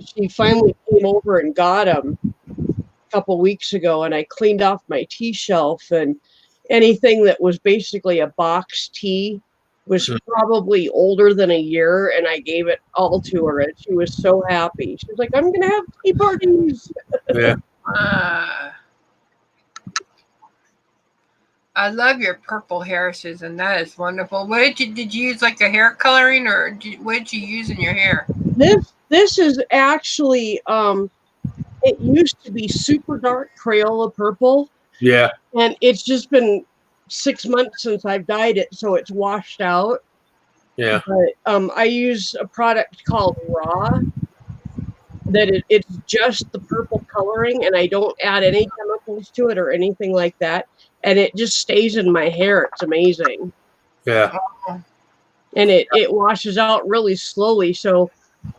Speaker 1: she finally came over and got them a couple weeks ago, and I cleaned off my tea shelf, and anything that was basically a box tea was probably older than a year, and I gave it all to her, and she was so happy. She was like, I'm going to have tea parties.
Speaker 3: Yeah.
Speaker 2: I love your purple hair, Susan. That is wonderful. What did you use like a hair coloring, or what did you use in your hair?
Speaker 1: This is actually it used to be super dark Crayola purple,
Speaker 3: Yeah.
Speaker 1: and it's just been 6 months since I've dyed it, so it's washed out.
Speaker 3: Yeah.
Speaker 1: But I use a product called Raw. It's just the purple coloring, and I don't add any chemicals to it or anything like that, and it just stays in my hair. It's amazing,
Speaker 3: Yeah.
Speaker 1: and it washes out really slowly, so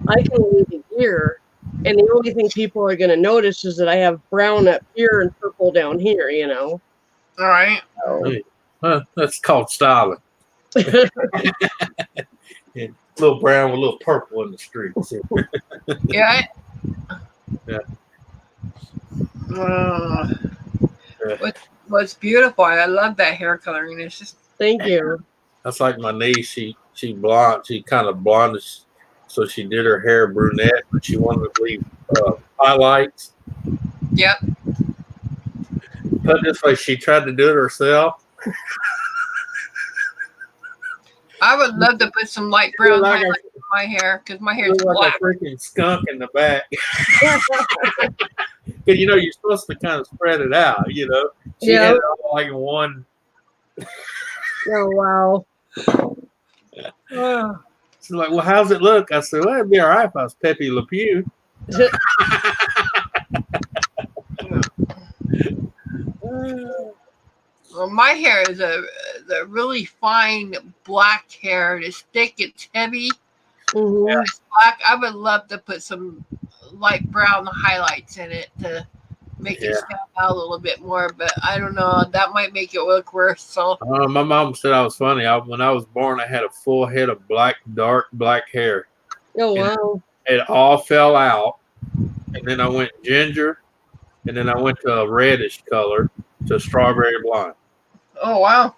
Speaker 1: I can leave it here, and the only thing people are going to notice is that I have brown up here and purple down here.
Speaker 2: All right.
Speaker 1: So.
Speaker 3: That's called styling. Yeah. Little brown with a little purple in the streets.
Speaker 2: Yeah.
Speaker 3: Yeah.
Speaker 2: What's beautiful. I love that hair coloring. It's just
Speaker 1: Thank you.
Speaker 3: That's like my niece. She blonde. She kind of blondish, so she did her hair brunette, but she wanted to leave highlights.
Speaker 2: yep.
Speaker 3: Put it this way, she tried to do it herself.
Speaker 2: I would love to put some light brown
Speaker 3: Like
Speaker 2: highlights in my hair because my hair is
Speaker 3: like
Speaker 2: black.
Speaker 3: a freaking skunk in the back. Because you're supposed to kind of spread it out. She
Speaker 1: Yeah.
Speaker 3: had it all like in one.
Speaker 1: Oh, wow.
Speaker 3: She's like, well, how's it look? I said, well, it'd be all right if I was Pepe Le Pew.
Speaker 2: Well, my hair is a really fine black hair. It's thick. It's heavy.
Speaker 1: Mhm.
Speaker 2: It's black. I would love to put some light brown highlights in it to make it stand out a little bit more. But I don't know. That might make it look worse. So
Speaker 3: My mom said I was funny. When I was born, I had a full head of dark black hair.
Speaker 1: Oh, wow.
Speaker 3: It all fell out, and then I went ginger, and then I went to a reddish color, to strawberry blonde.
Speaker 2: Oh wow.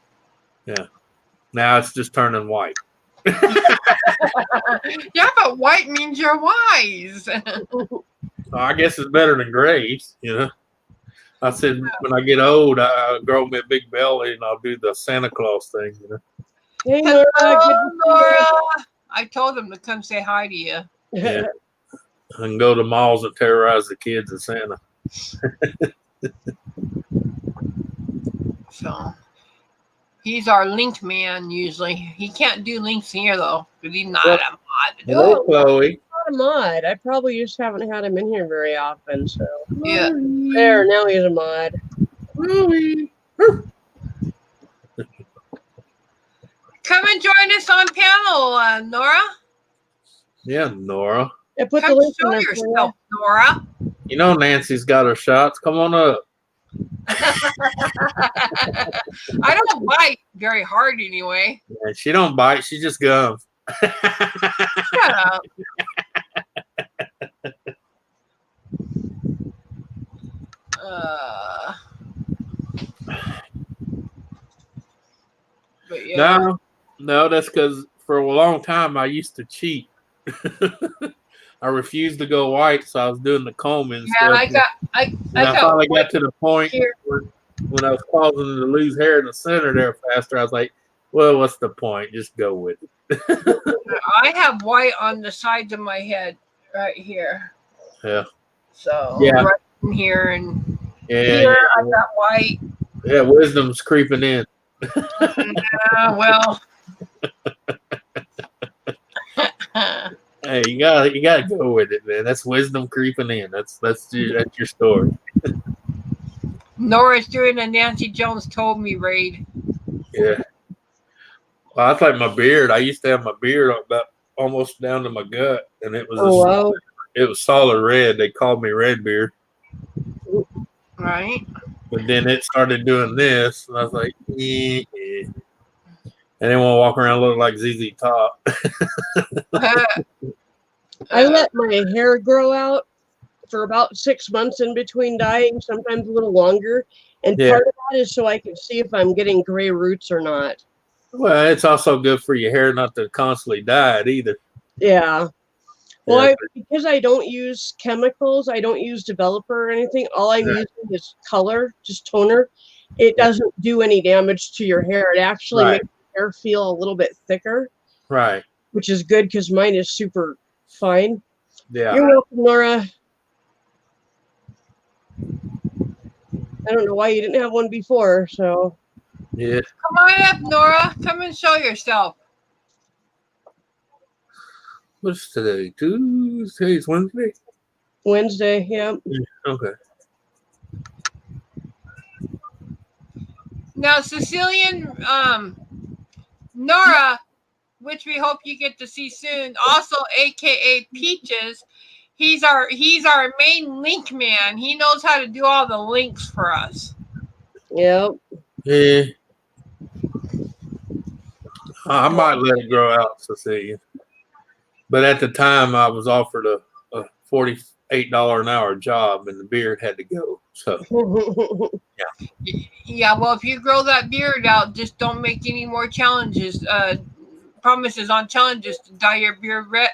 Speaker 3: Now it's just turning white.
Speaker 2: Yeah, but white means you're wise.
Speaker 3: So I guess it's better than grays, you know. I said when I get old, I'll grow me a big belly and I'll do the Santa Claus thing, you know.
Speaker 1: Hey, Nora.
Speaker 2: Hello, Nora. I told him to come say hi to you.
Speaker 3: Yeah. And go to malls and terrorize the kids at Santa.
Speaker 2: So he's our link man usually. He can't do links here though, because he's not
Speaker 3: Well,
Speaker 2: a mod to do
Speaker 3: Hello,
Speaker 2: it.
Speaker 3: Chloe.
Speaker 1: Not a mod. I probably just haven't had him in here very often. So
Speaker 2: Yeah.
Speaker 1: there, now he's a mod.
Speaker 3: Chloe.
Speaker 2: Come and join us on panel, Nora.
Speaker 3: Yeah, Nora.
Speaker 1: I put the
Speaker 2: Come
Speaker 1: link in
Speaker 2: show
Speaker 1: there for you.
Speaker 2: yourself, Nora.
Speaker 3: You know Nancy's got her shots. Come on up.
Speaker 2: I don't bite very hard anyway.
Speaker 3: And she don't bite. She just gums.
Speaker 2: Shut up. But yeah.
Speaker 3: No, that's because for a long time I used to cheat. I refused to go white, so I was doing the combing.
Speaker 2: Yeah, I
Speaker 3: finally got to the point
Speaker 2: here.
Speaker 3: where when I was causing them to lose hair in the center there faster, I was like, well, what's the point? Just go with it.
Speaker 2: I have white on the sides of my head right here.
Speaker 3: Yeah.
Speaker 2: So
Speaker 3: Yeah.
Speaker 2: right in here and
Speaker 3: Yeah,
Speaker 2: here I got white.
Speaker 3: yeah, wisdom's creeping in.
Speaker 2: Well.
Speaker 3: Hey, you gotta go with it, man. That's wisdom creeping in. That's your story.
Speaker 2: Nora's doing a Nancy Jones told me raid.
Speaker 3: Yeah. Well, I like my beard. I used to have my beard about almost down to my gut, and it was
Speaker 1: Oh, wow.
Speaker 3: it was solid red. They called me Redbeard.
Speaker 2: Right?
Speaker 3: But then it started doing this, and I was like, I didn't want to walk around looking like ZZ Top.
Speaker 1: I let my hair grow out for about 6 months in between dyeing, sometimes a little longer. And
Speaker 3: Yeah.
Speaker 1: part of that is so I can see if I'm getting gray roots or not.
Speaker 3: Well, it's also good for your hair not to constantly dye it either.
Speaker 1: Yeah. Well,
Speaker 3: Yeah.
Speaker 1: because I don't use chemicals, I don't use developer or anything. All I'm
Speaker 3: Right.
Speaker 1: using is color, just toner. It doesn't do any damage to your hair. It actually
Speaker 3: Right.
Speaker 1: makes your hair feel a little bit thicker,
Speaker 3: Right.
Speaker 1: which is good because mine is super fine.
Speaker 3: Yeah.
Speaker 1: You're welcome, Laura. I don't know why you didn't have one before, so
Speaker 3: Yeah.
Speaker 2: Come on up, Nora. Come and show yourself.
Speaker 3: What's today? Tuesday? It's Wednesday?
Speaker 1: Wednesday, yeah.
Speaker 3: Okay.
Speaker 2: Now, Sicilian, Nora, which we hope you get to see soon, also AKA Peaches. He's our main link man. He knows how to do all the links for us.
Speaker 1: Yep.
Speaker 3: Yeah. I might let it grow out, Cecilia. But at the time, I was offered a $48 an hour job, and the beard had to go. So
Speaker 2: Yeah, well, if you grow that beard out, just don't make any more challenges, promises on challenges to dye your beard red,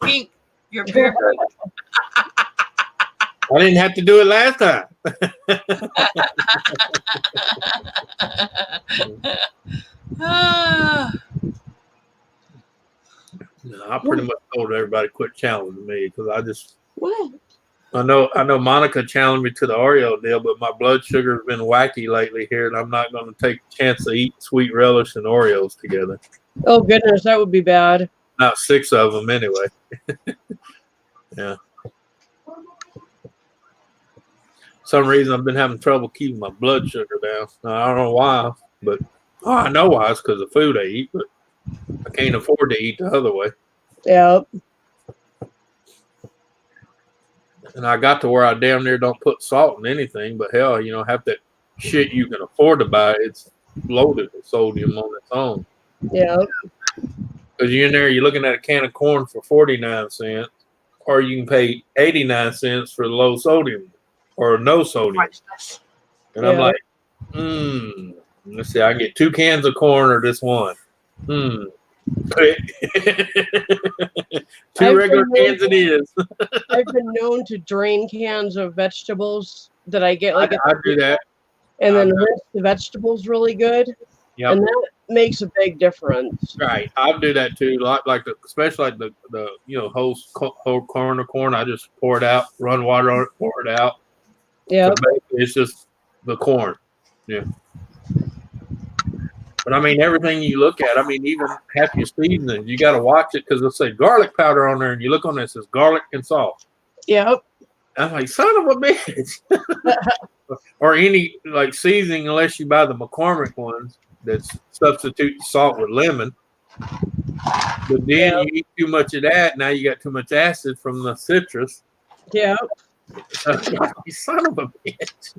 Speaker 2: pink. Your beard pink.
Speaker 3: I didn't have to do it last time. No, I pretty much told everybody to quit challenging me because
Speaker 1: What?
Speaker 3: I know Monica challenged me to the Oreo deal, but my blood sugar has been wacky lately here, and I'm not going to take a chance to eat Sweet Relish and Oreos together.
Speaker 1: Oh, goodness, that would be bad.
Speaker 3: Not 6 of them anyway. Yeah. Some reason I've been having trouble keeping my blood sugar down. I don't know why, but I know why. It's because of food I eat, but I can't afford to eat the other way.
Speaker 1: Yep.
Speaker 3: And I got to where I damn near don't put salt in anything, but hell, half that shit you can afford to buy, it's loaded with sodium on its own.
Speaker 1: Yep.
Speaker 3: Because you're in there, you're looking at a can of corn for 49 cents, or you can pay 89 cents for low sodium or no sodium. And I'm
Speaker 1: Yeah.
Speaker 3: like, Let's see. I can get 2 cans of corn or this one. 2 regular cans it is.
Speaker 1: I've been known to drain cans of vegetables that I get like
Speaker 3: I do that.
Speaker 1: and then rinse the vegetables really good.
Speaker 3: Yep.
Speaker 1: And that makes a big difference.
Speaker 3: Right. I do that too. Especially like the whole corn of corn. I just pour it out, run water on it, pour it out.
Speaker 1: Yeah.
Speaker 3: It's just the corn. Yeah. But I mean, everything you look at, I mean, even half your seasoning, you got to watch it because it'll say garlic powder on there, and you look on it, it says garlic and salt.
Speaker 1: Yep.
Speaker 3: I'm like, son of a bitch. Or any like seasoning, unless you buy the McCormick ones that substitute salt with lemon. But then you eat too much of that, now you got too much acid from the citrus.
Speaker 1: Yeah.
Speaker 3: You son of a bitch.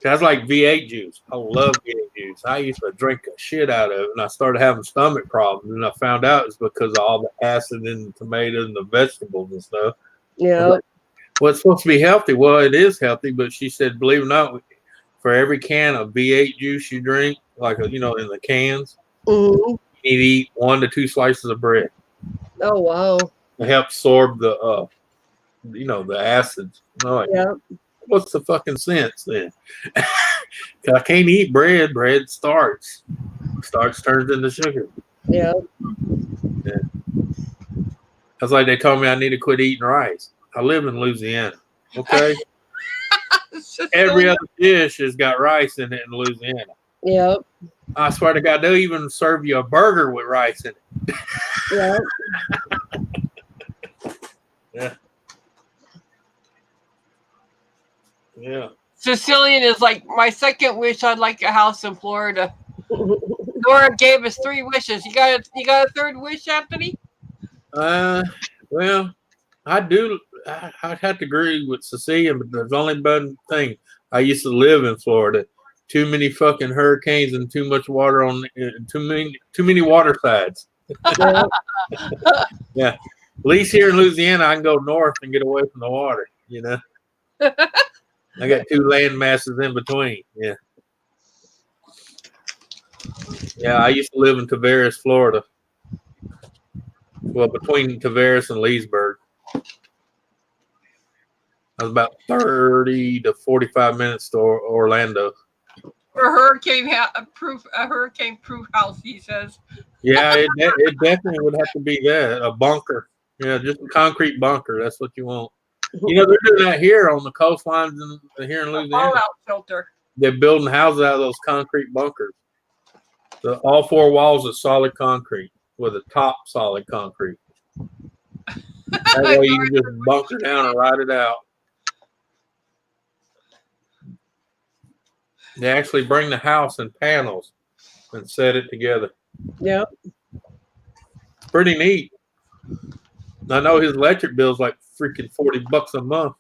Speaker 3: That's like V8 juice. I love V8 juice. I used to drink a shit out of it, and I started having stomach problems. And I found out it's because of all the acid in the tomatoes and the vegetables and stuff.
Speaker 1: Yeah.
Speaker 3: Well, it's supposed to be healthy. Well, it is healthy, but she said, believe it or not, for every can of V8 juice you drink, like in the cans, you need to eat 1 to 2 slices of bread.
Speaker 1: Oh wow.
Speaker 3: To help absorb the the acids. I'm like,
Speaker 1: Yeah.
Speaker 3: what's the fucking sense then? I can't eat bread. Bread starch. Starch turns into sugar.
Speaker 1: Yeah.
Speaker 3: That's like they told me I need to quit eating rice. I live in Louisiana. Okay. Every other dish has got rice in it in Louisiana.
Speaker 1: Yep.
Speaker 3: I swear to God, they'll even serve you a burger with rice in it.
Speaker 1: Yep.
Speaker 3: Yeah. Yeah.
Speaker 2: Sicilian is like my second wish. I'd like a house in Florida. Nora gave us 3 wishes. You got a third wish, Anthony?
Speaker 3: Well, I do. I'd have to agree with Cecilia, but there's only one thing. I used to live in Florida. Too many fucking hurricanes and too much water too many water sides. Yeah. At least here in Louisiana, I can go north and get away from the water. I got 2 land masses in between. Yeah. Yeah, I used to live in Tavares, Florida. Well, between Tavares and Leesburg. I was about 30 to 45 minutes to Orlando.
Speaker 2: For a hurricane-proof house, he says.
Speaker 3: Yeah, it definitely would have to be that, a bunker. Yeah, just a concrete bunker. That's what you want. They're doing that here on the coastlines here in Louisiana.
Speaker 2: Fallout shelter.
Speaker 3: They're building houses out of those concrete bunkers. All 4 walls are solid concrete with a top solid concrete. That way you can just bunker down and ride it out. They actually bring the house in panels and set it together.
Speaker 1: Yep.
Speaker 3: Pretty neat. I know his electric bill is like freaking $40 a month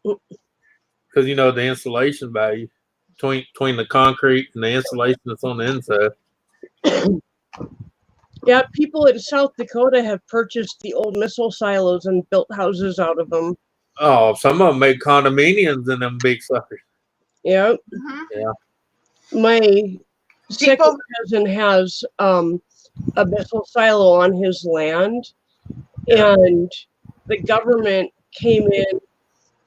Speaker 3: because the insulation value between the concrete and the insulation that's on the inside.
Speaker 1: Yeah, people in South Dakota have purchased the old missile silos and built houses out of them.
Speaker 3: Oh, some of them make condominiums in them big suckers.
Speaker 1: Yep.
Speaker 2: Mm-hmm.
Speaker 3: Yeah.
Speaker 1: My second cousin has a missile silo on his land, and the government came in,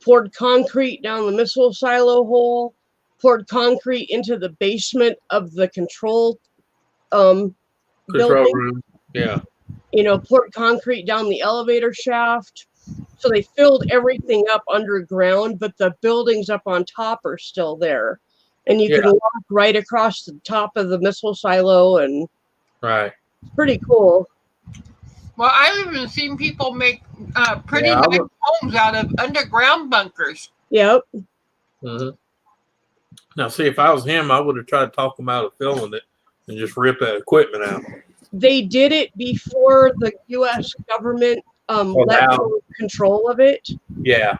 Speaker 1: poured concrete down the missile silo hole, poured concrete into the basement of the control building.
Speaker 3: Room. Yeah.
Speaker 1: Poured concrete down the elevator shaft. So they filled everything up underground, but the buildings up on top are still there. And you can walk right across the top of the missile silo, and
Speaker 3: right.
Speaker 1: It's pretty cool.
Speaker 2: Well, I've even seen people make pretty nice homes out of underground bunkers.
Speaker 1: Yep.
Speaker 3: Mm-hmm. Now, see, if I was him, I would have tried to talk him out of filling it and just rip that equipment out.
Speaker 1: They did it before the U.S. government let go of control of it.
Speaker 3: Yeah.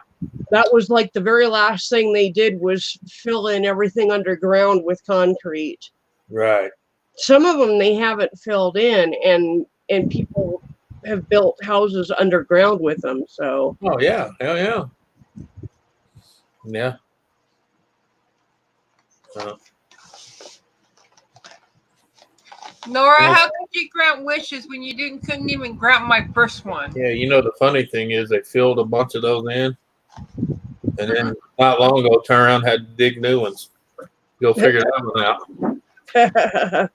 Speaker 1: That was like the very last thing they did was fill in everything underground with concrete.
Speaker 3: Right.
Speaker 1: Some of them they haven't filled in, and people have built houses underground with them. So.
Speaker 3: Oh yeah, hell yeah. Yeah.
Speaker 2: Nora,
Speaker 3: Yeah.
Speaker 2: how could you grant wishes when you couldn't even grant my first one?
Speaker 3: Yeah, you know the funny thing is they filled a bunch of those in, and then not long ago turn around and had to dig new ones. Go figure that one out.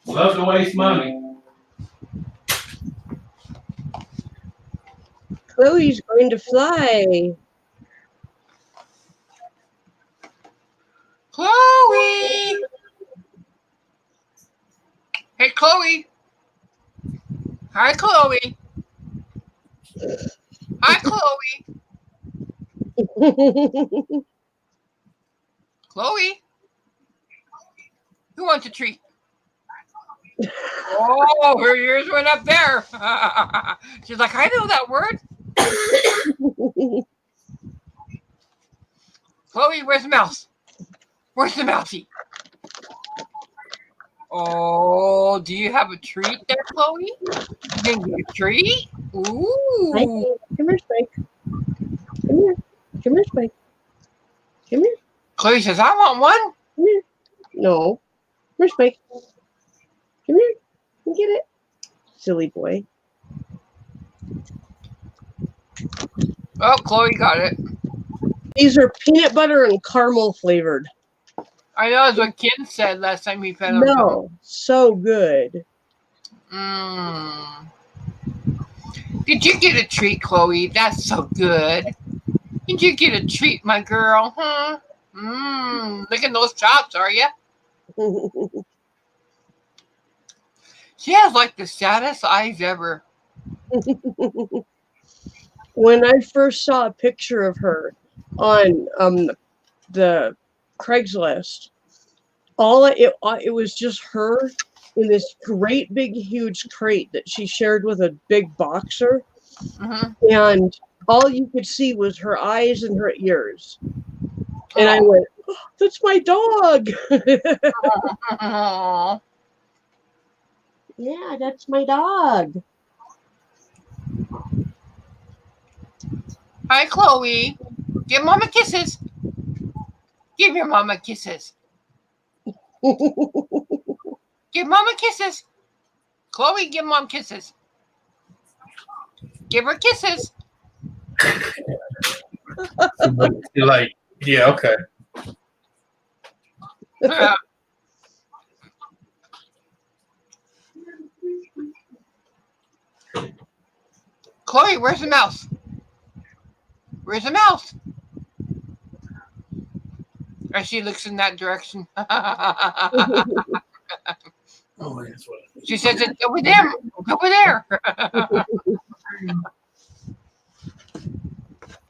Speaker 3: Love to waste money.
Speaker 1: Chloe's going to fly.
Speaker 2: Chloe! Hey, Chloe. Hi, Chloe. Hi, Chloe. Chloe. Who wants a treat? Oh, her ears went up there. She's like, I know that word. Chloe, where's the mouse? Where's the mousey? Oh, do you have a treat there, Chloe? You didn't get a treat? Ooh.
Speaker 1: Come here, Spike. Come here. Come here, Spike. Come here.
Speaker 2: Chloe says, I want one.
Speaker 1: Come here. No. Come here, Spike. Come here. You get it. Silly boy.
Speaker 2: Oh, Chloe got it.
Speaker 1: These are peanut butter and caramel flavored.
Speaker 2: I know that's what Ken said last time he fed him.
Speaker 1: No, so good.
Speaker 2: Mm. Did you get a treat, Chloe? That's so good. Did you get a treat, my girl? Huh? Look at those chops, are you? She has like the saddest eyes ever.
Speaker 1: When I first saw a picture of her on the Craigslist, it was just her in this great big huge crate that she shared with a big boxer, and all you could see was her eyes and her ears. And I went, oh, "That's my dog." Yeah, that's my dog.
Speaker 2: Hi, Chloe. Give Mama kisses. Give your Mama kisses. Give Mama kisses. Chloe, give Mom kisses. Give her kisses.
Speaker 3: You're like, yeah, okay.
Speaker 2: Chloe, where's the mouse? Where's the mouse? As she looks in that direction.
Speaker 3: Oh, that's what.
Speaker 2: She says, it's over there. Over there.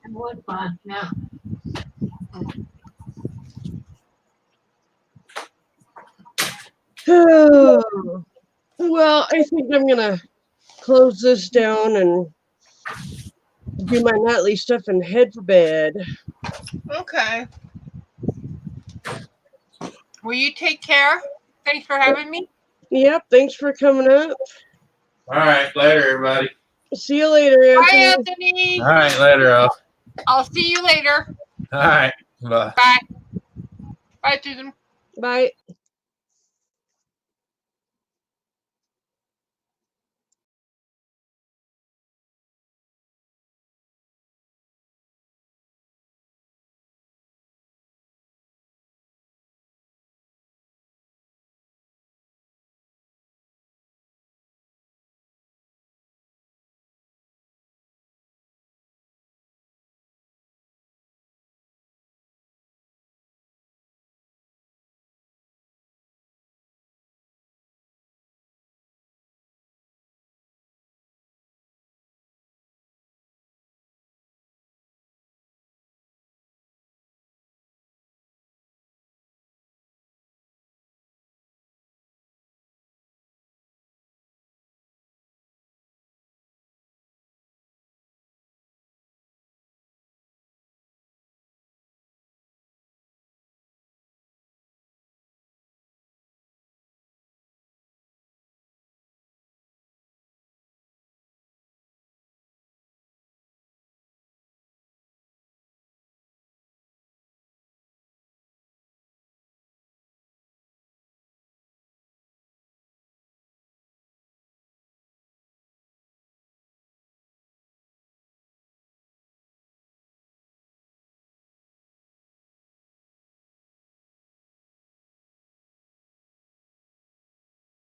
Speaker 4: And what fun now?
Speaker 1: Well, I think I'm gonna close this down and do my nightly stuff and head for bed.
Speaker 2: Okay. Will you take care? Thanks for having me.
Speaker 1: Yep, thanks for coming up.
Speaker 3: All right, later, everybody.
Speaker 1: See you later,
Speaker 2: Bye,
Speaker 1: Anthony.
Speaker 2: Anthony.
Speaker 3: All right, later, all.
Speaker 2: I'll see you later.
Speaker 3: All right, bye.
Speaker 2: Bye. Bye, Susan.
Speaker 1: Bye.